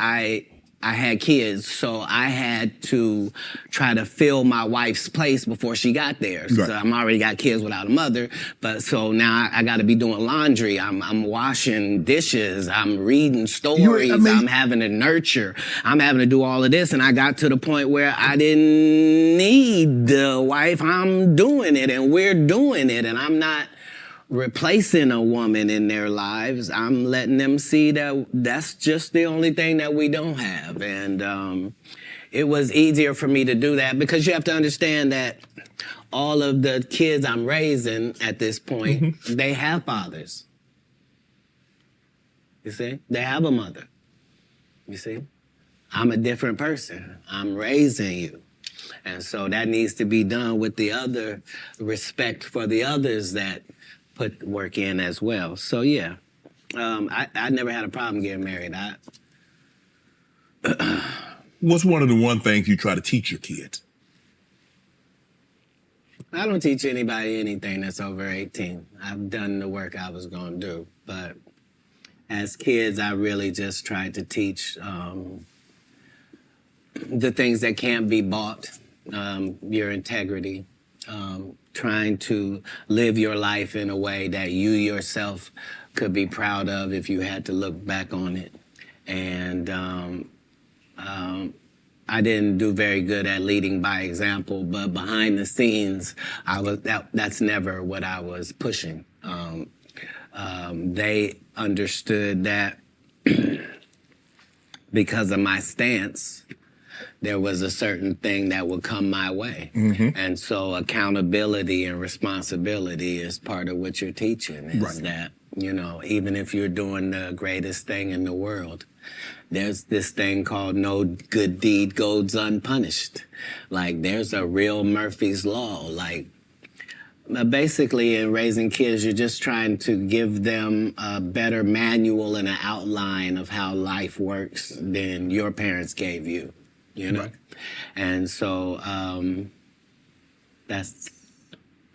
I had kids, so I had to try to fill my wife's place before she got there. So I'm already got kids without a mother, but so now I got to be doing laundry. I'm washing dishes. I'm reading stories. I'm having to nurture. I'm having to do all of this, and I got to the point where I didn't need the wife. I'm doing it, and we're doing it, and I'm not replacing a woman in their lives. I'm letting them see that that's just the only thing that we don't have. And it was easier for me to do that because you have to understand that all of the kids I'm raising at this point, they have fathers. You see? They have a mother. You see? I'm a different person. I'm raising you. And so that needs to be done with the other respect for the others that put work in as well. So yeah, I never had a problem getting married. What's one of the one things you try to teach your kids? I don't teach anybody anything that's over 18. I've done the work I was gonna do. But as kids, I really just tried to teach the things that can't be bought, your integrity, trying to live your life in a way that you yourself could be proud of if you had to look back on it. And I didn't do very good at leading by example, but behind the scenes, that's never what I was pushing. They understood that because of my stance, there was a certain thing that would come my way. And so accountability and responsibility is part of what you're teaching. Is that, you know, even if you're doing the greatest thing in the world, there's this thing called no good deed goes unpunished. Like, there's a real Murphy's Law. Like, basically in raising kids, you're just trying to give them a better manual and an outline of how life works than your parents gave you. you know? Right. And so that's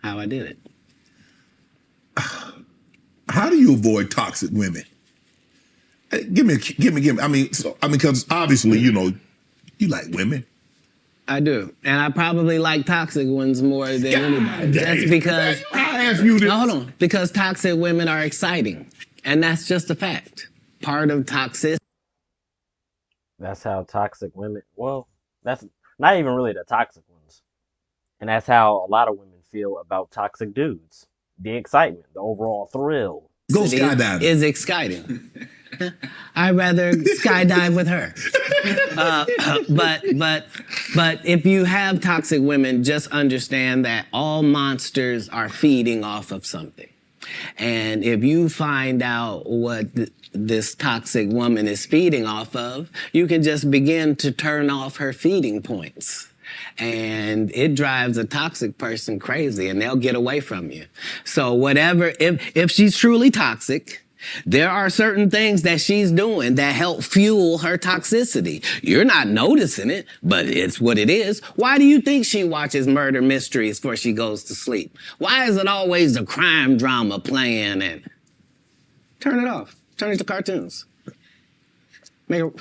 how I did it. How do you avoid toxic women? Give me. I mean, because obviously, you know, you like women. I do. And I probably like toxic ones more than anybody. That's because... I asked you this. No, hold on. Because toxic women are exciting. And that's just a fact. Part of toxicity. That's how toxic women. Well, that's not even really the toxic ones, and that's how a lot of women feel about toxic dudes. The excitement, the overall thrill. Go skydiving. Is exciting. I'd rather skydive with her. But if you have toxic women, just understand that all monsters are feeding off of something. And if you find out what this toxic woman is feeding off of, you can just begin to turn off her feeding points. And it drives a toxic person crazy, and they'll get away from you. So whatever, if she's truly toxic, there are certain things that she's doing that help fuel her toxicity. You're not noticing it, but it's what it is. Why do you think she watches murder mysteries before she goes to sleep? Why is it always a crime drama playing? And turn it off. Turn it to cartoons. Make it...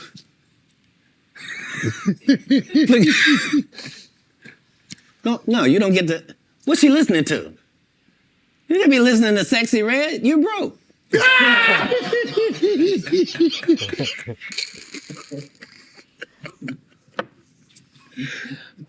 No, you don't get to... What's she listening to? You can't be listening to Sexy Red. You're broke.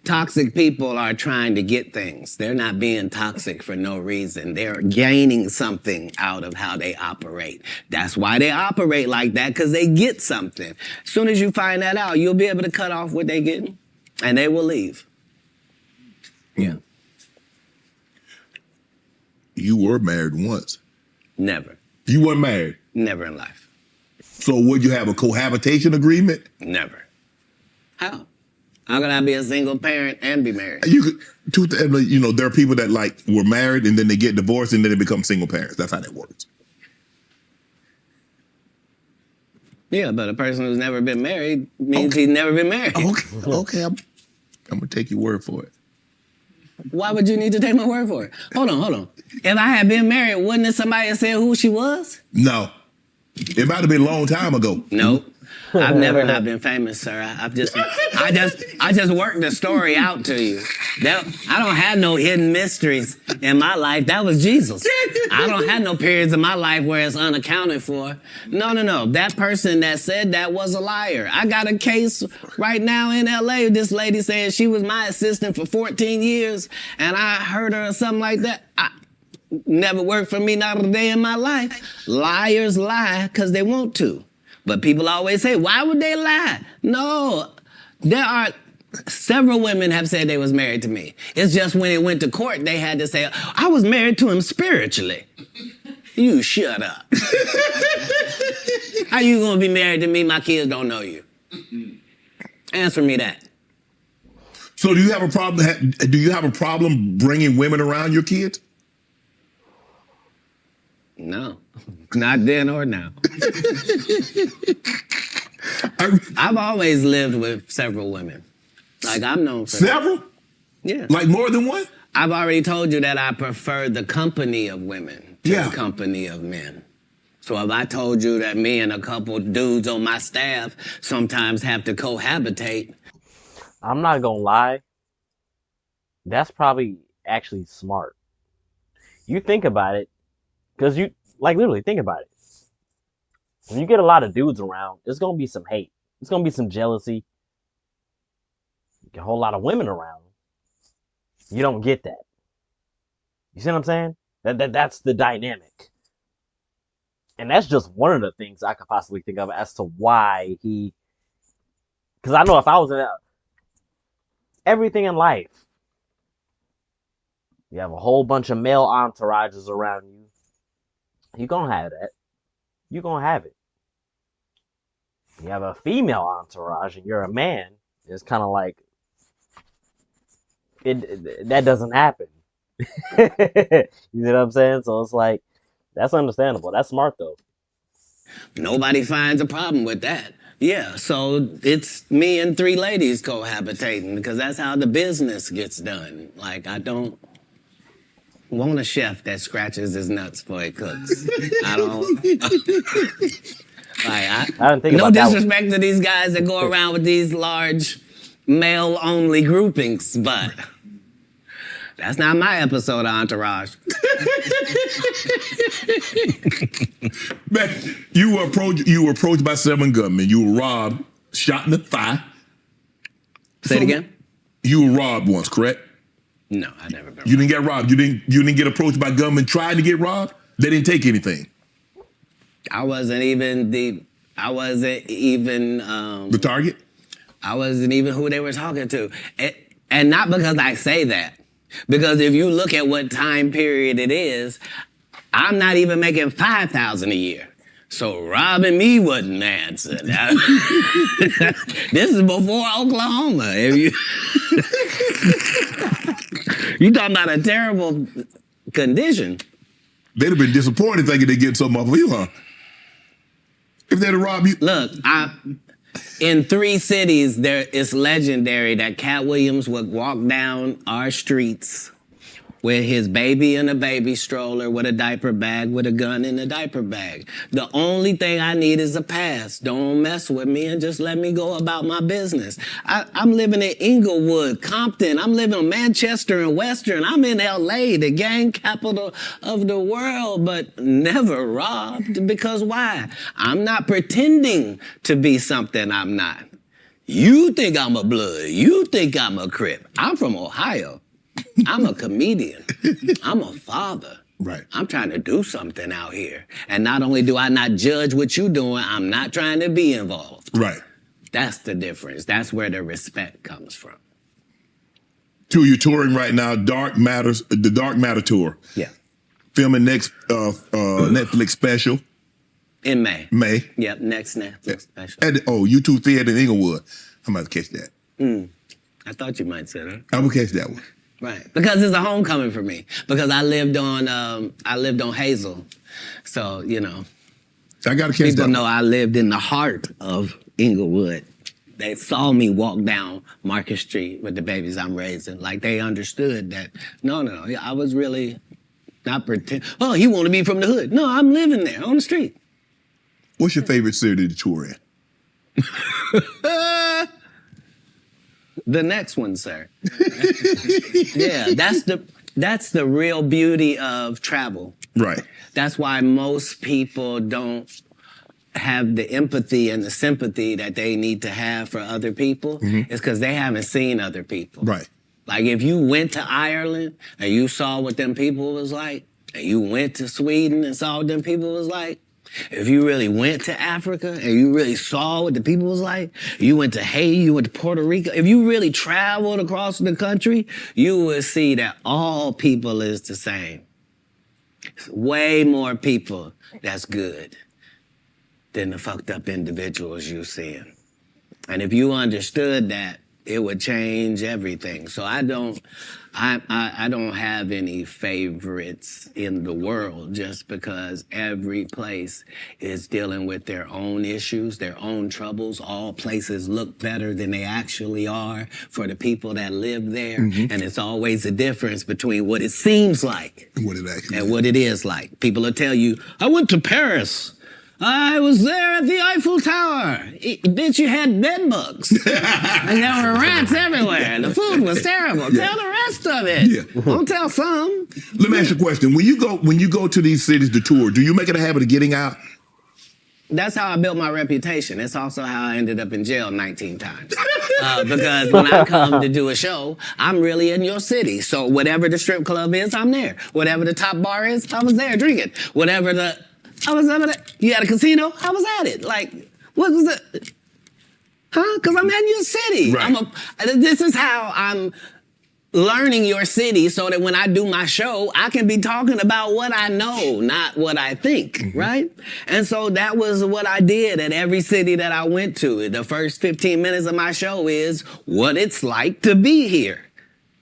Toxic people are trying to get things. They're not being toxic for no reason. They're gaining something out of how they operate. That's why they operate like that, because they get something. As soon as you find that out, you'll be able to cut off what they're getting, and they will leave. Yeah. You were married once. Never. You weren't married? Never in life. So would you have a cohabitation agreement? Never. How? How can I be a single parent and be married? You know, there are people that like were married and then they get divorced and then they become single parents. That's how that works. Yeah, but a person who's never been married means he's never been married. Okay. I'm gonna take your word for it. Why would you need to take my word for it? Hold on. If I had been married, wouldn't have somebody have said who she was? No. It might have been a long time ago. Nope. I've never not been famous, sir. I just worked the story out to you. I don't have no hidden mysteries in my life. That was Jesus. I don't have no periods in my life where it's unaccounted for. No. That person that said that was a liar. I got a case right now in LA. This lady saying she was my assistant for 14 years, and I heard her or something like that. Never worked for me, not a day in my life. Liars lie because they want to. But people always say, why would they lie? No, there are several women have said they was married to me. It's just when it went to court, they had to say, I was married to him spiritually. You shut up. How you gonna be married to me? My kids don't know you. Answer me that. So do you have a problem? Do you have a problem bringing women around your kids? No, not then or now. I've always lived with several women. Like, I'm known for several? That. Yeah. Like more than one? I've already told you that I prefer the company of women to the company of men. So if I told you that me and a couple dudes on my staff sometimes have to cohabitate. I'm not gonna lie. That's probably actually smart. You think about it. Because you, like, literally, think about it. When you get a lot of dudes around, there's going to be some hate. There's going to be some jealousy. You get a whole lot of women around. You don't get that. You see what I'm saying? That's the dynamic. And that's just one of the things I could possibly think of as to why he... Because I know if I was in everything in life, you have a whole bunch of male entourages around you. You're going to have that. You're going to have it. You have a female entourage and you're a man. It's kind of like, that doesn't happen. You know what I'm saying? So it's like, that's understandable. That's smart, though. Nobody finds a problem with that. Yeah, so it's me and 3 ladies cohabitating because that's how the business gets done. Like, I don't want a chef that scratches his nuts before he cooks. I don't. I didn't think No about that one. disrespect to these guys that go around with these large male-only groupings, but that's not my episode of Entourage. Man, you were approached by 7 gunmen. You were robbed, shot in the thigh. Say it again? You were robbed once, correct? No, I never been. You didn't get robbed. You didn't get approached by gunmen trying to get robbed. They didn't take anything. I wasn't even the target. I wasn't even who they were talking to, and not because I say that. Because if you look at what time period it is, I'm not even making $5,000 a year. So robbing me wasn't the answer. This is before Oklahoma. If you talking about a terrible condition. They'd have been disappointed thinking they'd get something off of you, huh? If they'd have robbed you. Look, in 3 cities, it's legendary that Katt Williams would walk down our streets with his baby in a baby stroller, with a diaper bag, with a gun in a diaper bag. The only thing I need is a pass. Don't mess with me and just let me go about my business. I'm living in Inglewood, Compton. I'm living in Manchester and Western. I'm in LA, the gang capital of the world, but never robbed. Because why? I'm not pretending to be something I'm not. You think I'm a blood. You think I'm a Crip. I'm from Ohio. I'm a comedian. I'm a father. Right. I'm trying to do something out here. And not only do I not judge what you're doing, I'm not trying to be involved. Right. That's the difference. That's where the respect comes from. Two, you're touring right now, the Dark Matter tour. Yeah. Filming next Netflix special. In May. May. Yep, next Netflix special. At U2 Theater in Inglewood. I'm about to catch that. I thought you might say that. I will catch that one. Right, because it's a homecoming for me. Because I lived on Hazel, so I gotta catch people that know I lived in the heart of Inglewood. They saw me walk down Market Street with the babies I'm raising. Like they understood that. No, I was really not pretend. Oh, he want to be from the hood. No, I'm living there on the street. What's your favorite city to tour in? The next one, sir. Yeah, that's the real beauty of travel. Right. That's why most people don't have the empathy and the sympathy that they need to have for other people. It's because they haven't seen other people. Right. Like if you went to Ireland and you saw what them people was like, and you went to Sweden and saw what them people was like, if you really went to Africa and you really saw what the people was like, you went to Haiti, you went to Puerto Rico, if you really traveled across the country, you would see that all people is the same. It's way more people that's good than the fucked up individuals you seeing. And if you understood that, it would change everything. So I don't have any favorites in the world just because every place is dealing with their own issues, their own troubles. All places look better than they actually are for the people that live there. And it's always a difference between what it seems like And what it actually and what it is like. People will tell you, I went to Paris. I was there at the Eiffel Tower. Bitch, you had bed bugs. And there were rats everywhere. The food was terrible. Yeah. Tell the rest of it. Yeah. Don't tell some. Let me ask you a question. When you go to these cities to tour, do you make it a habit of getting out? That's how I built my reputation. It's also how I ended up in jail 19 times. Because when I come to do a show, I'm really in your city. So whatever the strip club is, I'm there. Whatever the top bar is, I was there drinking. I was over there. You had a casino? I was at it. Like, what was it? Huh? Because I'm in your city. Right. This is how I'm learning your city so that when I do my show, I can be talking about what I know, not what I think, right? And so that was what I did at every city that I went to. The first 15 minutes of my show is what it's like to be here.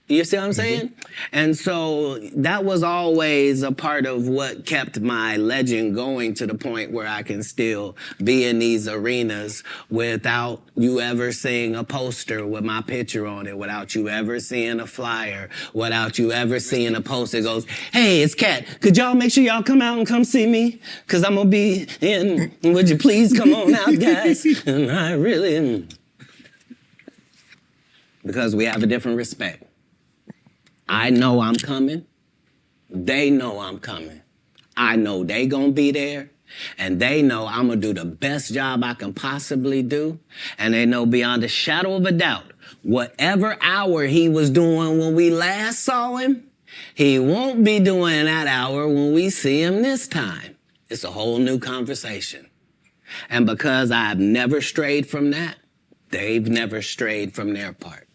You see what I'm saying? And so that was always a part of what kept my legend going to the point where I can still be in these arenas without you ever seeing a poster with my picture on it, without you ever seeing a flyer, without you ever seeing a post that goes, hey, it's Katt. Could y'all make sure y'all come out and come see me? Because I'm going to be in. Would you please come on out, guys? And I really... Because we have a different respect. I know I'm coming. They know I'm coming. I know they gonna be there. And they know I'm gonna do the best job I can possibly do. And they know beyond a shadow of a doubt, whatever hour he was doing when we last saw him, he won't be doing that hour when we see him this time. It's a whole new conversation. And because I've never strayed from that, they've never strayed from their part.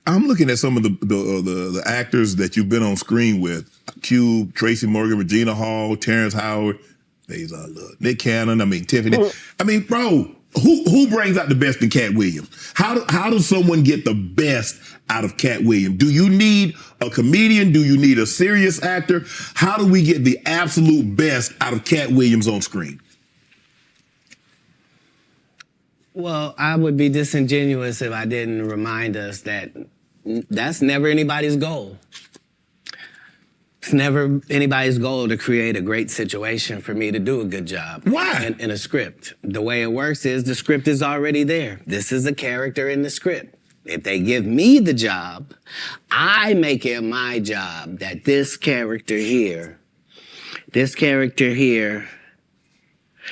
I'm looking at some of the actors that you've been on screen with: Cube, Tracy Morgan, Regina Hall, Terrence Howard, Nick Cannon. I mean Tiffany. I mean, bro, who brings out the best in Katt Williams? How does someone get the best out of Katt Williams? Do you need a comedian? Do you need a serious actor? How do we get the absolute best out of Katt Williams on screen? Well, I would be disingenuous if I didn't remind us that that's never anybody's goal. It's never anybody's goal to create a great situation for me to do a good job. Why? In a script. The way it works is the script is already there. This is a character in the script. If they give me the job, I make it my job that this character here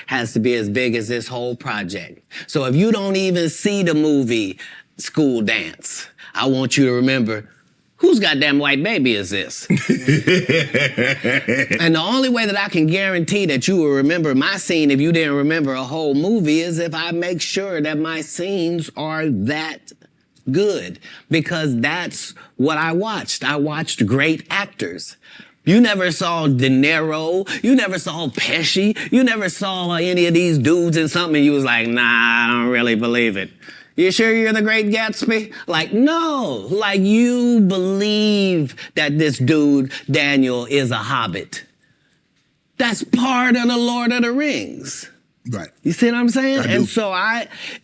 has to be as big as this whole project. So if you don't even see the movie School Dance, I want you to remember, whose goddamn white baby is this? And the only way that I can guarantee that you will remember my scene if you didn't remember a whole movie is if I make sure that my scenes are that good. Because that's what I watched. I watched great actors. You never saw De Niro, you never saw Pesci, you never saw any of these dudes in something and you was like, nah, I don't really believe it. You sure you're the Great Gatsby? Like, no. Like, you believe that this dude, Daniel, is a hobbit. That's part of the Lord of the Rings. Right. You see what I'm saying? I do. And so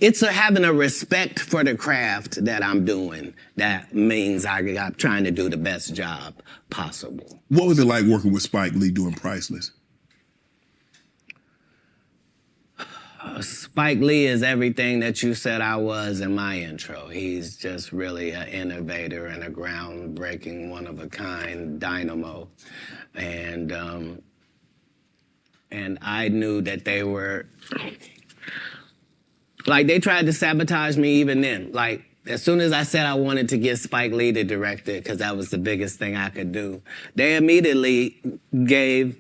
it's having a respect for the craft that I'm doing. That means I'm trying to do the best job possible. What was it like working with Spike Lee doing Priceless? Spike Lee is everything that you said I was in my intro. He's just really an innovator and a groundbreaking, one-of-a-kind dynamo. And I knew that they were, like, they tried to sabotage me even then. Like, as soon as I said I wanted to get Spike Lee to direct it, because that was the biggest thing I could do, they immediately gave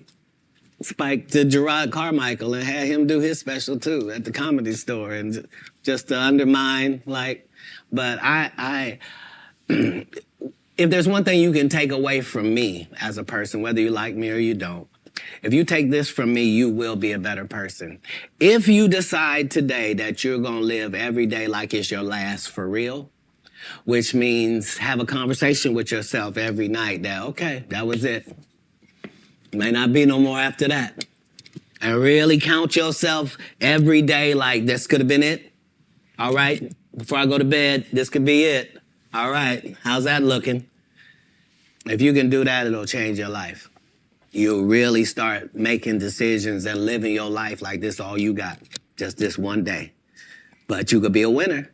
Spike to Gerard Carmichael and had him do his special too at the Comedy Store, and just to undermine, like, but if there's one thing you can take away from me as a person, whether you like me or you don't, if you take this from me, you will be a better person. If you decide today that you're gonna live every day like it's your last for real, which means have a conversation with yourself every night that, okay, that was it. May not be no more after that. And really count yourself every day like this could have been it. All right, before I go to bed, this could be it. All right, how's that looking? If you can do that, it'll change your life. You'll really start making decisions and living your life like this all you got, just this one day. But you could be a winner.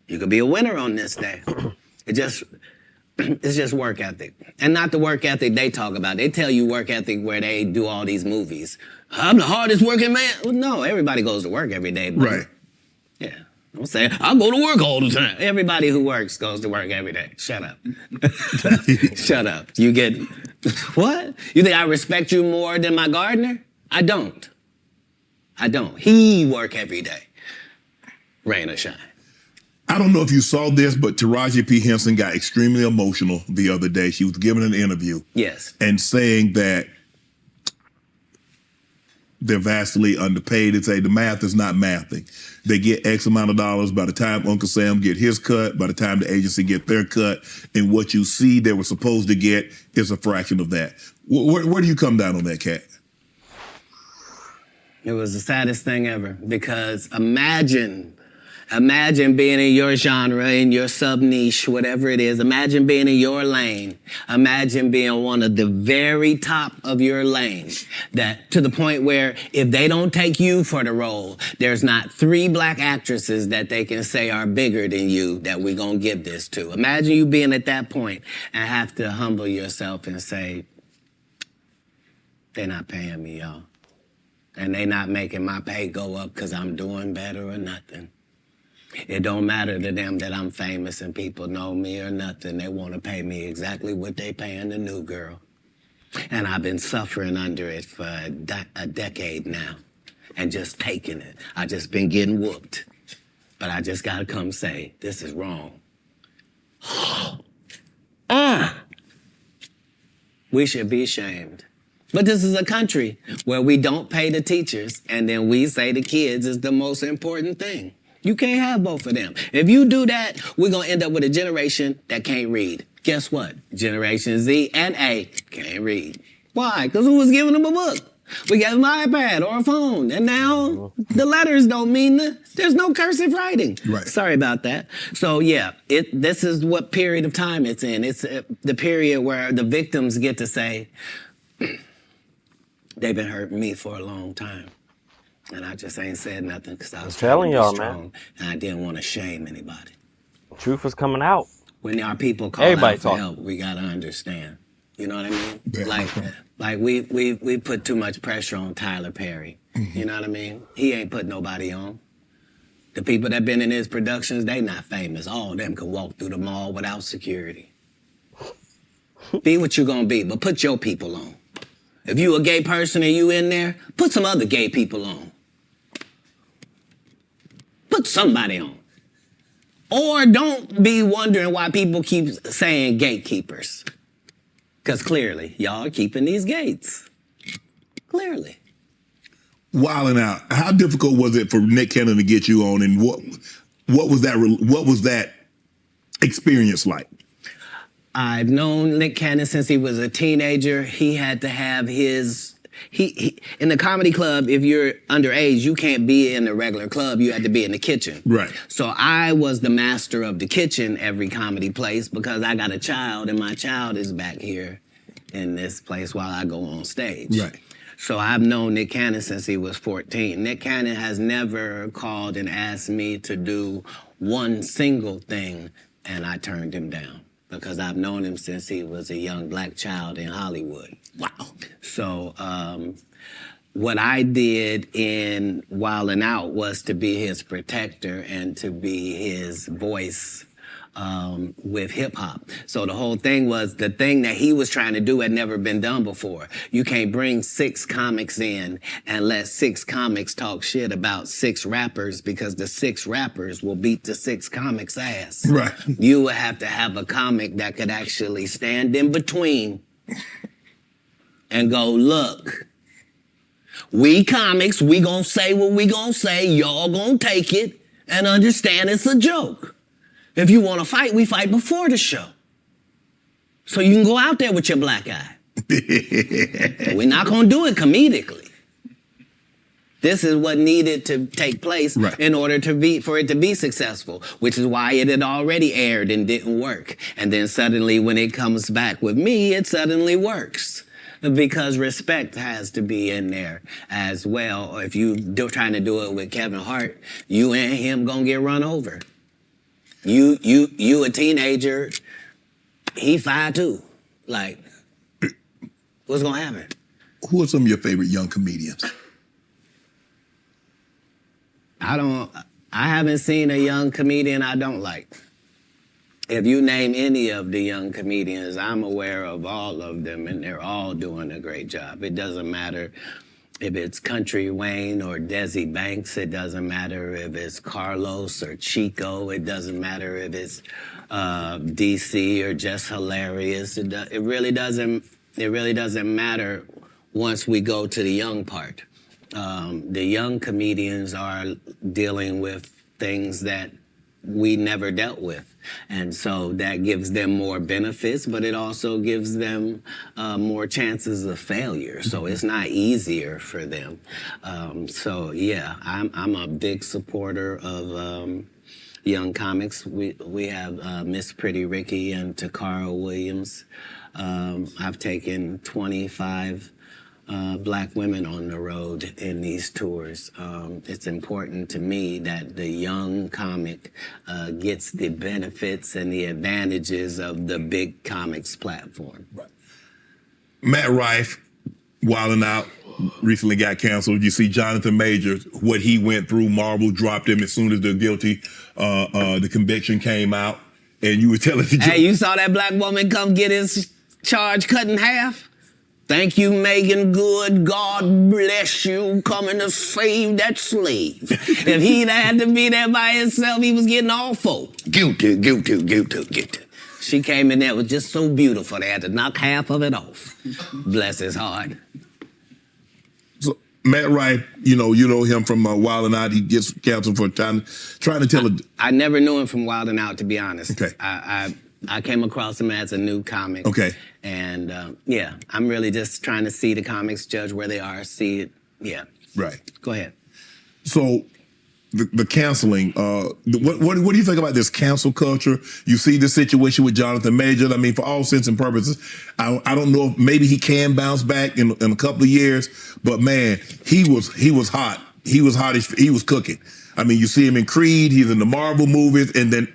You could be a winner on this day. It's just work ethic. And not the work ethic they talk about. They tell you work ethic where they do all these movies. I'm the hardest working man. Well, no, everybody goes to work every day. Right. Yeah. Don't say, I go to work all the time. Everybody who works goes to work every day. Shut up. Shut up. You get, what? You think I respect you more than my gardener? I don't. He work every day. Rain or shine. I don't know if you saw this, but Taraji P. Henson got extremely emotional the other day. She was giving an interview. Yes. And saying that they're vastly underpaid. They say the math is not mathing. They get X amount of dollars by the time Uncle Sam get his cut, by the time the agency get their cut, and what you see they were supposed to get is a fraction of that. Where do you come down on that, Katt? It was the saddest thing ever, because imagine being in your genre, in your sub-niche, whatever it is. Imagine being in your lane. Imagine being one of the very top of your lane, that to the point where if they don't take you for the role, there's not 3 black actresses that they can say are bigger than you that we're going to give this to. Imagine you being at that point and have to humble yourself and say, they're not paying me, y'all. And they not making my pay go up because I'm doing better or nothing. It don't matter to them that I'm famous and people know me or nothing. They want to pay me exactly what they paying the new girl. And I've been suffering under it for a decade now and just taking it. I just been getting whooped. But I just got to come say, this is wrong. We should be ashamed. But this is a country where we don't pay the teachers, and then we say the kids is the most important thing. You can't have both of them. If you do that, we're going to end up with a generation that can't read. Guess what? Generation Z and A can't read. Why? Because who was giving them a book? We gave them an iPad or a phone, and now the letters don't mean there's no cursive writing. Right. Sorry about that. So yeah, this is what period of time it's in. It's the period where the victims get to say, they've been hurting me for a long time. And I just ain't said nothing because I was telling trying to y'all, be strong, man. and I didn't want to shame anybody. Truth is coming out. When our people call Everybody out for talking. help, we gotta understand. You know what I mean? Yeah. Like we put too much pressure on Tyler Perry. Mm-hmm. You know what I mean? He ain't put nobody on. The people that been in his productions, they not famous. All of them can walk through the mall without security. Be what you gonna be, but put your people on. If you a gay person and you in there, put some other gay people on. Put somebody on. Or don't be wondering why people keep saying gatekeepers. Because clearly, y'all are keeping these gates. Clearly. Wilding out. How difficult was it for Nick Cannon to get you on, and what was that experience like? I've known Nick Cannon since he was a teenager. He had to have his... He in the comedy club, if you're underage, you can't be in the regular club. You had to be in the kitchen. Right. So I was the master of the kitchen every comedy place because I got a child, and my child is back here in this place while I go on stage. Right. So I've known Nick Cannon since he was 14. Nick Cannon has never called and asked me to do one single thing, and I turned him down. Because I've known him since he was a young black child in Hollywood. Wow. So what I did in Wildin' Out was to be his protector and to be his voice with hip hop. So the whole thing was the thing that he was trying to do had never been done before. You can't bring 6 comics in and let 6 comics talk shit about 6 rappers because the 6 rappers will beat the 6 comics' ass. Right. You would have to have a comic that could actually stand in between and go, look, we comics, we gonna say what we gonna say, y'all gonna take it and understand it's a joke. If you want to fight, we fight before the show. So you can go out there with your black eye. We're not going to do it comedically. This is what needed to take place in order for it to be successful, which is why it had already aired and didn't work. And then suddenly when it comes back with me, it suddenly works. Because respect has to be in there as well. If you're trying to do it with Kevin Hart, you and him going to get run over. You a teenager, he 5'2". Like, what's gonna happen? Who are some of your favorite young comedians? I haven't seen a young comedian I don't like. If you name any of the young comedians, I'm aware of all of them, and they're all doing a great job. It doesn't matter if it's Country Wayne or Desi Banks. It doesn't matter if it's Carlos or Chico. It doesn't matter if it's DC or Just Hilarious. It really doesn't matter once we go to the young part. The young comedians are dealing with things that we never dealt with. And so that gives them more benefits, but it also gives them more chances of failure. So it's not easier for them. So yeah, I'm a big supporter of young comics. We have Miss Pretty Ricky and Katt Williams. I've taken 25 black women on the road in these tours. It's important to me that the young comic gets the benefits and the advantages of the big comics platform. Right. Matt Rife, Wildin' Out, recently got canceled. You see Jonathan Majors, what he went through. Marvel dropped him as soon as the conviction came out. And you were telling the Hey, you saw that black woman come get his charge cut in half? Thank you, Megan Good. God bless you coming to save that slave. If he'd had to be there by himself, he was getting all four. Guilty, guilty, guilty, guilty. She came in there, it was just so beautiful, they had to knock half of it off. Bless his heart. So Matt Rife, you know him from Wildin' Out. He gets canceled for trying to tell I never knew him from Wildin' Out, to be honest. Okay. I came across him as a new comic. Okay. And yeah, I'm really just trying to see the comics, judge where they are, see it. Yeah. Right. Go ahead. So the canceling, what do you think about this cancel culture? You see the situation with Jonathan Majors. I mean, for all intents and purposes, I don't know if maybe he can bounce back in a couple of years, but man, he was hot. He was hot. He was cooking. I mean, you see him in Creed. He's in the Marvel movies, and then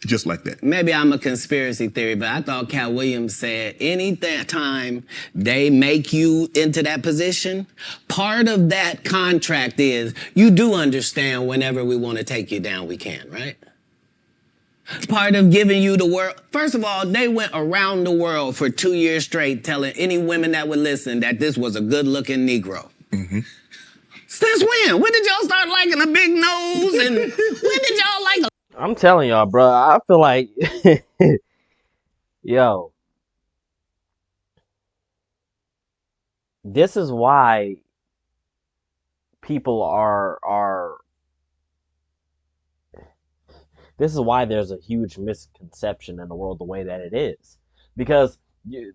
just like that. Maybe I'm a conspiracy theory, but I thought Katt Williams said any time they make you into that position, part of that contract is you do understand whenever we want to take you down, we can, right? Part of giving you the world. First of all, they went around the world for 2 years straight telling any women that would listen that this was a good-looking Negro. Mm-hmm. Since when? When did y'all start liking a big nose? And when did y'all like a... I'm telling y'all, bro, I feel like, yo, this is why people this is why there's a huge misconception in the world the way that it is. Because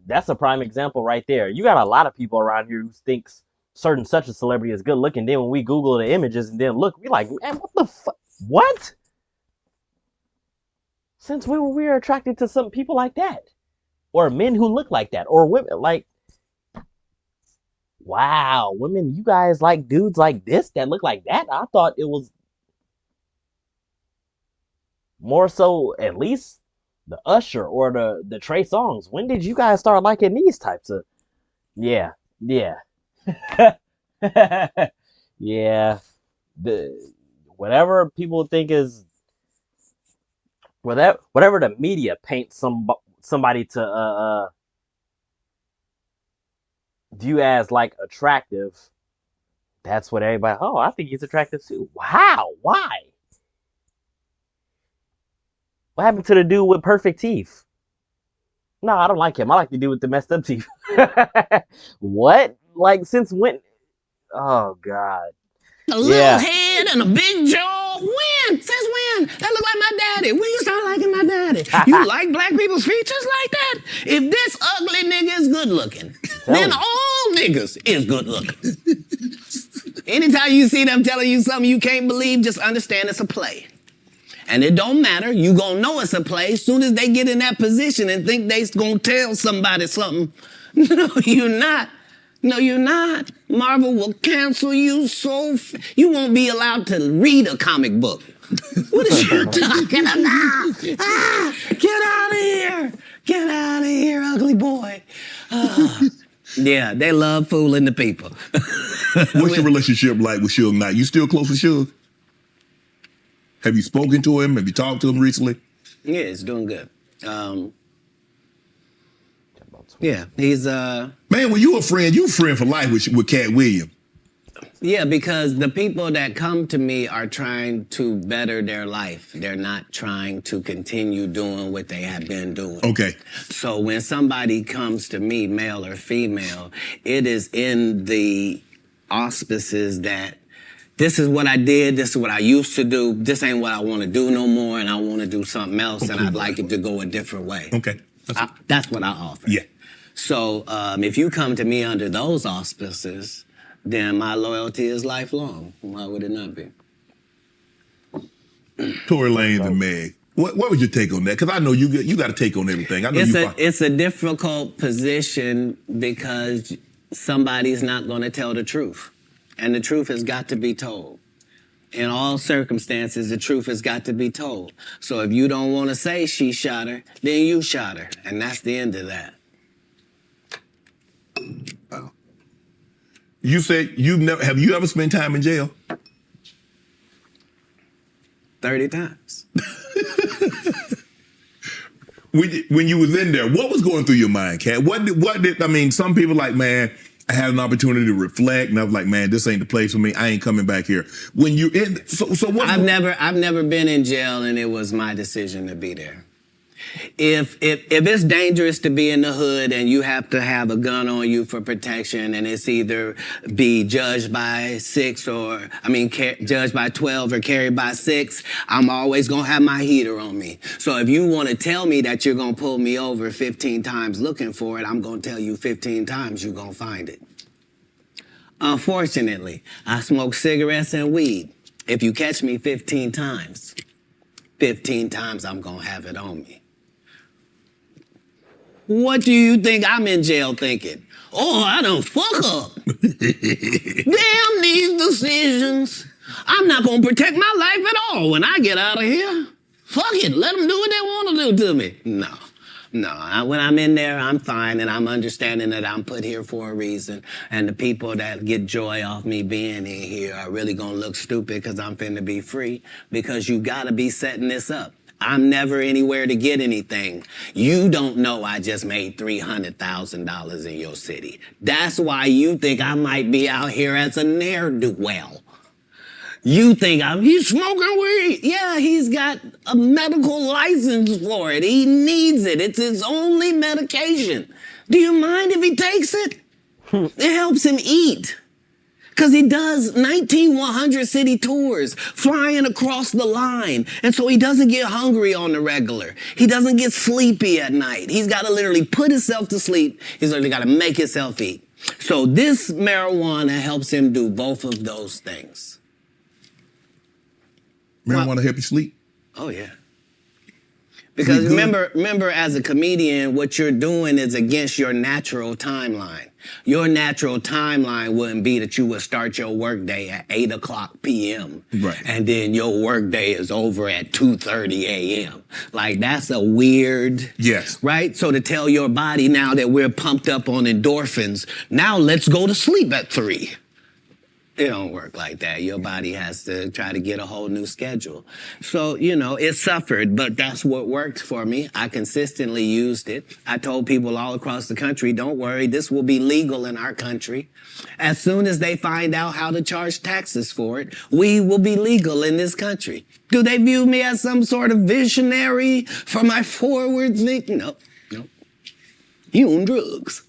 that's a prime example right there. You got a lot of people around here who thinks certain such a celebrity is good looking. Then when we Google the images and then look, we like, man, what the fuck? What? Since when were we attracted to some people like that? Or men who look like that? Or women, like, wow, women, you guys like dudes like this that look like that? I thought it was more so at least the Usher or the Trey Songz. When did you guys start liking these types of... Yeah. Yeah. Whatever people think is... Whatever the media paints somebody to view as like attractive, that's what everybody. Oh, I think he's attractive too. Wow, why? What happened to the dude with perfect teeth? No, I don't like him. I like the dude with the messed up teeth. What? Like since when? Oh God. A little head and a big jaw. When? Since when? That look like my daddy. When you start liking my daddy? You like black people's features like that? If this ugly nigga is good looking, then all niggas is good looking. Anytime you see them telling you something you can't believe, just understand it's a play. And it don't matter. You gonna know it's a play as soon as they get in that position and think they gonna tell somebody something. No, you're not. No, you're not. Marvel will cancel you you won't be allowed to read a comic book. What is you talking about? Get out of here. Get out of here, ugly boy. Yeah, they love fooling the people. What's your relationship like with Suge Knight? You still close with Suge? Have you spoken to him? Have you talked to him recently? Yeah, it's doing good. Yeah, he's Man, when you a friend for life with Katt Williams. Yeah, because the people that come to me are trying to better their life. They're not trying to continue doing what they have been doing. Okay. So when somebody comes to me, male or female, it is in the auspices that this is what I did, this is what I used to do, this ain't what I want to do no more, and I want to do something else, and I'd like it to go a different way. Okay. That's what I offer. Yeah. So if you come to me under those auspices, then my loyalty is lifelong. Why would it not be? Tory Lanez and Meg. What was your take on that? Because I know you got to take on everything. I know it's a difficult position because somebody's not going to tell the truth. And the truth has got to be told. In all circumstances, the truth has got to be told. So if you don't want to say she shot her, then you shot her. And that's the end of that. Wow. You said have you ever spent time in jail? 30 times. When you was in there, what was going through your mind, Katt? What did I mean, some people like, man, I had an opportunity to reflect, and I was like, man, this ain't the place for me. I ain't coming back here. When you in, so what? I've never been in jail, and it was my decision to be there. If it's dangerous to be in the hood and you have to have a gun on you for protection, and it's either be judged by judged by 12 or carried by 6, I'm always gonna have my heater on me. So if you want to tell me that you're gonna pull me over 15 times looking for it, I'm gonna tell you 15 times you're gonna find it. Unfortunately, I smoke cigarettes and weed. If you catch me 15 times I'm gonna have it on me. What do you think I'm in jail thinking? Oh, I done fuck up. Damn these decisions. I'm not gonna protect my life at all when I get out of here. Fuck it, let them do what they want to do to me. No, when I'm in there, I'm fine, and I'm understanding that I'm put here for a reason, and the people that get joy off me being in here are really gonna look stupid because I'm finna be free, because you gotta be setting this up. I'm never anywhere to get anything. You don't know I just made $300,000 in your city. That's why you think I might be out here as a ne'er-do-well. You think he's smoking weed. Yeah, he's got a medical license for it. He needs it. It's his only medication. Do you mind if he takes it? It helps him eat. Because he does 19 100 city tours, flying across the line. And so he doesn't get hungry on the regular. He doesn't get sleepy at night. He's got to literally put himself to sleep. He's literally got to make himself eat. So this marijuana helps him do both of those things. Marijuana help you sleep? Oh, yeah. Because remember, as a comedian, what you're doing is against your natural timeline. Your natural timeline wouldn't be that you would start your workday at 8:00 p.m. Right. And then your workday is over at 2:30 a.m. Like, that's a weird... Yes. Right? So to tell your body now that we're pumped up on endorphins, now let's go to sleep at 3. It don't work like that. Your body has to try to get a whole new schedule. So, it suffered, but that's what worked for me. I consistently used it. I told people all across the country, don't worry, this will be legal in our country. As soon as they find out how to charge taxes for it, we will be legal in this country. Do they view me as some sort of visionary for my forward thinking? No. You on drugs.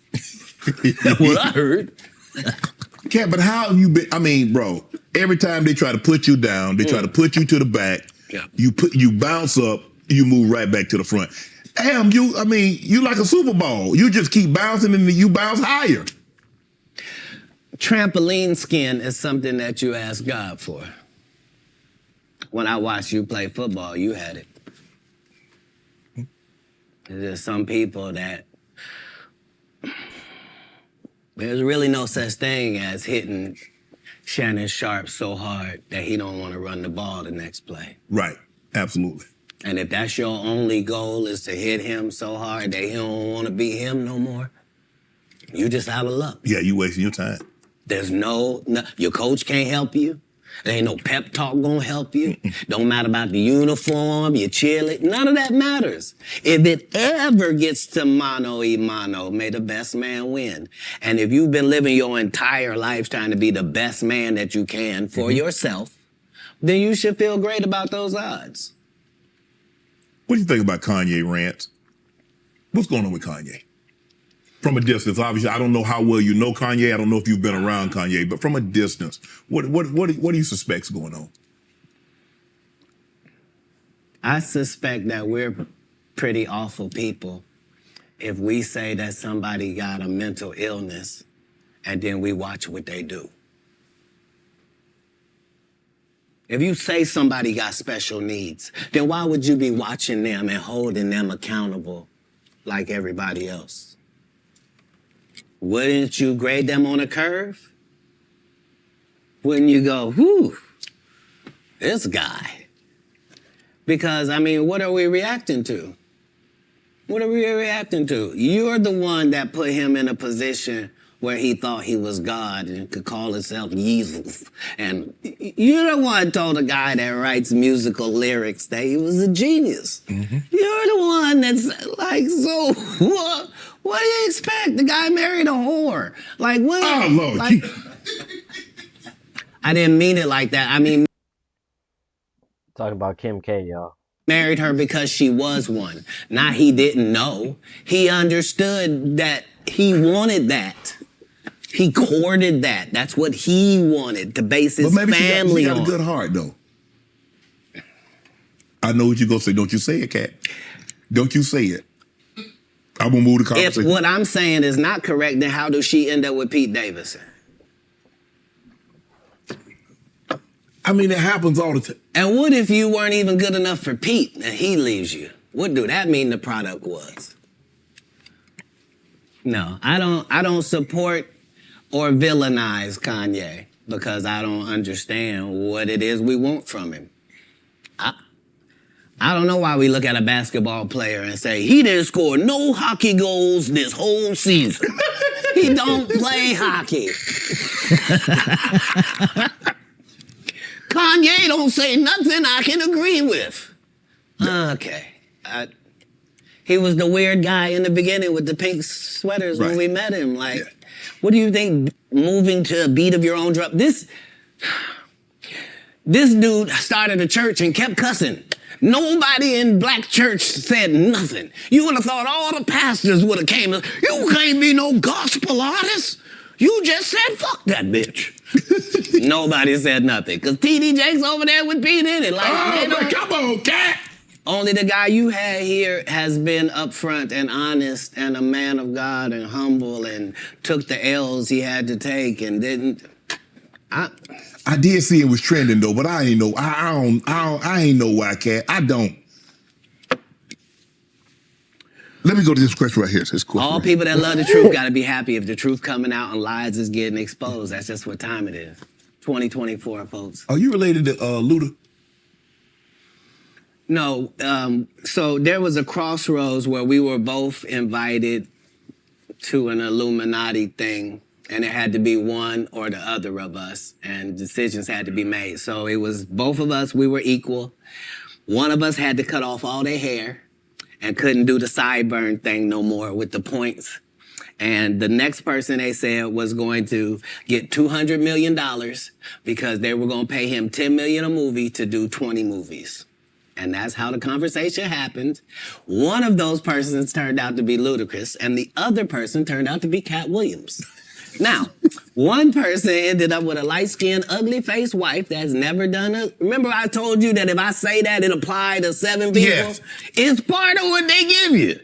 That's what I heard. Katt, but how have you been? I mean, bro, every time they try to put you down, they try to put you to the back. Yeah. You bounce up, you move right back to the front. Damn, you like a Super Bowl. You just keep bouncing and you bounce higher. Trampoline skin is something that you ask God for. When I watched you play football, you had it. There's some people that there's really no such thing as hitting Shannon Sharp so hard that he don't want to run the ball the next play. Right, absolutely. And if that's your only goal is to hit him so hard that he don't want to be him no more, you just out of luck. Yeah, you wasting your time. There's no, your coach can't help you. There ain't no pep talk gonna help you. Don't matter about the uniform, your cheerleader, none of that matters. If it ever gets to mano y mano, may the best man win. And if you've been living your entire life trying to be the best man that you can for yourself, then you should feel great about those odds. What do you think about Kanye rants? What's going on with Kanye? From a distance, obviously, I don't know how well you know Kanye. I don't know if you've been around Kanye, but from a distance, what do you suspect's going on? I suspect that we're pretty awful people if we say that somebody got a mental illness and then we watch what they do. If you say somebody got special needs, then why would you be watching them and holding them accountable like everybody else? Wouldn't you grade them on a curve? Wouldn't you go, whew, this guy? Because, I mean, what are we reacting to? What are we reacting to? You're the one that put him in a position where he thought he was God and could call himself Jesus. And you're the one told a guy that writes musical lyrics that he was a genius. Mm-hmm. You're the one that's like, so what do you expect? The guy married a whore. Like, what? Oh, Lord. Like, I didn't mean it like that. I mean, Talking about Kim K, y'all. Married her because she was one. Not he didn't know. He understood that he wanted that. He courted that. That's what he wanted, to base his family on. She got a good heart, though. I know what you're going to say. Don't you say it, Katt. Don't you say it. I'm going to move the conversation. If what I'm saying is not correct, then how does she end up with Pete Davidson? I mean, it happens all the time. And what if you weren't even good enough for Pete and he leaves you? What do that mean the product was? No, I don't support or villainize Kanye because I don't understand what it is we want from him. I don't know why we look at a basketball player and say, he didn't score no hockey goals this whole season. He don't play hockey. Kanye don't say nothing I can agree with. Okay. He was the weird guy in the beginning with the pink sweaters when we met him. Like, what do you think moving to a beat of your own drum? This dude started a church and kept cussing. Nobody in black church said nothing. You would have thought all the pastors would have came. You can't be no gospel artist. You just said fuck that bitch. Nobody said nothing. Because T.D. Jakes over there with Pete in it. Like, come on, Katt. Only the guy you had here has been upfront and honest and a man of God and humble and took the L's he had to take and didn't. I did see it was trending though, but I ain't know. I ain't know why, Katt. I don't. Let me go to this question right here. All people that love the truth got to be happy if the truth coming out and lies is getting exposed. That's just what time it is. 2024, folks. Are you related to Luda? No. So there was a crossroads where we were both invited to an Illuminati thing, and it had to be one or the other of us, and decisions had to be made. So it was both of us. We were equal. One of us had to cut off all their hair and couldn't do the sideburn thing no more with the points. And the next person, they said, was going to get $200 million because they were going to pay him $10 million a movie to do 20 movies. And that's how the conversation happened. One of those persons turned out to be Ludacris, and the other person turned out to be Katt Williams. Now, one person ended up with a light-skinned, ugly-faced wife that's never done it. Remember I told you that if I say that, it applied to 7 people? Yes. It's part of what they give you.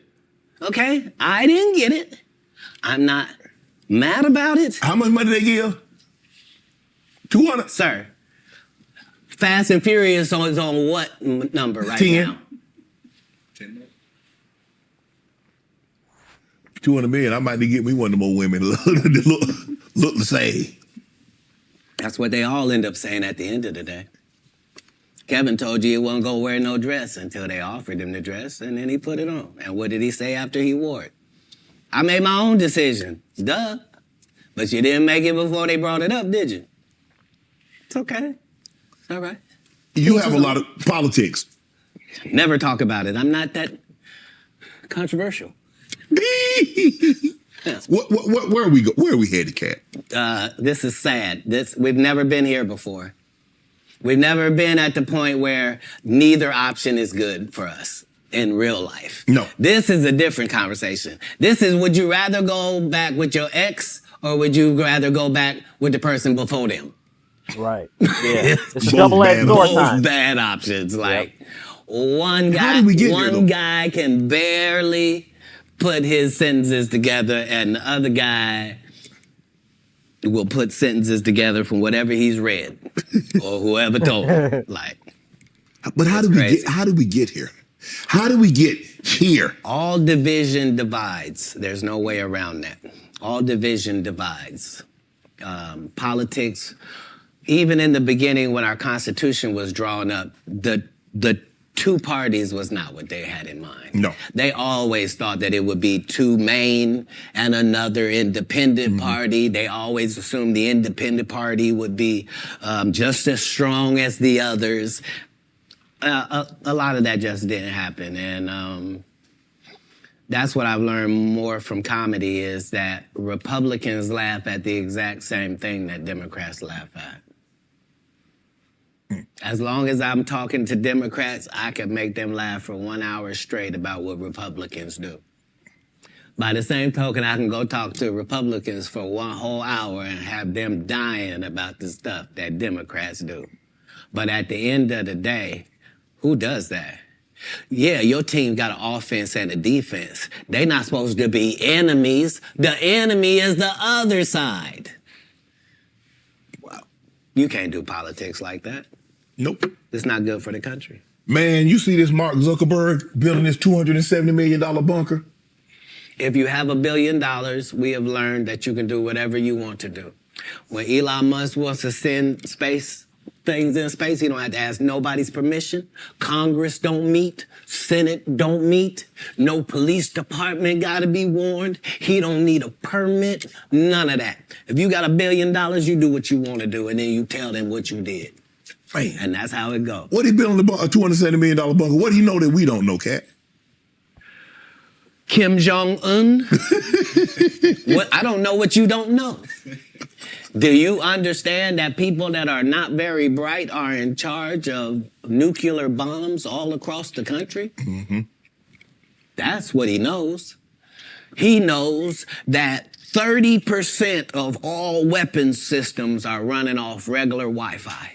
Okay? I didn't get it. I'm not mad about it. How much money they give? 200? Sir, Fast and Furious is on what number right 10. now? 10. 200 million. I might need to get me one of them old women that look the same. That's what they all end up saying at the end of the day. Kevin told you he wasn't going to wear no dress until they offered him the dress, and then he put it on. And what did he say after he wore it? I made my own decision. Duh. But you didn't make it before they brought it up, did you? It's okay. It's all right. You have a lot of politics. Never talk about it. I'm not that controversial. Yes. Where are we go? Where are we headed, Katt? This is sad. We've never been here before. We've never been at the point where neither option is good for us. in real life. No. This is a different conversation. This is, would you rather go back with your ex or would you rather go back with the person before them? Right. Yeah. It's a Both double-edged bad sword options. time. Both bad options. Like one How guy, did we get here, though? one guy can barely put his sentences together, and the other guy will put sentences together from whatever he's read or whoever told him. Like, But how did crazy. we get here? How did we get here? all division divides. There's no way around that. All division divides. Politics, even in the beginning when our Constitution was drawn up, the two parties was not what they had in mind. No. They always thought that it would be two main and another independent party. They always assumed the independent party would be just as strong as the others. A lot of that just didn't happen. And that's what I've learned more from comedy is that Republicans laugh at the exact same thing that Democrats laugh at. As long as I'm talking to Democrats, I can make them laugh for 1 hour straight about what Republicans do. By the same token, I can go talk to Republicans for 1 whole hour and have them dying about the stuff that Democrats do. But at the end of the day, who does that? Yeah, your team got an offense and a defense. They're not supposed to be enemies. The enemy is the other side. Wow. You can't do politics like that. Nope. It's not good for the country. Man, you see this Mark Zuckerberg building this $270 million bunker? If you have $1 billion, we have learned that you can do whatever you want to do. When Elon Musk wants to send things in space, he don't have to ask nobody's permission. Congress don't meet. Senate don't meet. No police department got to be warned. He don't need a permit. None of that. If you got $1 billion, you do what you want to do, and then you tell them what you did. Man. And that's how it goes. What he building a $270 million bunker? What do he know that we don't know, Katt? Kim Jong-un? What? I don't know what you don't know. Do you understand that people that are not very bright are in charge of nuclear bombs all across the country? Mm-hmm. That's what he knows. He knows that 30% of all weapons systems are running off regular Wi-Fi.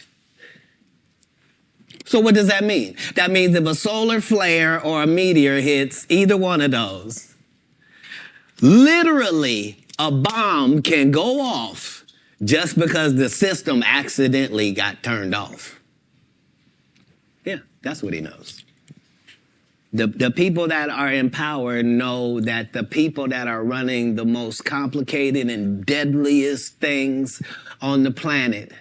So what does that mean? That means if a solar flare or a meteor hits either one of those, literally a bomb can go off just because the system accidentally got turned off. Yeah, that's what he knows. The people that are in power know that the people that are running the most complicated and deadliest things on the planet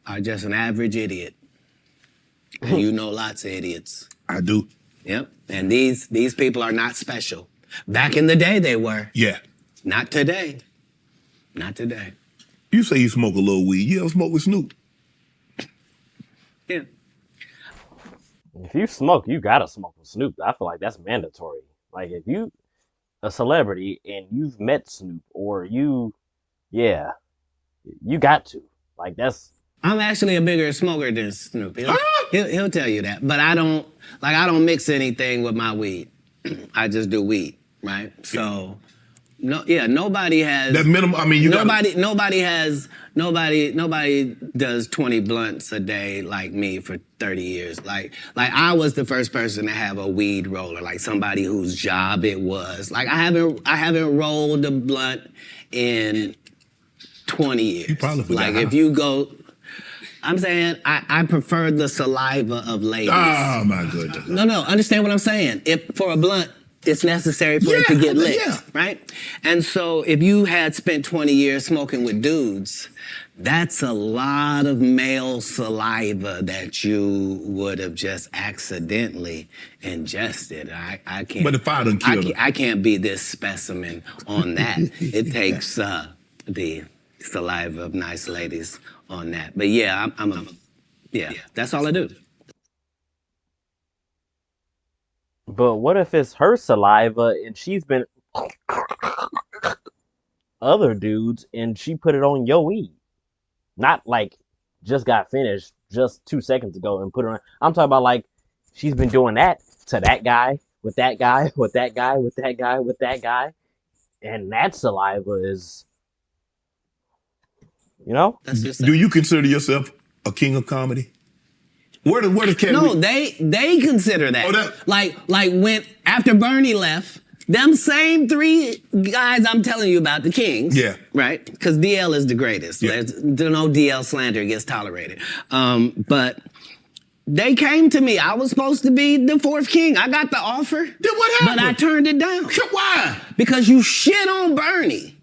are just an average idiot. And you know lots of idiots. I do. Yep. And these people are not special. Back in the day they were. Yeah. Not today. Not today. You say you smoke a little weed. You ever smoke with Snoop? Yeah. If you smoke, you gotta smoke with Snoop. I feel like that's mandatory. Like if you a celebrity and you've met Snoop or you got to. Like that's I'm actually a bigger smoker than Snoop. He'll tell you that. But I don't mix anything with my weed. I just do weed, right? So nobody has That minimum, I mean, nobody does 20 blunts a day like me for 30 years. Like I was the first person to have a weed roller, like somebody whose job it was. Like I haven't rolled a blunt in 20 years. You probably forgot like how. if you go, I'm saying I prefer the saliva of ladies. Oh, my goodness. No, understand what I'm saying. If for a blunt, it's necessary for it to get lit, right? And so if you had spent 20 years smoking with dudes, that's a lot of male saliva that you would have just accidentally ingested. I can't. But if I done killed her. I can't be this specimen on that. It takes the saliva of nice ladies on that. But yeah, that's all I do. But what if it's her saliva and she's been other dudes and she put it on your weed? Not like just got finished just 2 seconds ago and put it on. I'm talking about like she's been doing that to that guy, with that guy, with that guy, with that guy, with that guy. And that saliva is, you know? That's just Do you consider yourself a king of comedy? Where does Katt No, they consider that. Oh, that. Like when after Bernie left, them same three guys I'm telling you about, the Kings. Yeah. Right? Because DL is the greatest. Yeah. There's no DL slander gets tolerated. But they came to me. I was supposed to be the fourth king. I got the offer. Then what happened? But I turned it down. Why? Because you shit on Bernie.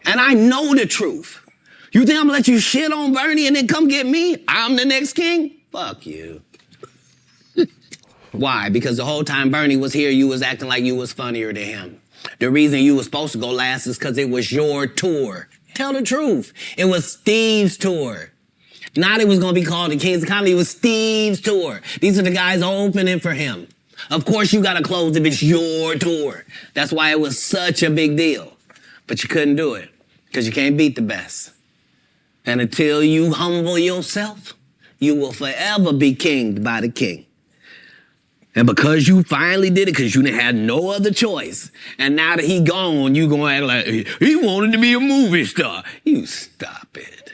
And I know the truth. You think I'm gonna let you shit on Bernie and then come get me? I'm the next king? Fuck you. Why? Because the whole time Bernie was here, you was acting like you was funnier than him. The reason you was supposed to go last is because it was your tour. Tell the truth. It was Steve's tour. Not it was gonna be called the Kings of Comedy, it was Steve's tour. These are the guys opening for him. Of course you gotta close if it's your tour. That's why it was such a big deal. But you couldn't do it, because you can't beat the best. And until you humble yourself, you will forever be kinged by the king. And because you finally did it, because you had no other choice, and now that he gone, you gonna act like, he wanted to be a movie star. You stop it.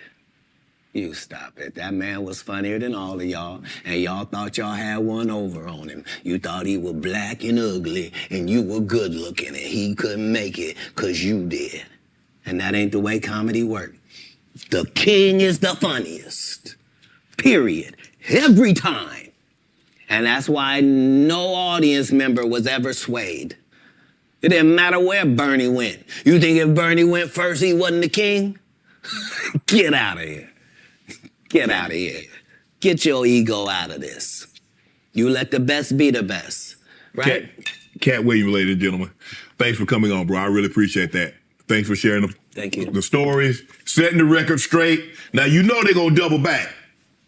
You stop it. That man was funnier than all of y'all, and y'all thought y'all had one over on him. You thought he was black and ugly, and you were good looking, and he couldn't make it because you did. And that ain't the way comedy works. The king is the funniest. Period. Every time. And that's why no audience member was ever swayed. It didn't matter where Bernie went. You think if Bernie went first, he wasn't the king? Get out of here. Get out of here. Get your ego out of this. You let the best be the best. Right? Katt Williams, ladies and gentlemen. Thanks for coming on, bro. I really appreciate that. Thanks for sharing Thank you. the stories, setting the record straight. Now, you know they're going to double back.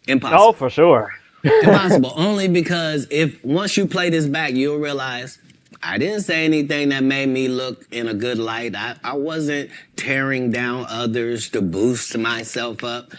Impossible. Oh, for sure. Impossible. Only because once you play this back, you'll realize I didn't say anything that made me look in a good light. I wasn't tearing down others to boost myself up.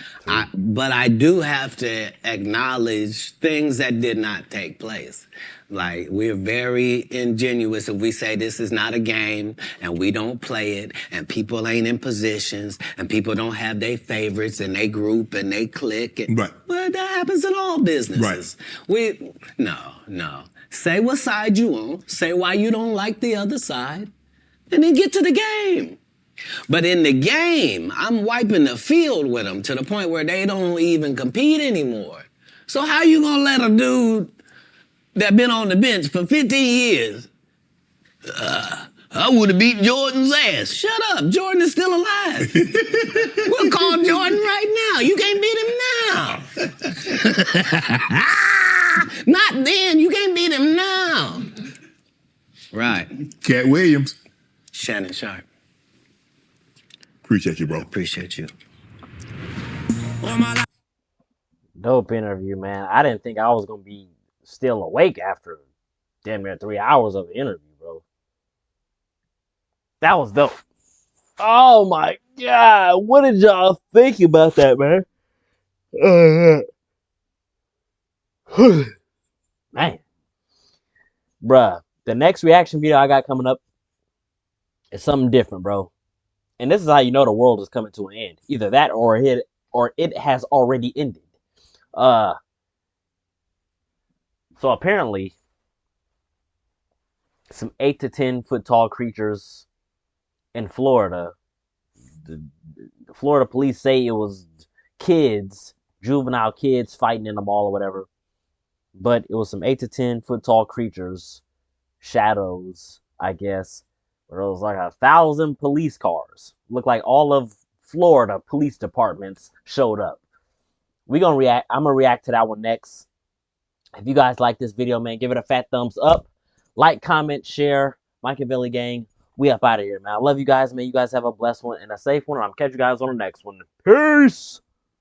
But I do have to acknowledge things that did not take place. Like, we're very ingenuous if we say this is not a game and we don't play it and people ain't in positions and people don't have their favorites and they group and they click. And, Right. Well, that happens in all businesses. Right. No. Say what side you on. Say why you don't like the other side. And then get to the game. But in the game, I'm wiping the field with them to the point where they don't even compete anymore. So how you gonna let a dude that been on the bench for 15 years, I would have beat Jordan's ass. Shut up, Jordan is still alive. We'll call Jordan right now. You can't beat him now. Not then, you can't beat him now. Right. Katt Williams. Shannon Sharp. Appreciate you, bro. Appreciate you. Dope interview, man. I didn't think I was going to be still awake after damn near 3 hours of the interview, bro. That was dope. Oh my God. What did y'all think about that, man? Man. Bruh, the next reaction video I got coming up is something different, bro. And this is how you know the world is coming to an end. Either that or it has already ended. So apparently, some 8 to 10 foot tall creatures in Florida. The Florida police say it was kids, juvenile kids fighting in the mall or whatever. But it was some 8 to 10 foot tall creatures, shadows, I guess. Where it was like 1,000 police cars. Looked like all of Florida police departments showed up. I'm gonna react to that one next. If you guys like this video, man, give it a fat thumbs up. Like, comment, share. Machiavelli gang, we up out of here, man. I love you guys, man. You guys have a blessed one and a safe one. And I'll catch you guys on the next one. Peace!